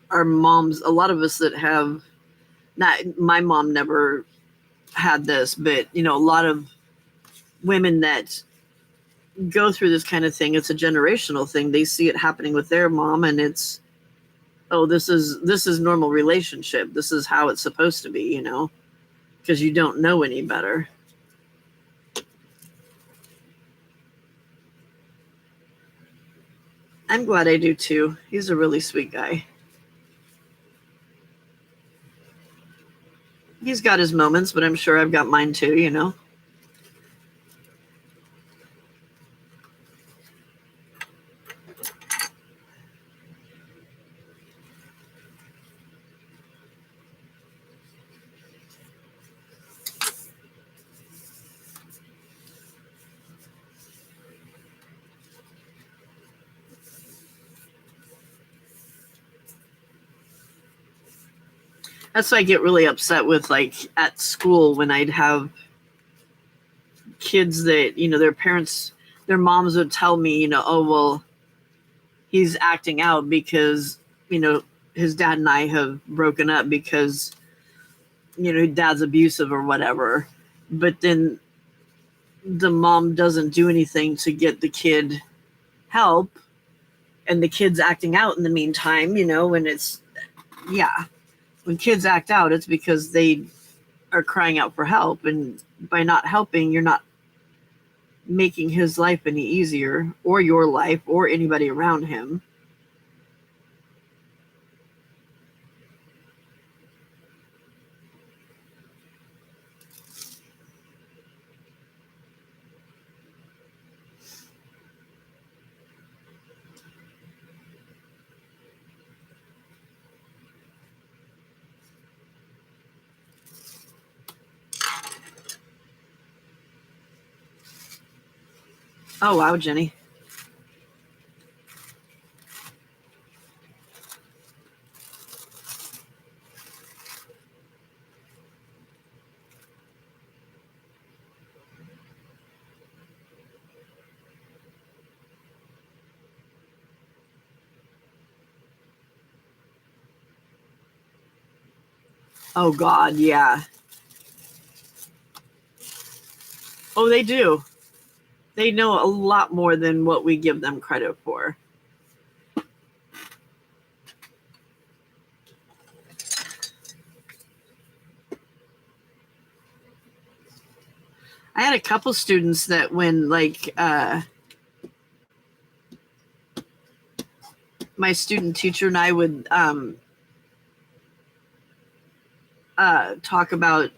our moms, a lot of us that have, not my mom never had this, but a lot of women that go through this kind of thing, it's a generational thing. They see it happening with their mom, and it's, oh, this is normal relationship. This is how it's supposed to be, because you don't know any better. I'm glad I do too. He's a really sweet guy. He's got his moments, but I'm sure I've got mine too, That's why I get really upset with, like, at school when I'd have kids that, their parents, their moms would tell me, oh, well, he's acting out because, his dad and I have broken up because, dad's abusive or whatever. But then the mom doesn't do anything to get the kid help, and the kid's acting out in the meantime, when it's, yeah. When kids act out, it's because they are crying out for help. And by not helping, you're not making his life any easier, or your life, or anybody around him. Oh, wow, Jenny. Oh, God, yeah. Oh, they do. They know a lot more than what we give them credit for. I had a couple students that when, like, my student teacher and I would talk about,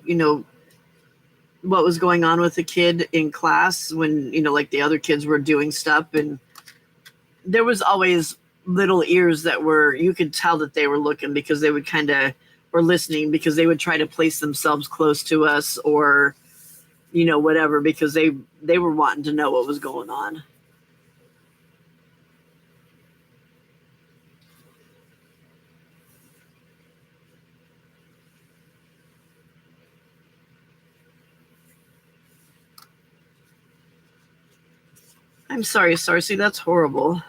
what was going on with the kid in class when, like the other kids were doing stuff. And there was always little ears that you could tell that they were looking because they would kind of, or listening because they would try to place themselves close to us or, whatever, because they were wanting to know what was going on. I'm sorry, Sarcy, that's horrible.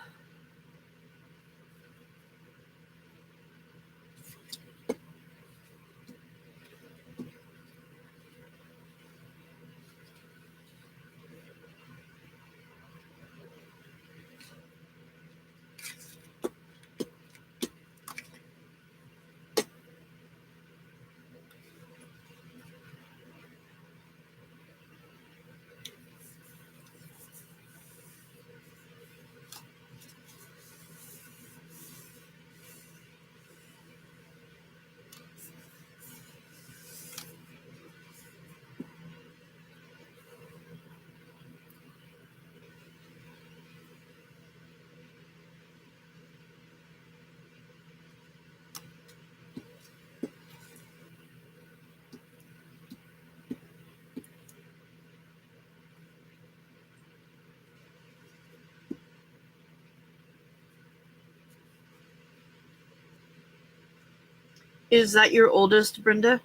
Is that your oldest, Brenda?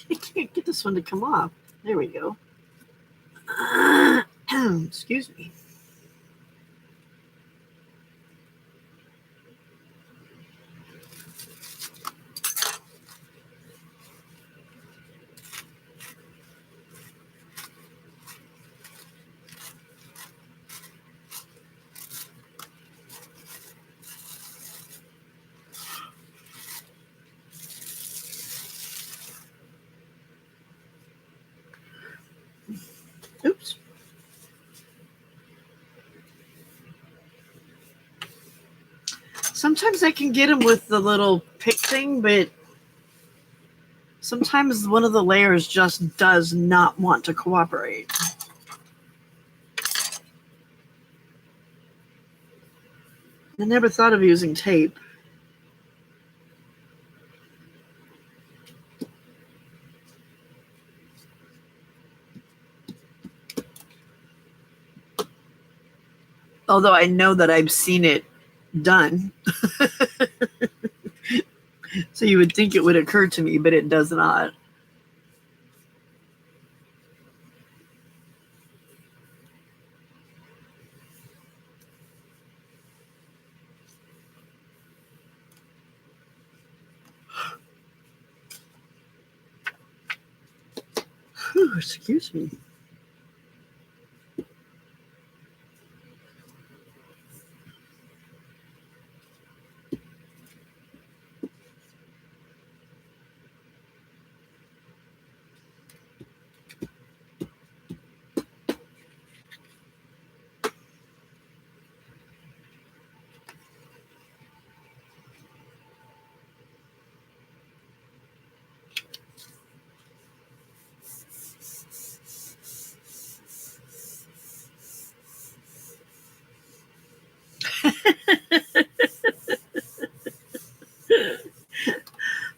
I can't get this one to come off. There we go. Excuse me. Oops. Sometimes I can get them with the little pick thing, but sometimes one of the layers just does not want to cooperate. I never thought of using tape. Although I know that I've seen it done. So you would think it would occur to me, but it does not. Whew, excuse me.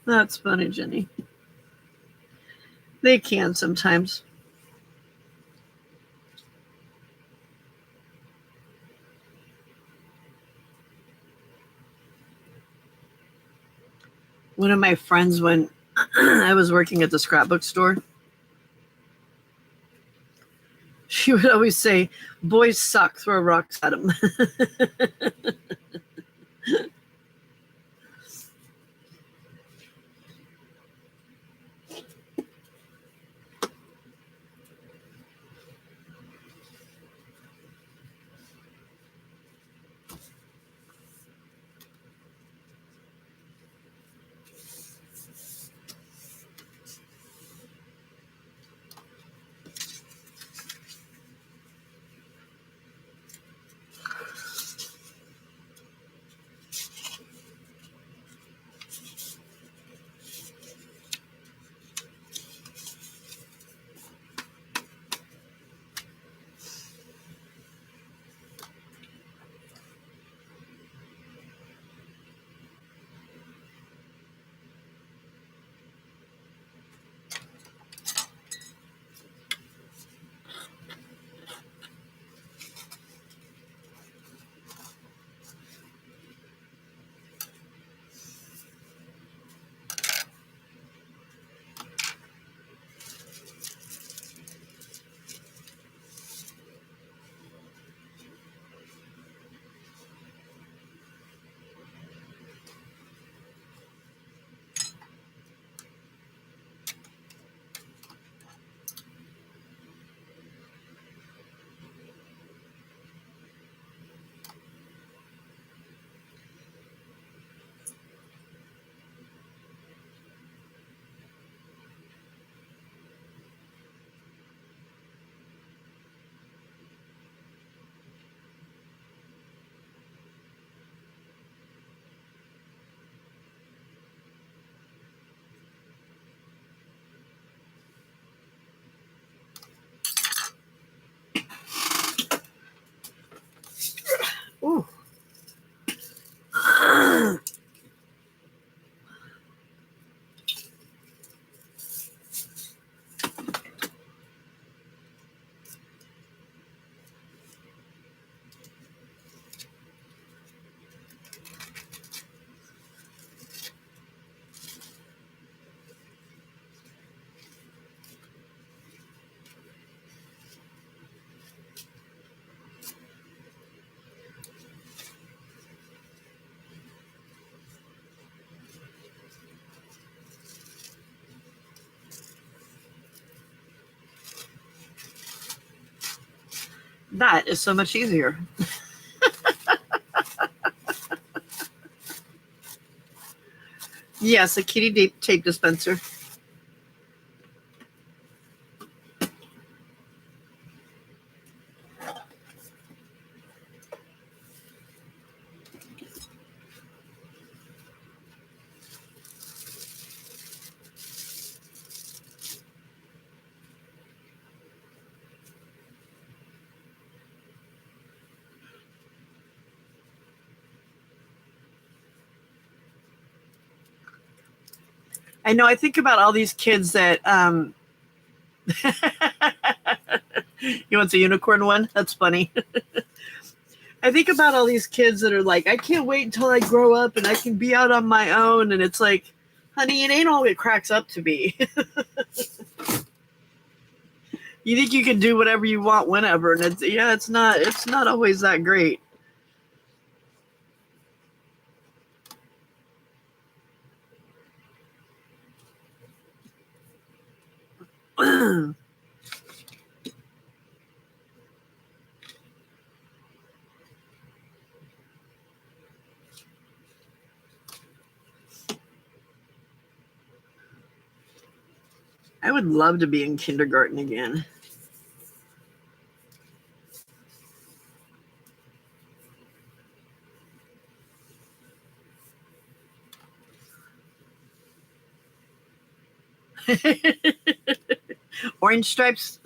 That's funny, Jenny. They can sometimes. One of my friends, when I was working at the scrapbook store, she would always say, "Boys suck, throw rocks at them." That is so much easier. Yes, a kitty tape dispenser. I know. I think about all these kids that you want the unicorn one? That's funny. I think about all these kids that are like, I can't wait until I grow up and I can be out on my own. And it's like, honey, it ain't all it cracks up to be. You think you can do whatever you want whenever, and it's not always that great. I would love to be in kindergarten again. Orange stripes.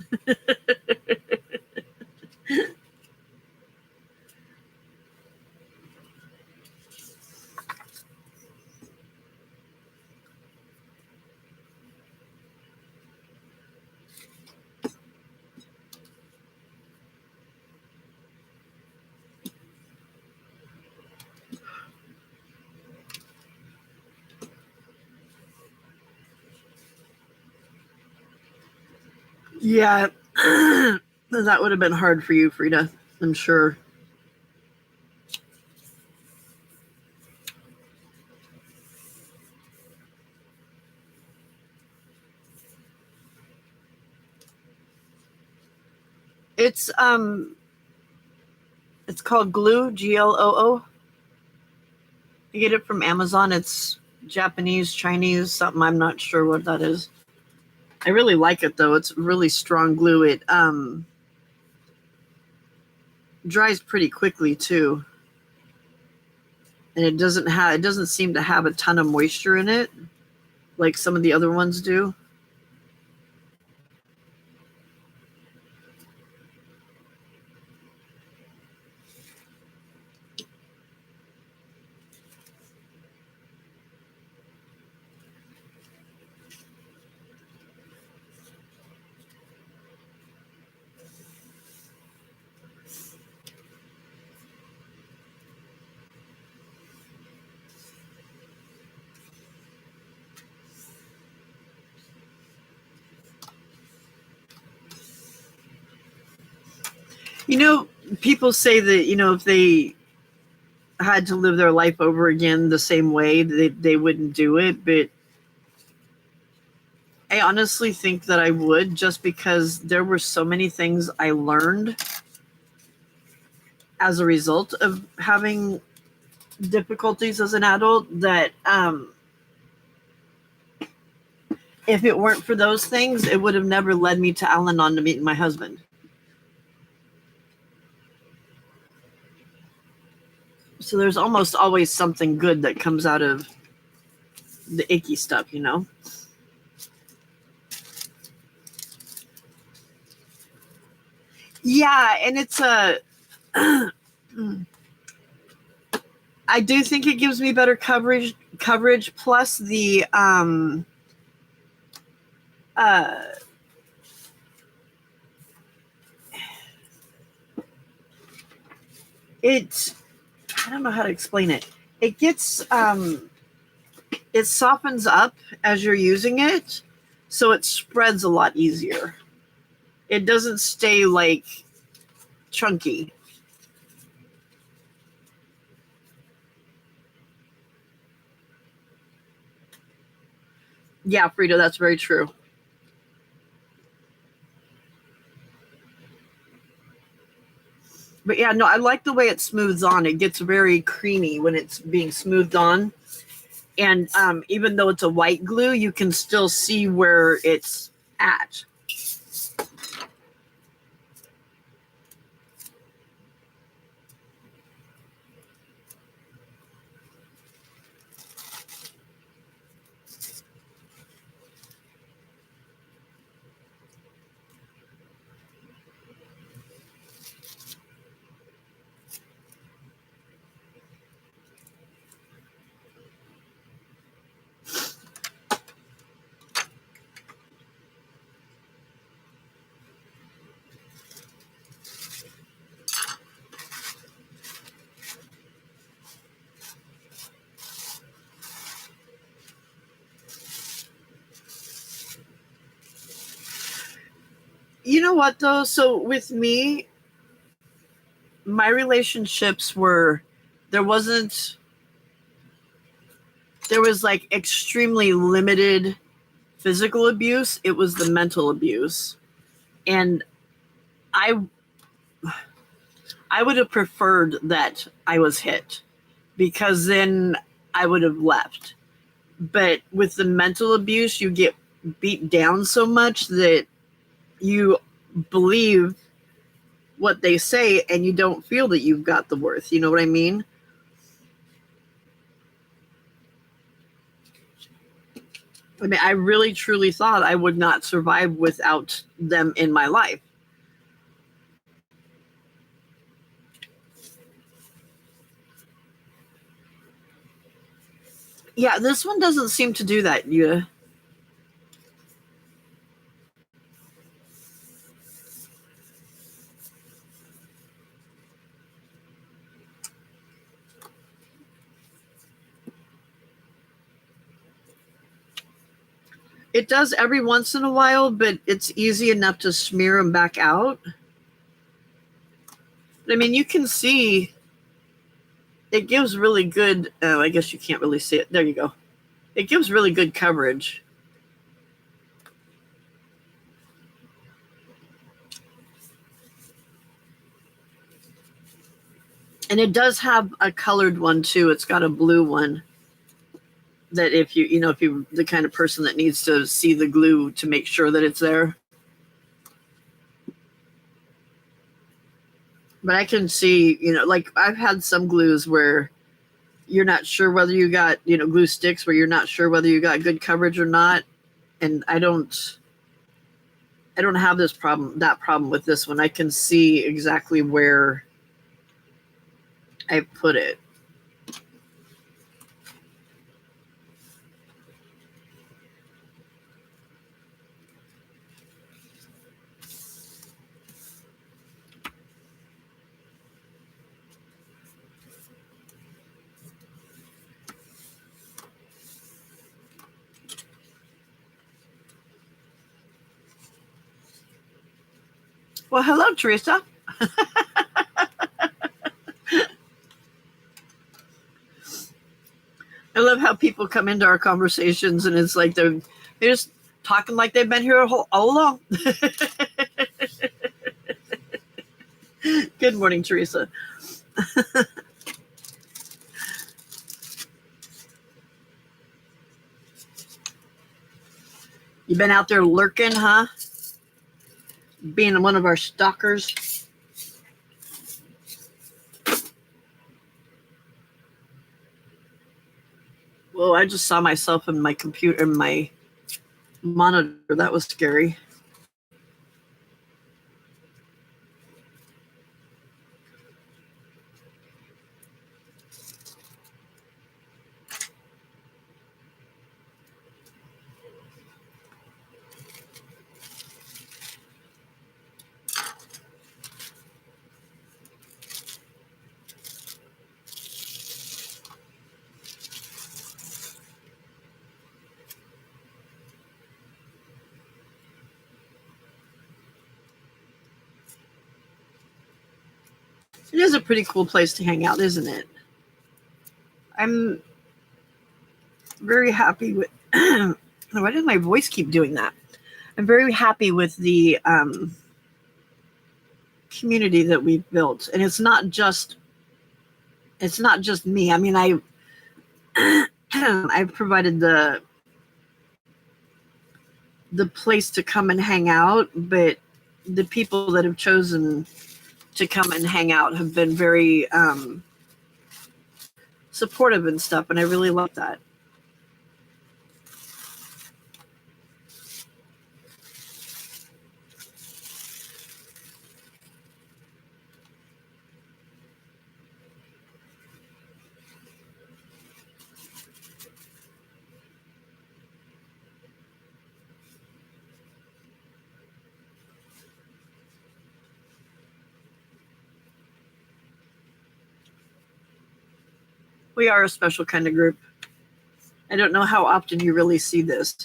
Yeah, that would have been hard for you, Frida, I'm sure. It's called glue, GLOO. You get it from Amazon. It's Japanese, Chinese, something. I'm not sure what that is. I really like it though. It's really strong glue. It dries pretty quickly too. And it doesn't seem to have a ton of moisture in it like some of the other ones do. You know, people say that, if they had to live their life over again the same way, they wouldn't do it. But I honestly think that I would, just because there were so many things I learned as a result of having difficulties as an adult that if it weren't for those things, it would have never led me to Al-Anon to meet my husband. So there's almost always something good that comes out of the icky stuff, Yeah, and it's I do think it gives me better coverage. Plus the it I don't know how to explain it. It gets it softens up as you're using it, so it spreads a lot easier. It doesn't stay like chunky. Yeah, Frida, that's very true. But yeah, no, I like the way it smooths on. It gets very creamy when it's being smoothed on. And even though it's a white glue, you can still see where it's at. You know what, though? So with me, my relationships were, there was like extremely limited physical abuse. It was the mental abuse. And I would have preferred that I was hit, because then I would have left. But with the mental abuse, you get beat down so much that you believe what they say and you don't feel that you've got the worth. You know what I mean? I mean, I really truly thought I would not survive without them in my life. Yeah, this one doesn't seem to do that, Yuta. It does every once in a while, but it's easy enough to smear them back out. I mean, you can see it gives really good, oh, I guess you can't really see it. There you go. It gives really good coverage. And it does have a colored one too. It's got a blue one that if you're the kind of person that needs to see the glue to make sure that it's there. But I can see, like I've had some glues where you're not sure whether you got, glue sticks where you're not sure whether you got good coverage or not. And I don't have that problem with this one. I can see exactly where I put it. Well, hello, Teresa. I love how people come into our conversations and it's like they're just talking like they've been here all along. Good morning, Teresa. You been out there lurking, huh? Being one of our stalkers. Whoa, I just saw myself in my computer, in my monitor. That was scary. It is a pretty cool place to hang out, isn't it? I'm very happy with. Why did my voice keep doing that? I'm very happy with the community that we've built, and it's not just me. I mean, I've provided the place to come and hang out, but the people that have chosen to come and hang out have been very supportive and stuff, and I really love that. We are a special kind of group. I don't know how often you really see this.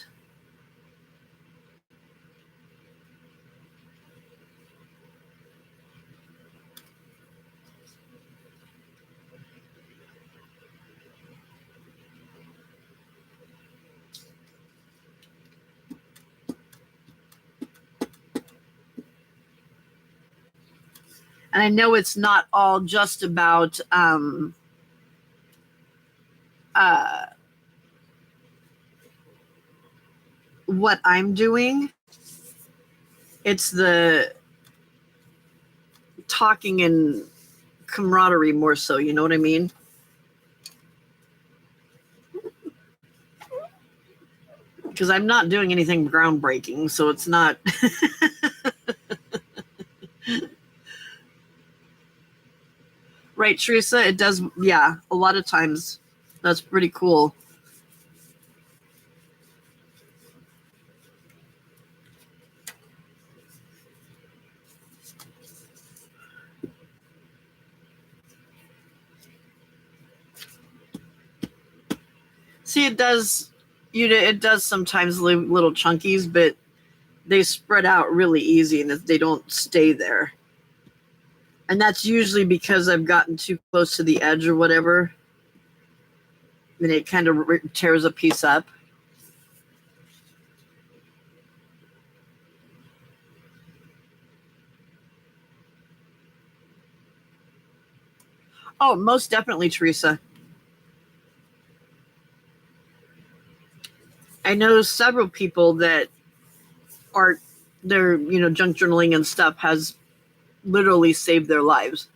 And I know it's not all just about what I'm doing. It's the talking and camaraderie more so, you know what I mean? Because I'm not doing anything groundbreaking, so it's not. Right, Teresa? It does, yeah, a lot of times. That's pretty cool. See, it does sometimes leave little chunkies, but they spread out really easy and they don't stay there. And that's usually because I've gotten too close to the edge or whatever. And it kind of tears a piece up. Oh, most definitely, Teresa. I know several people that are their, junk journaling and stuff has literally saved their lives.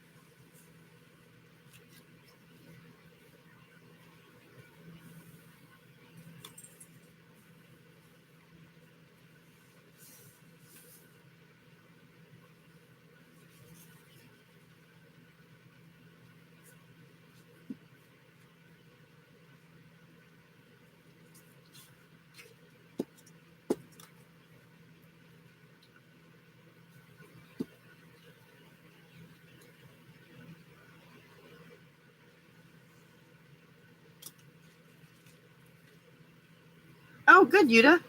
Oh, good, Yuta.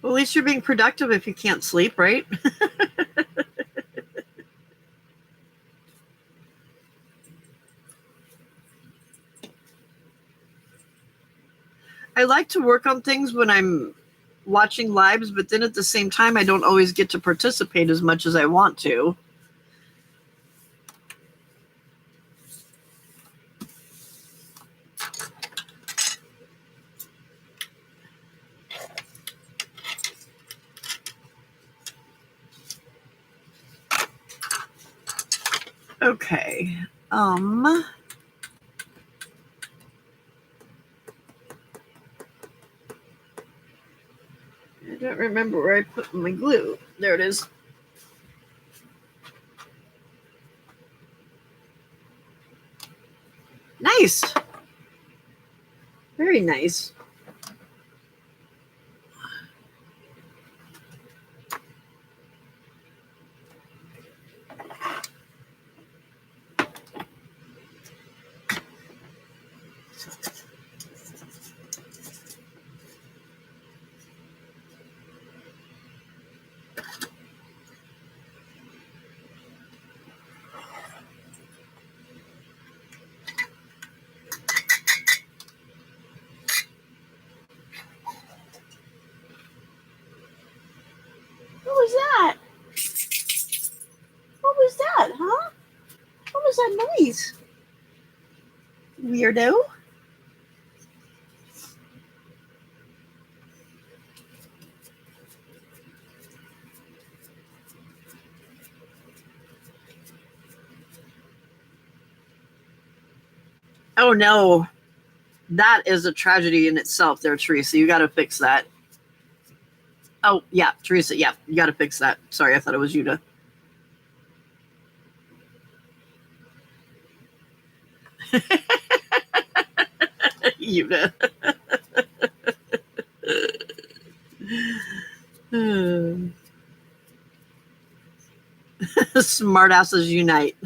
Well, at least you're being productive if you can't sleep, right? I like to work on things when I'm watching lives, but then at the same time, I don't always get to participate as much as I want to. Okay. I don't remember where I put my glue. There it is. Nice. Very nice. noise? Weirdo. Oh no. That is a tragedy in itself there, Teresa. You got to fix that. Oh, yeah, Teresa. Yeah, you got to fix that. Sorry, I thought it was Yuta. Yuta. Smartasses unite.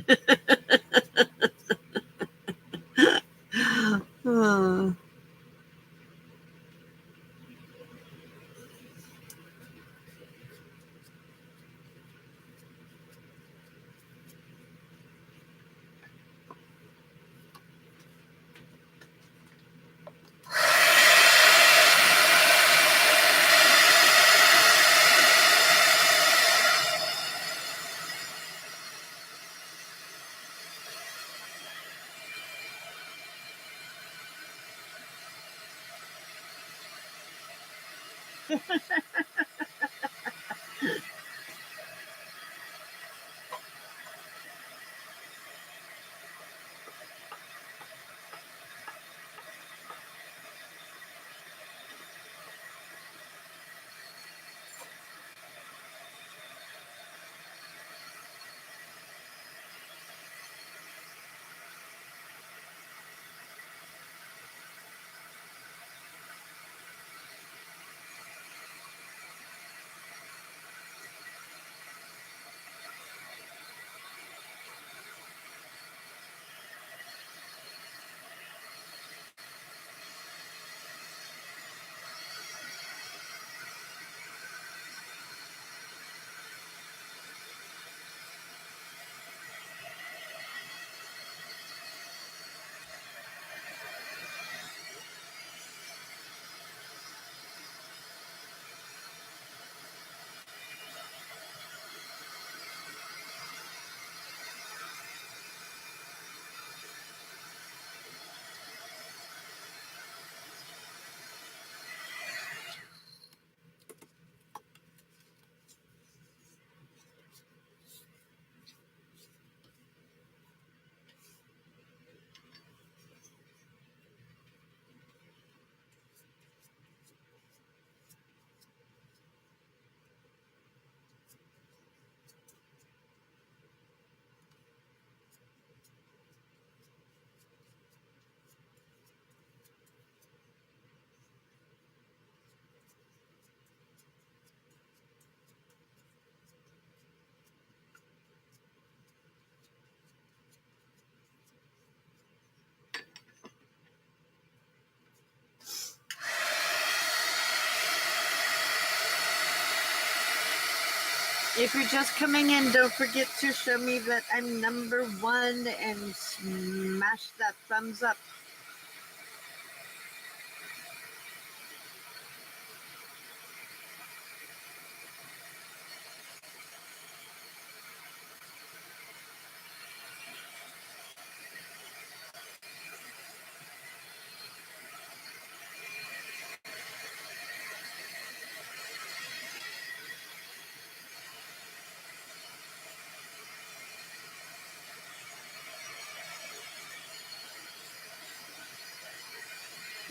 If you're just coming in, don't forget to show me that I'm number one and smash that thumbs up.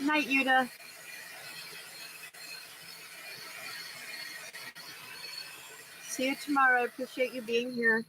Night, Yuta. See you tomorrow. I appreciate you being here.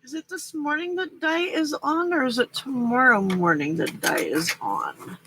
Is it this morning that Di is on, or is it tomorrow morning that Di is on?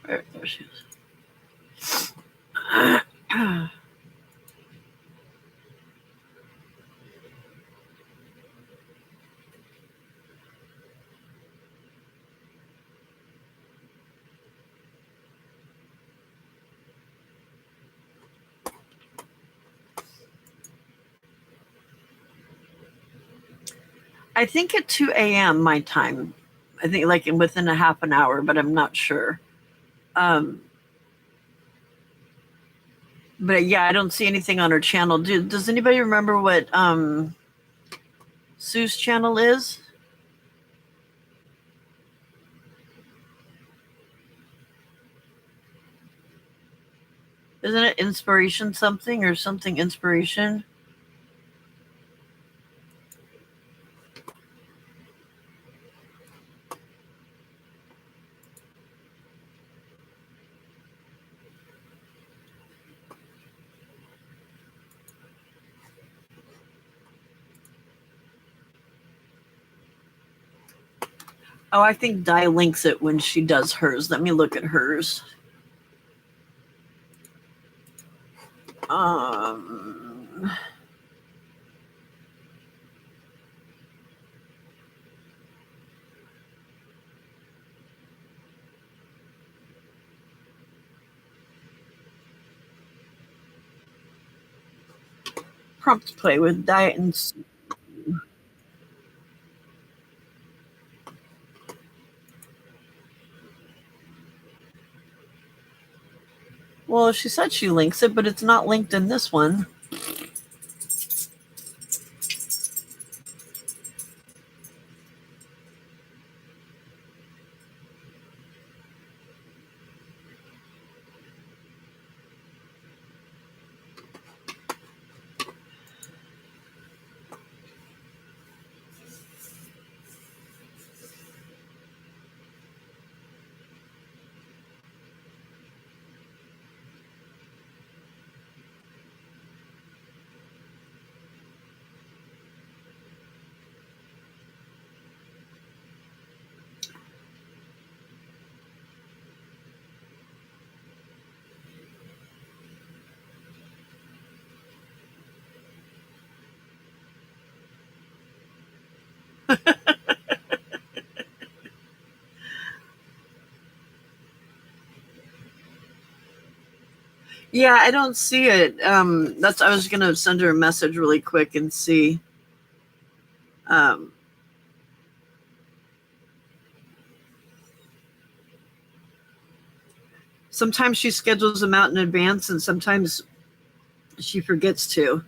There she is. I think at 2 a.m. my time. I think like within a half an hour, but I'm not sure. But yeah, I don't see anything on her channel. Does anybody remember what Sue's channel is? Isn't it inspiration something or something inspiration? Oh, I think Di links it when she does hers. Let me look at hers. Prompt play with Diet and Sue. Well, she said she links it, but it's not linked in this one. Yeah, I don't see it. I was gonna send her a message really quick and see. Sometimes she schedules them out in advance, and sometimes she forgets to.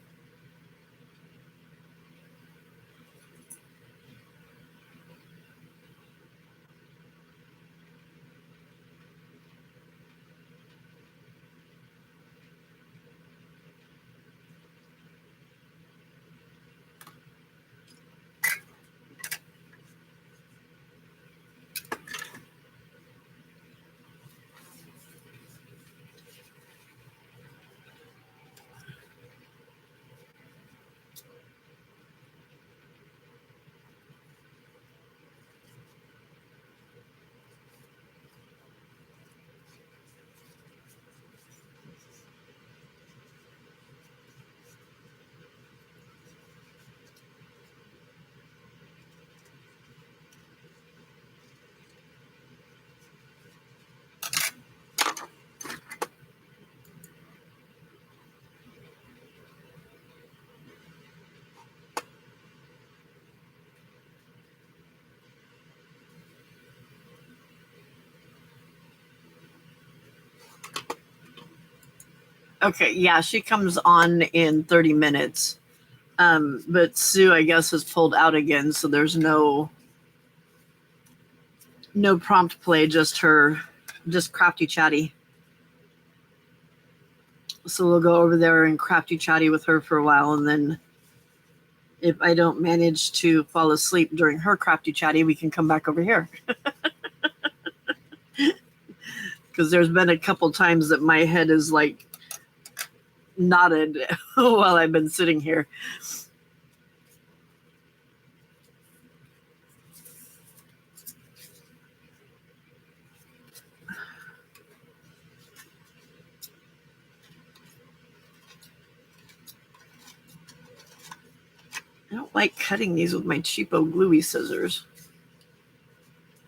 Okay, yeah, she comes on in 30 minutes. But Sue, I guess, has pulled out again, so there's no prompt play, just crafty chatty. So we'll go over there and crafty chatty with her for a while, and then if I don't manage to fall asleep during her crafty chatty, we can come back over here. Because there's been a couple times that my head is like nodded while I've been sitting here. I don't like cutting these with my cheapo gluey scissors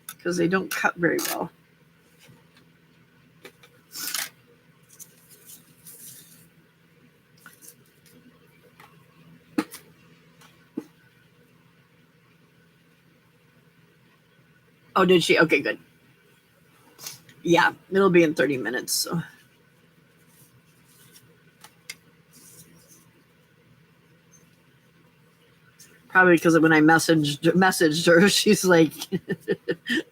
because they don't cut very well. Oh, did she? Okay, good. Yeah, it'll be in 30 minutes. So. Probably because when I messaged her, she's like,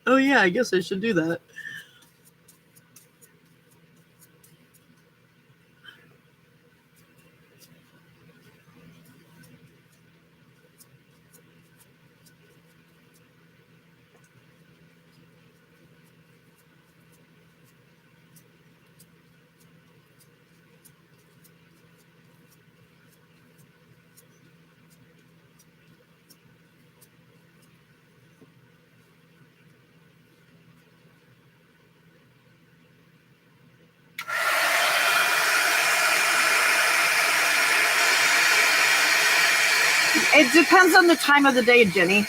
"Oh yeah, I guess I should do that." It depends on the time of the day, Jenny.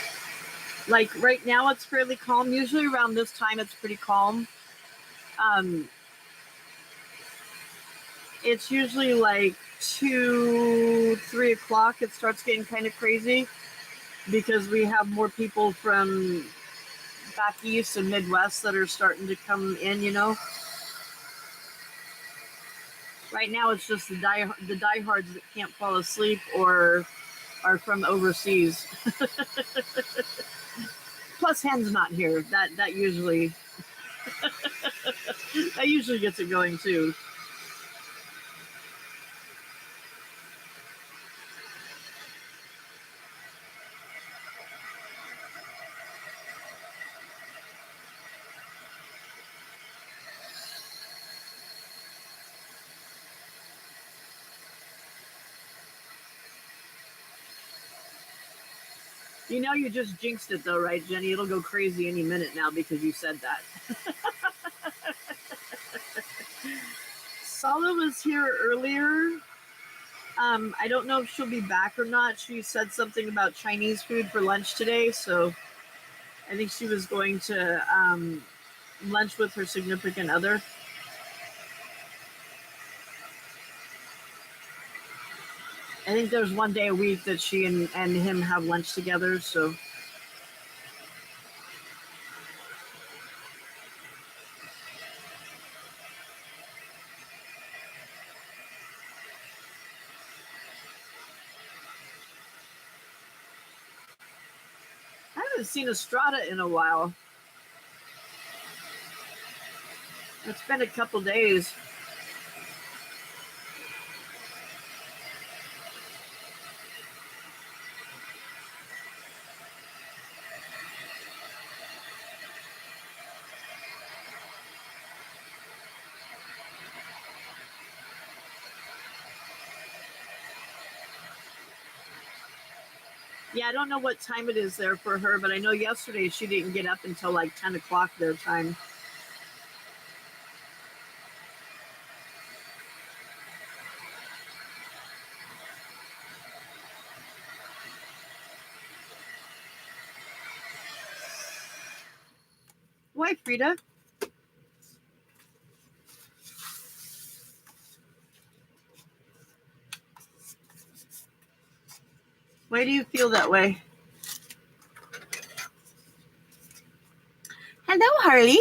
Like right now, it's fairly calm. Usually around this time, it's pretty calm. It's usually like 2, 3 o'clock. It starts getting kind of crazy because we have more people from back east and Midwest that are starting to come in, you know. Right now, it's just the diehards that can't fall asleep or are from overseas. Plus, Hen's not here. That usually that usually gets it going too. You know, you just jinxed it though, right, Jenny? It'll go crazy any minute now because you said that. Sala was here earlier. I don't know if she'll be back or not. She said something about Chinese food for lunch today, so I think she was going to lunch with her significant other. I think there's one day a week that she and him have lunch together, so. I haven't seen Estrada in a while. It's been a couple days. Yeah, I don't know what time it is there for her, but I know yesterday she didn't get up until like 10 o'clock their time. Why, Frida? Why do you feel that way? Hello, Harley.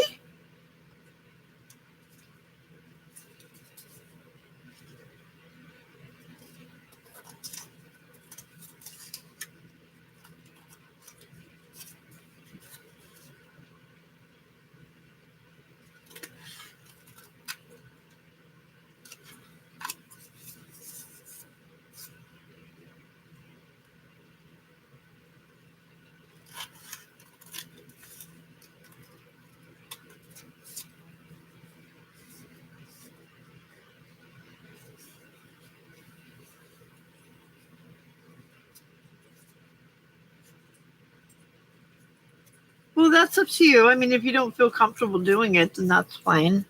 that's up to you. I mean, if you don't feel comfortable doing it, then that's fine.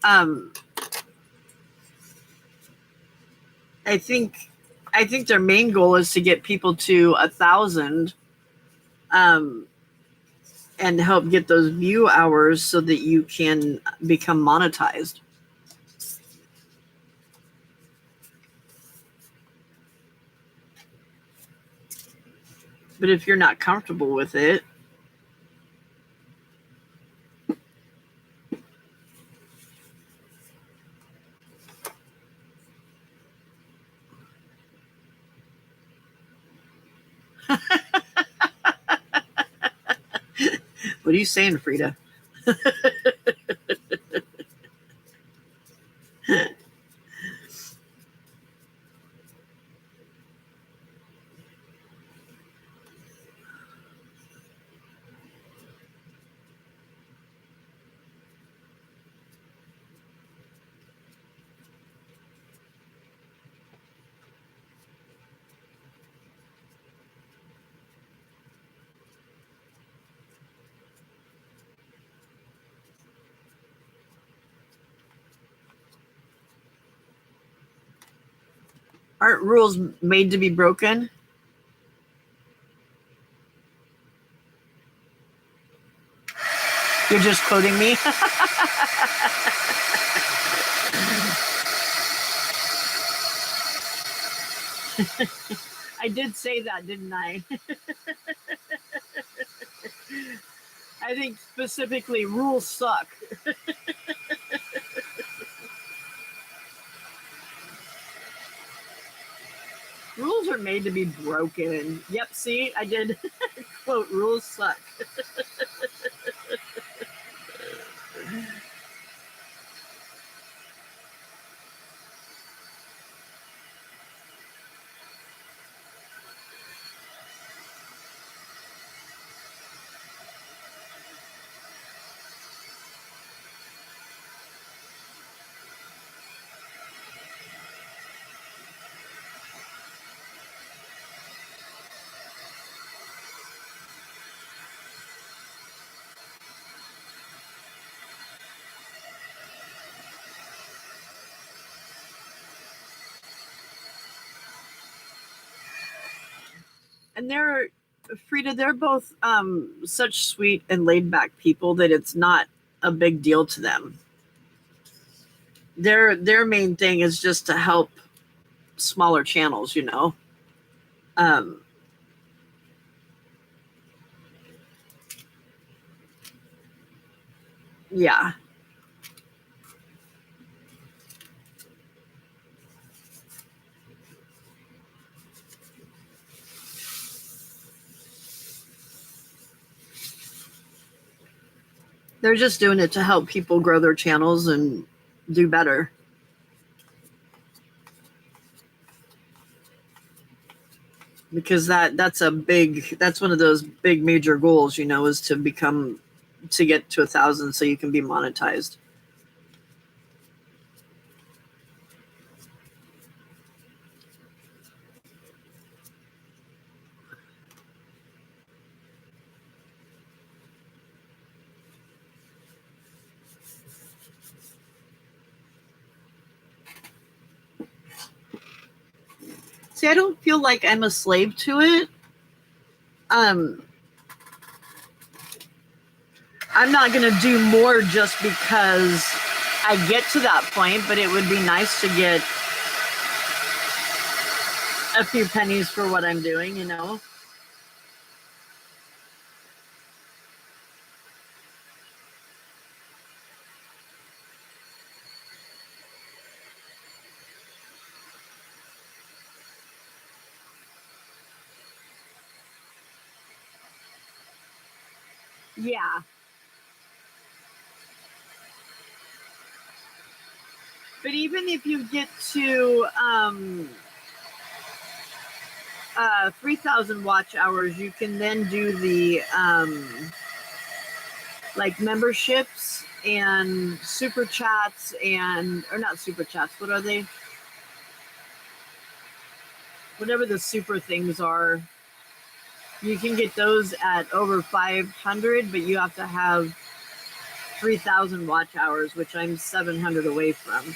I think their main goal is to get people to 1,000, and help get those view hours so that you can become monetized. But if you're not comfortable with it, what are you saying, Frida? Aren't rules made to be broken? You're just quoting me? I did say that, didn't I? I think specifically rules suck. Rules are made to be broken. Yep, see, I did quote, rules suck. And Frida, they're both such sweet and laid back people that it's not a big deal to them. Their main thing is just to help smaller channels, you know. Yeah. They're just doing it to help people grow their channels and do better. Because that's one of those big major goals, you know, is to get to 1,000 so you can be monetized. See, I don't feel like I'm a slave to it. I'm not going to do more just because I get to that point, but it would be nice to get a few pennies for what I'm doing, you know? Yeah. But even if you get to 3,000 watch hours, you can then do the like memberships and super chats or not super chats. What are they? Whatever the super things are. You can get those at over 500, but you have to have 3,000 watch hours, which I'm 700 away from.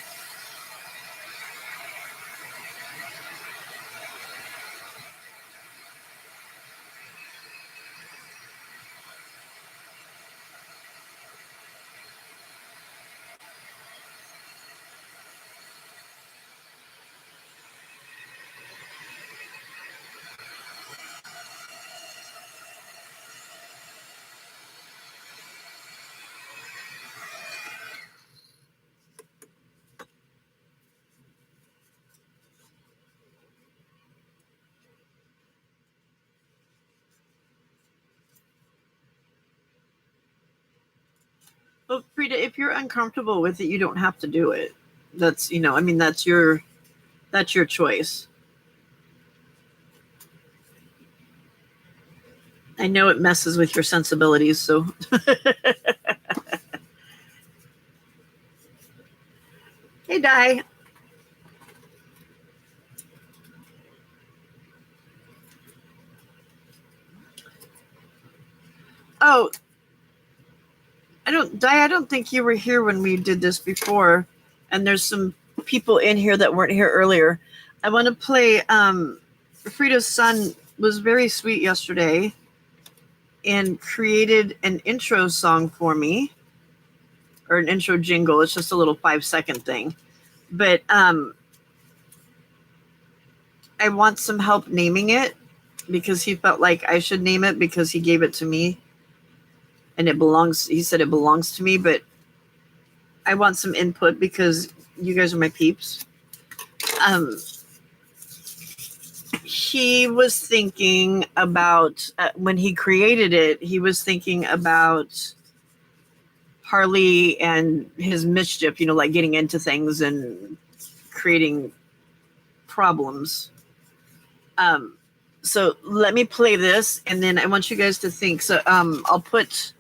But Frida, if you're uncomfortable with it, you don't have to do it. That's, I mean, that's your choice. I know it messes with your sensibilities, so. Hey, Di. Oh, I don't think you were here when we did this before. And there's some people in here that weren't here earlier. I want to play, Frida's son was very sweet yesterday and created an intro song for me, or an intro jingle. It's just a little 5-second thing. But I want some help naming it because he felt like I should name it because he gave it to me. And he said it belongs to me, but I want some input because you guys are my peeps. He was thinking about, when he created it, he was thinking about Harley and his mischief, like getting into things and creating problems. So let me play this, and then I want you guys to think. So I'll put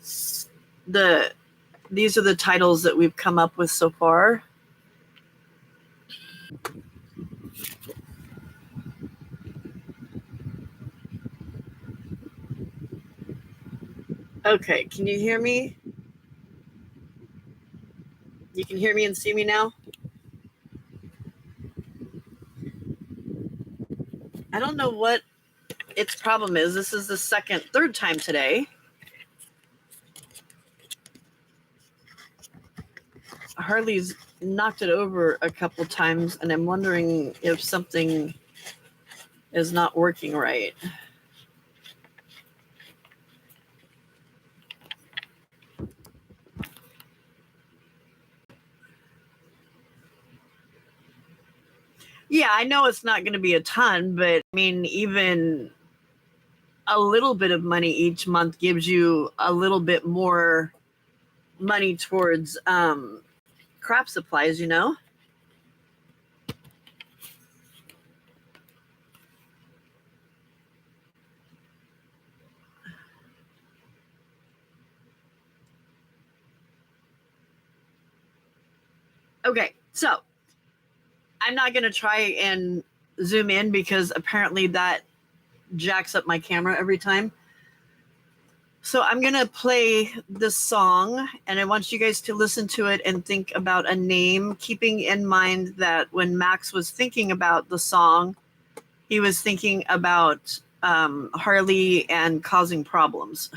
these are the titles that we've come up with so far. Okay, can you hear me? You can hear me and see me now? I don't know what its problem is. This is the third time today. Harley's knocked it over a couple times, and I'm wondering if something is not working right. Yeah, I know it's not going to be a ton, but I mean, even a little bit of money each month gives you a little bit more money towards crop supplies, Okay, so I'm not going to try and zoom in because apparently that jacks up my camera every time. So I'm going to play this song, and I want you guys to listen to it and think about a name, keeping in mind that when Max was thinking about the song, he was thinking about Harley and causing problems.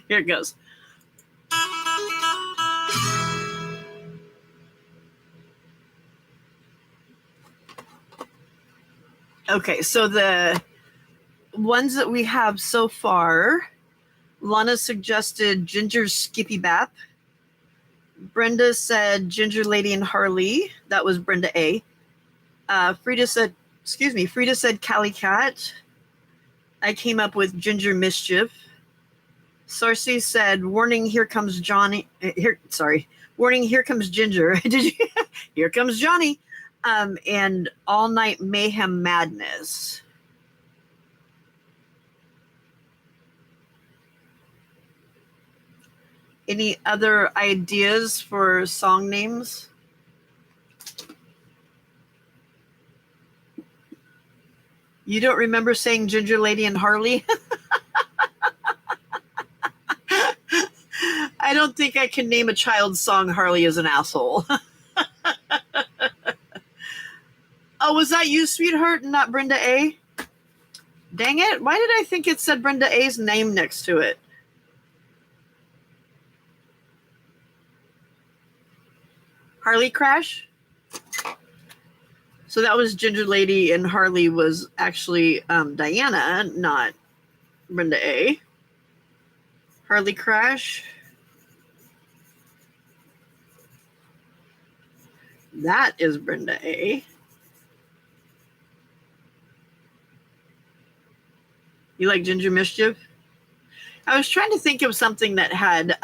Here it goes. Okay, so the ones that we have so far, Lana suggested Ginger's Skippy Bap. Brenda said Ginger Lady and Harley. That was Brenda A. Frida said Cali Cat. I came up with Ginger Mischief. Sarcy said, warning, here comes Johnny. Warning, here comes Ginger. Did you? Here comes Johnny. And All Night Mayhem Madness. Any other ideas for song names? You don't remember saying Ginger Lady and Harley? I don't think I can name a child's song Harley is an asshole. Oh, was that you, sweetheart, and not Brenda A? Dang it. Why did I think it said Brenda A's name next to it? Harley Crash? So that was Ginger Lady, and Harley was actually Diana, not Brenda A. Harley Crash. That is Brenda A. You like Ginger Mischief? I was trying to think of something that had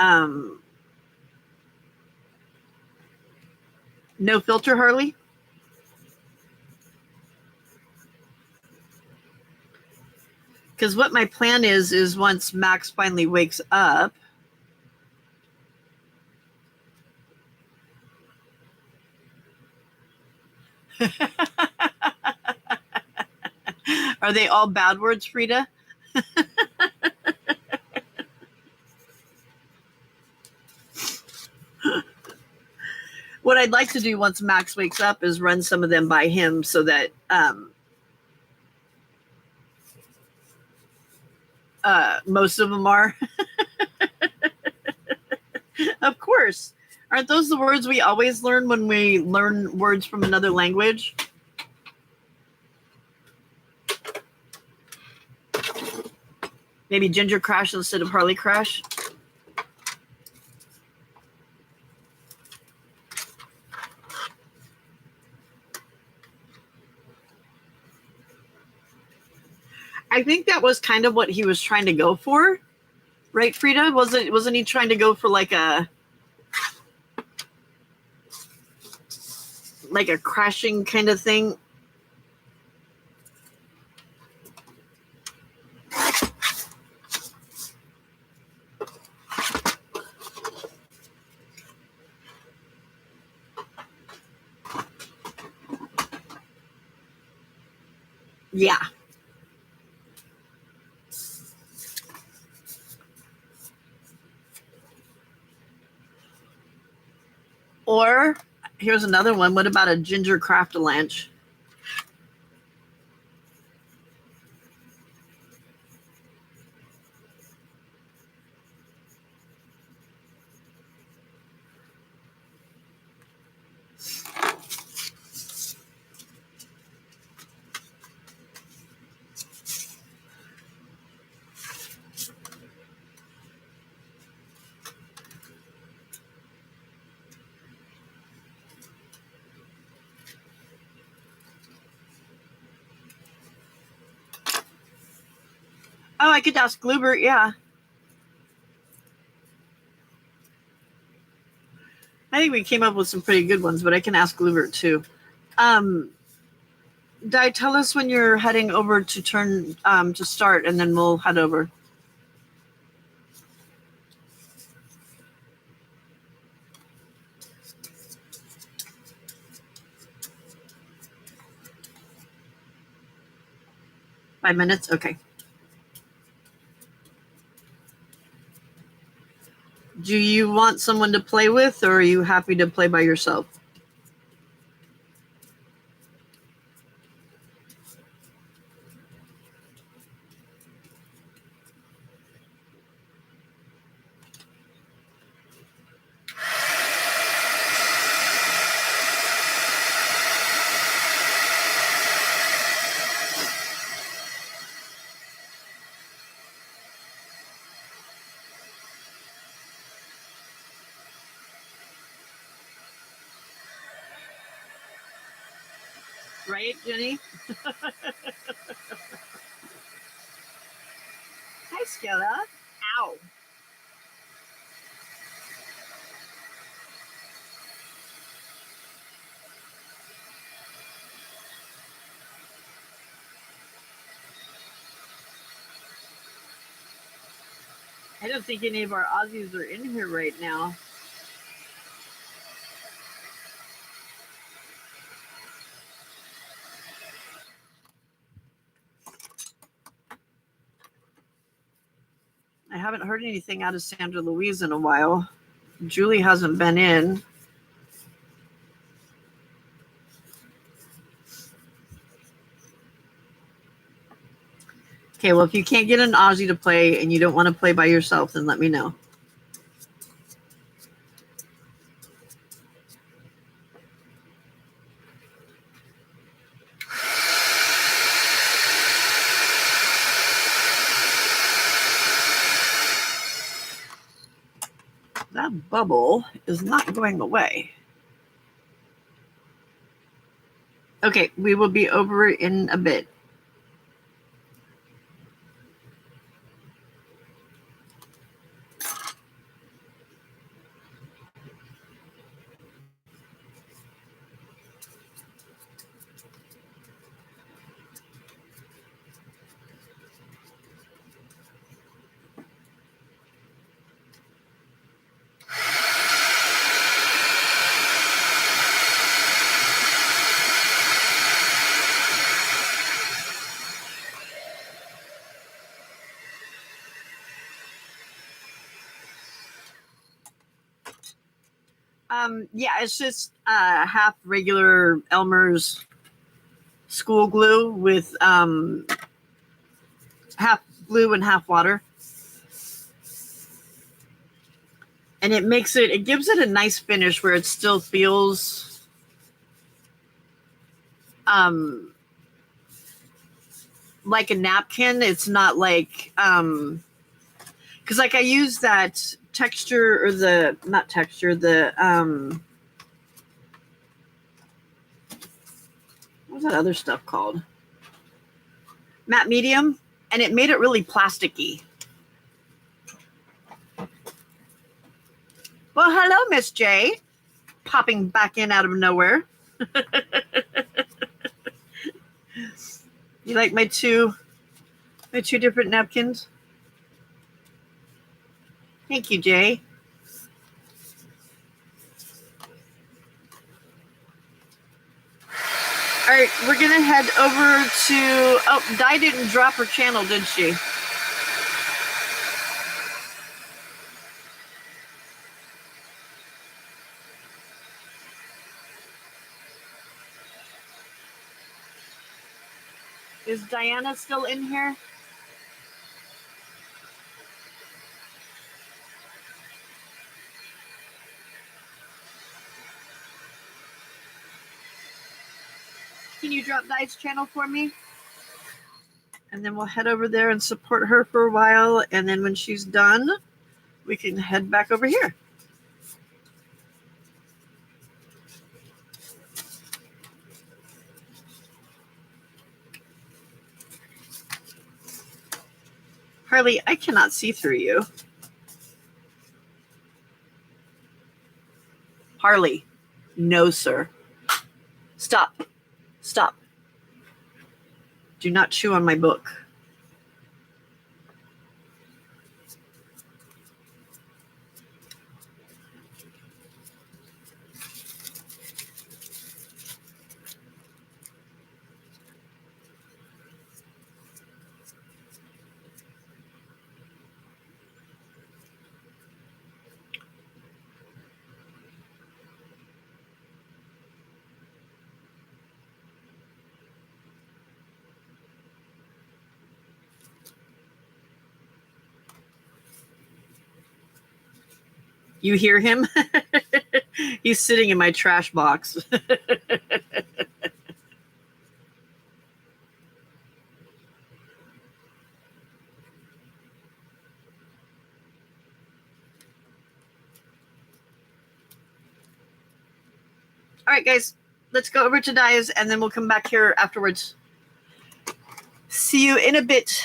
no filter Harley. Because what my plan is once Max finally wakes up, are they all bad words, Frida? What I'd like to do once Max wakes up is run some of them by him so that most of them are. Of course. Aren't those the words we always learn when we learn words from another language? Maybe Ginger Crash instead of Harley Crash? I think that was kind of what he was trying to go for, right, Frida? Wasn't he trying to go for like a crashing kind of thing? Yeah. Or here's another one. What about a Ginger Craft-a-Lanch? Oh, I could ask Glubert, yeah. I think we came up with some pretty good ones, but I can ask Glubert too. Di, tell us when you're heading over to turn to start, and then we'll head over. Five minutes? Okay. Do you want someone to play with, or are you happy to play by yourself? Right, Jenny? Hi, Skella. Ow. I don't think any of our Aussies are in here right now. haven't heard anything out of Sandra Louise in a while. Julie hasn't been in. Okay, well, if you can't get an Aussie to play and you don't want to play by yourself, then let me know. That bubble is not going away. Okay, we will be over in a bit. Yeah, it's just half regular Elmer's school glue with half glue and half water. And it gives it a nice finish where it still feels like a napkin. It's not like because like I use that texture or not texture, what's that other stuff called? Matte medium, and it made it really plasticky. Well, hello, Miss J, popping back in out of nowhere. You like my two different napkins? Thank you, Jay. All right, we're gonna head over to. Oh, Di didn't drop her channel, did she? Is Diana still in here? Can you drop Di's channel for me? And then we'll head over there and support her for a while. And then when she's done, we can head back over here. Harley, I cannot see through you. Harley, no, sir. Stop. Stop. Do not chew on my book. You hear him? He's sitting in my trash box. All right, guys, let's go over to Dia's and then we'll come back here afterwards. See you in a bit.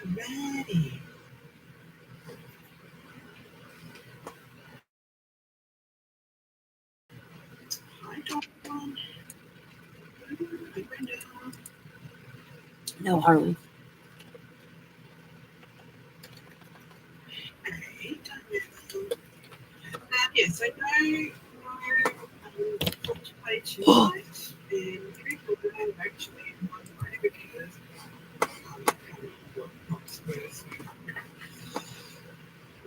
Ready. Hi, Dawn. Hi, Brenda. No, Harley. Hey, yes, I know you're to play tonight, and people that I'm actually in one way because not supposed to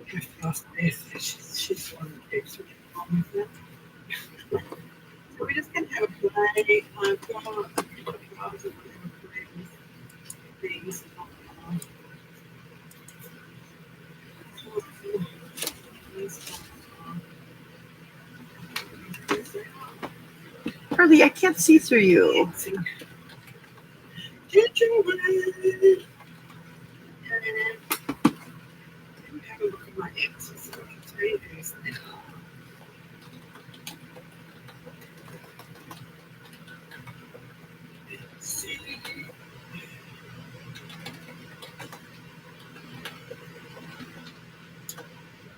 have to ask Beth. She's one that keeps me on with it. So we're just going to have a play. I've got a couple of cards that we're going to play with things. Harley, I can't see through you. Juju, have a look at my answers so I can tell you these now. Let's see.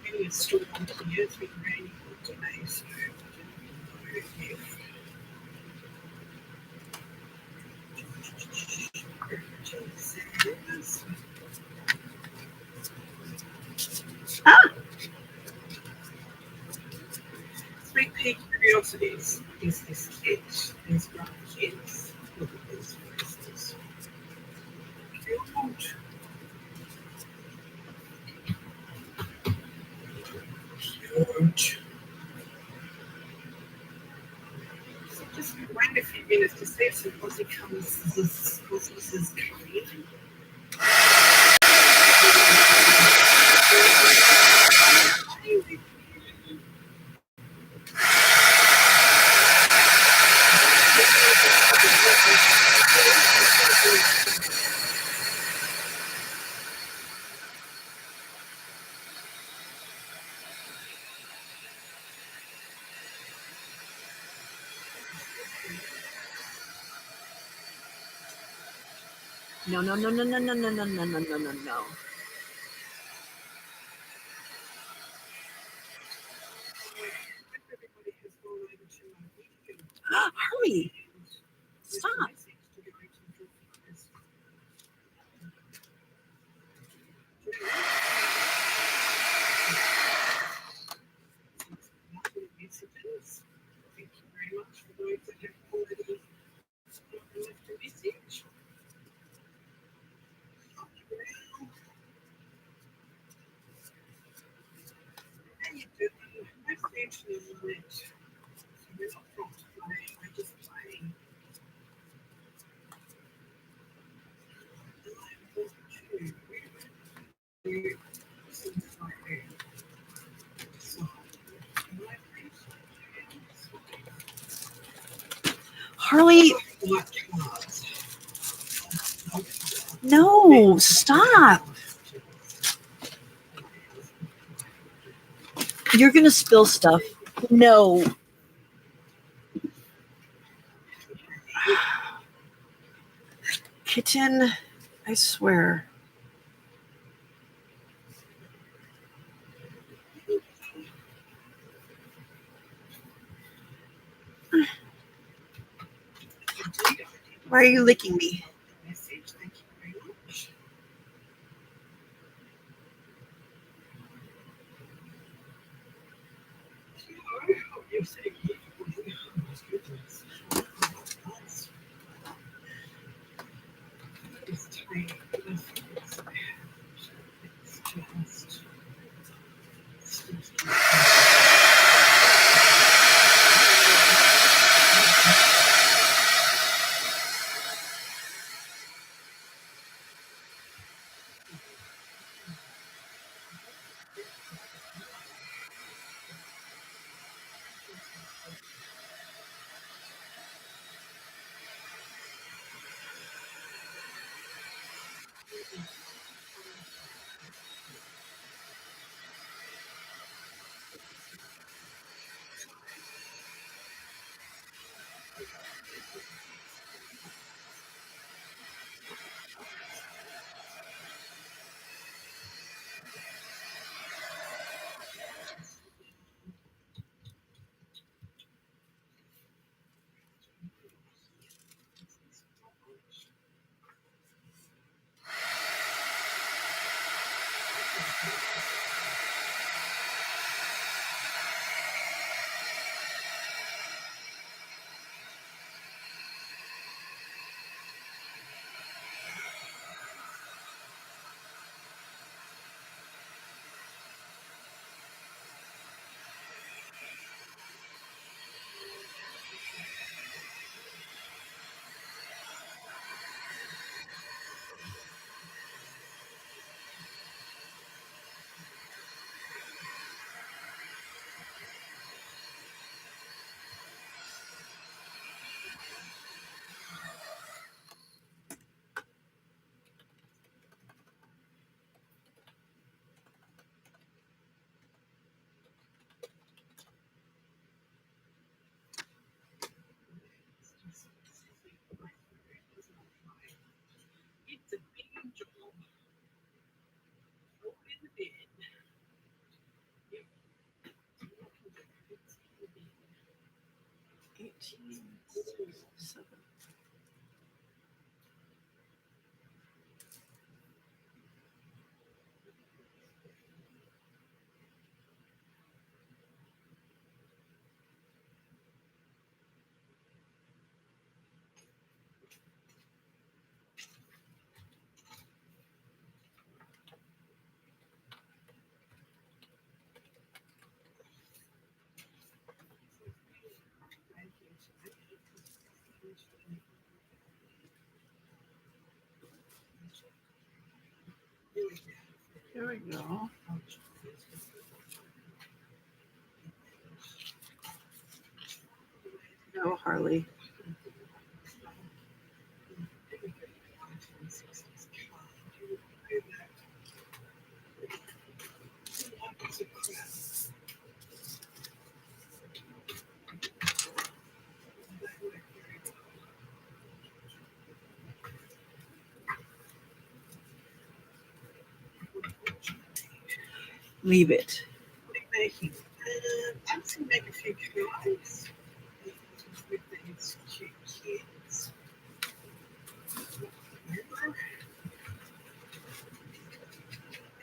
Maybe it's still on here. It's been raining all today, so I don't know if Three peak curiosities is this kid. These brown kids. Look at these faces. Cute. Cute. So just wait a few minutes to see if some Aussie comes. This is coming. No. Hurry! Stop! Thank you very much for those that have already left a message. How you doing? My station is lit. So we're not prompt playing, we're just playing. Harley, no, stop. You're going to spill stuff. No. Kitten, I swear. Why are you licking me? Thank you very much. You're saying it's tiny. It's just It's a big job. Go in the bed. Yep. 18, 7. Here we go. No, Harley. Leave it. Making. I'm going to make a few cards with these cute kids.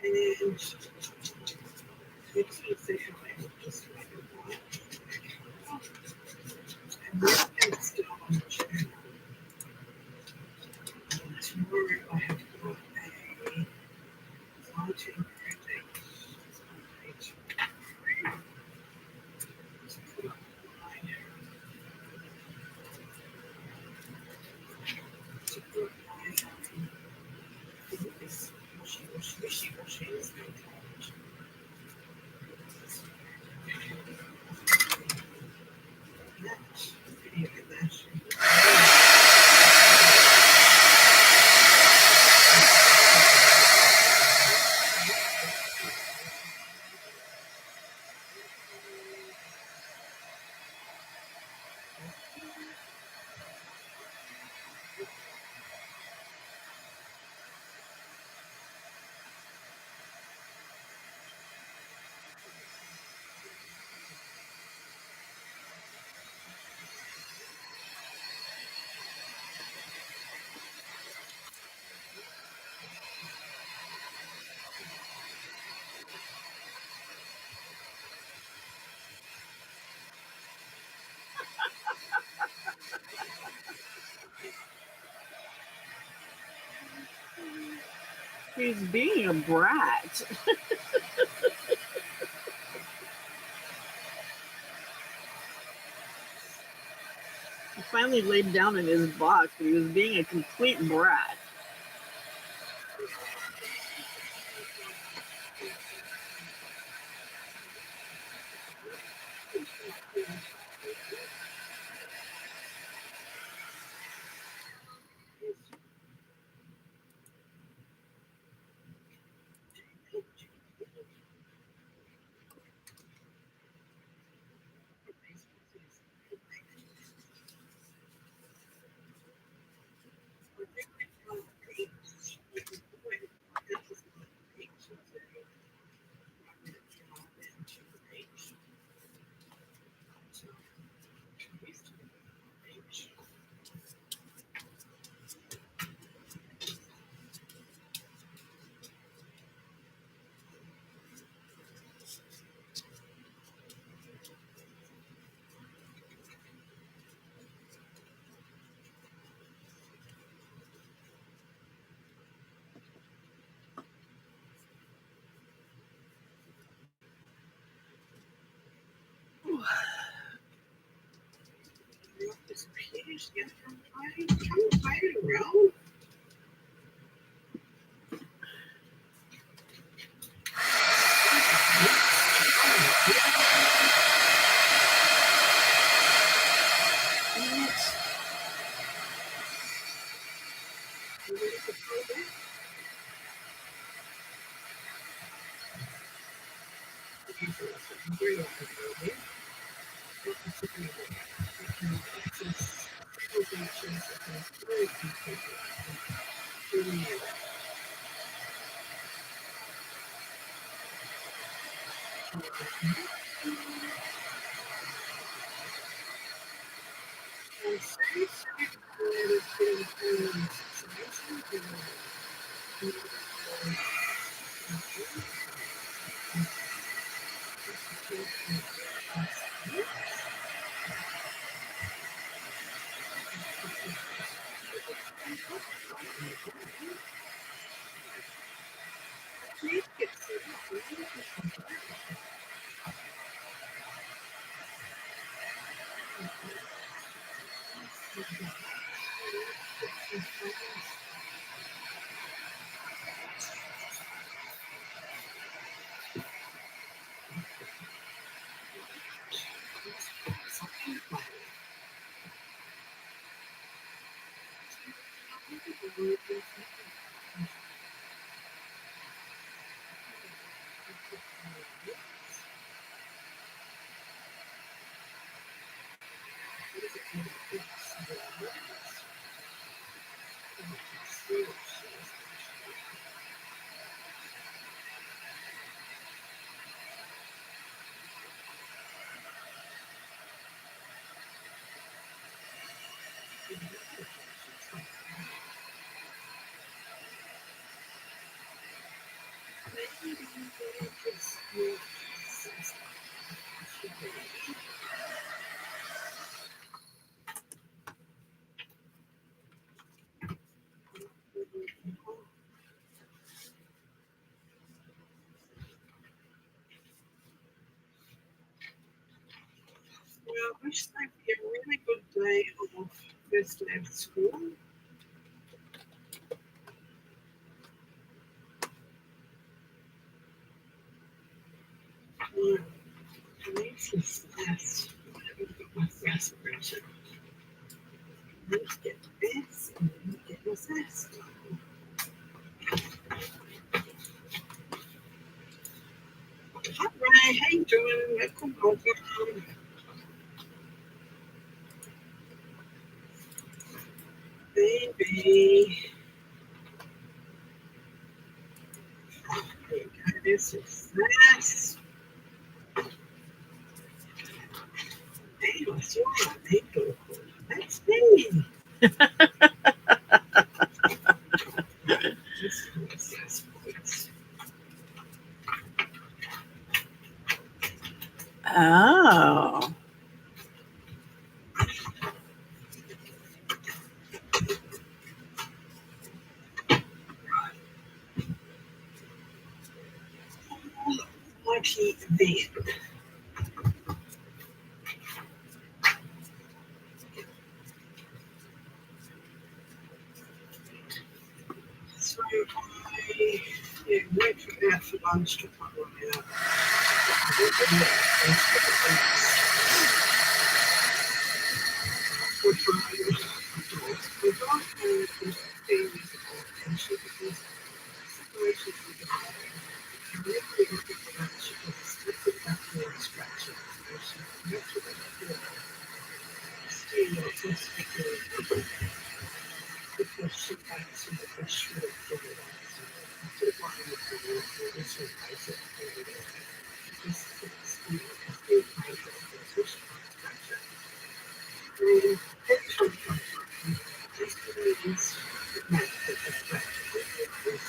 And let's see how I will just make it one. And we're going to start on the channel. Tomorrow I have got a launching project on page 3 to put up online. To put my this wishy-washy is no college. That video that he's being a brat. He finally laid down in his box, but he was being a complete brat. Well, this might be a really good day of first day of school. This last, my last version. Let's get this and then get this last. Hi, Ray. How you doing? Welcome, welcome. Baby. This is this. Hey, I saw my neighbor. That's me. Oh. Mighty then. So I went from out for lunch to put one out. We got her 15 years ago and she was separated from the father. And we couldn't pick up, she was slipping back there and scratching. So she went to the floor. Still was so speculative. Because she had some of the shred of the world. I took one of the world for this one, I said, this is still my position. And actually, this means that the scratch is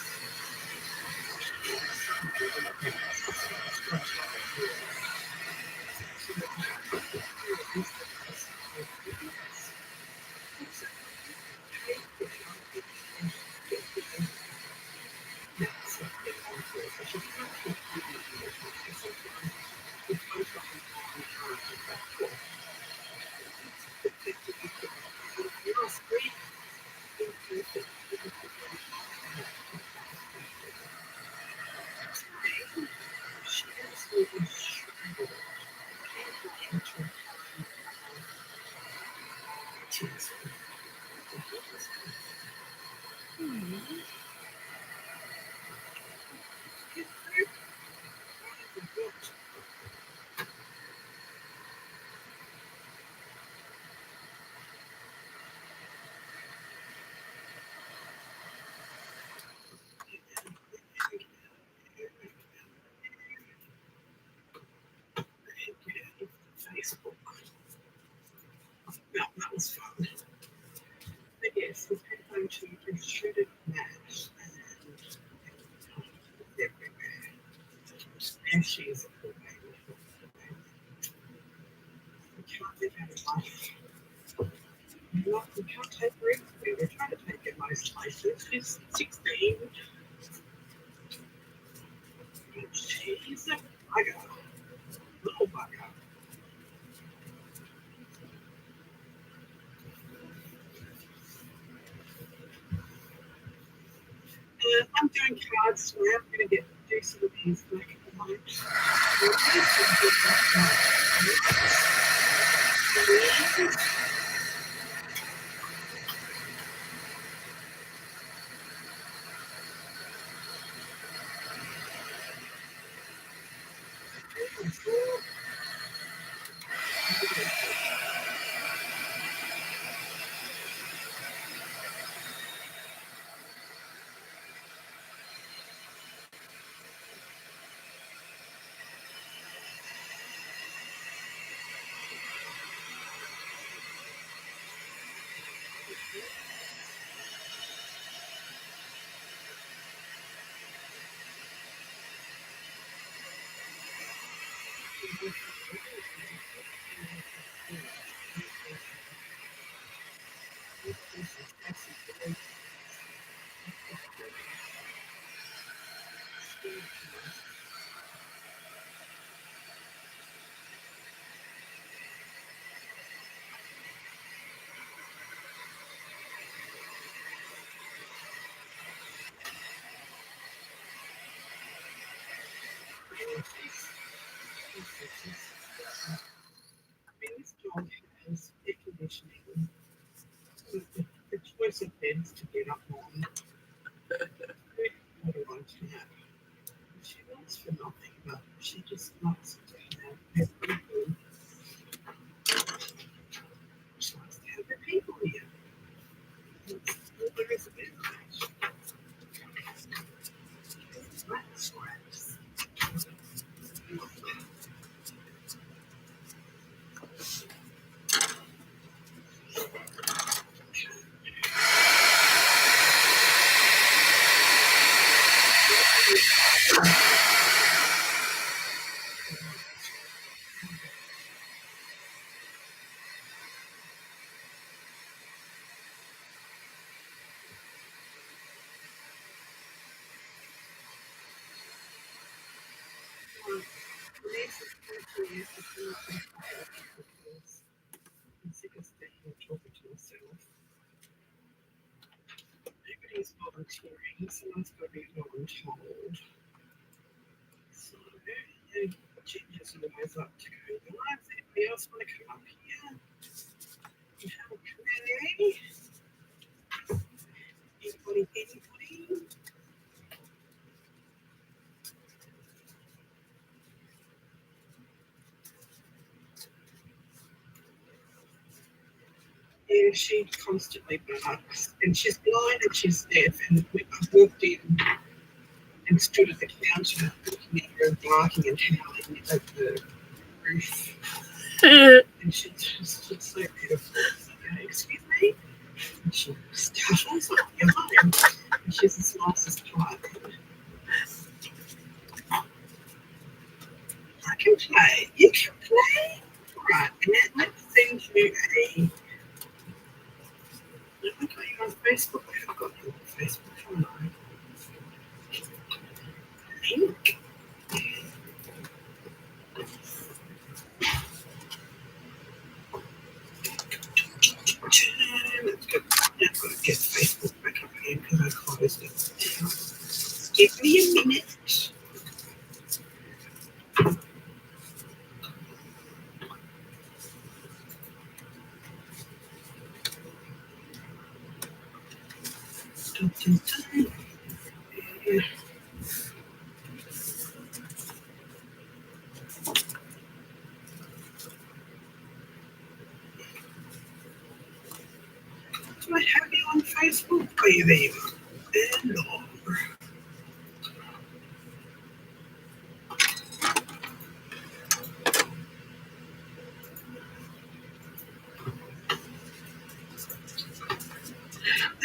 And she is a cool baby. We can't live out of life. We can't take her everywhere. We're trying to take her most places. She's 16. And she's a bugger. Little bugger. I'm doing cards now. I'm going to do some of these back at the moment. This dog has air conditioning with the choice of beds to get up on. What do I have? She wants for nothing, but she just likes to have her people. She likes to have her people here. That's all there is about it. Rats. I'm sick of staying and talking to myself. Nobody's volunteering, someone's got to be voluntold. So, Ginger's always up to go live. Anybody else want to come up here and have a Q&A? Anybody? Yeah, she constantly barks, and she's blind and she's deaf. And I've walked in and stood at the counter looking at her barking and howling at the roof. And she's so beautiful. So, excuse me? And she startles like your home. And she's the nicest pie. I can play. You can play? Right, and let's send you a. I got you on Facebook. I got you on Facebook, haven't I? Link. Let's go. I've got to get Facebook back up again because I closed it. Give me a minute. Yeah. Do I have you on Facebook? Are you there? Hello.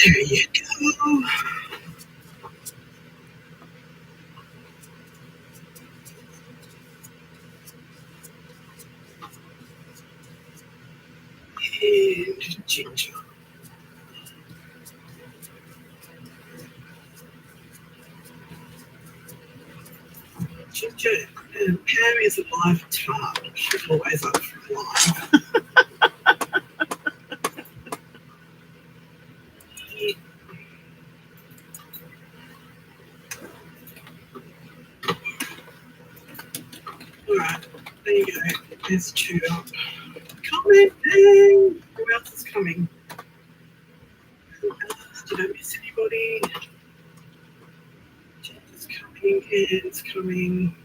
There you go. and Ginger. Ginger, Pam is a live tart. She's always up for a live. Alright, there you go. There's two up. Coming! Who else is coming? Who else? Did I miss anybody? Jen's coming, Anne's coming.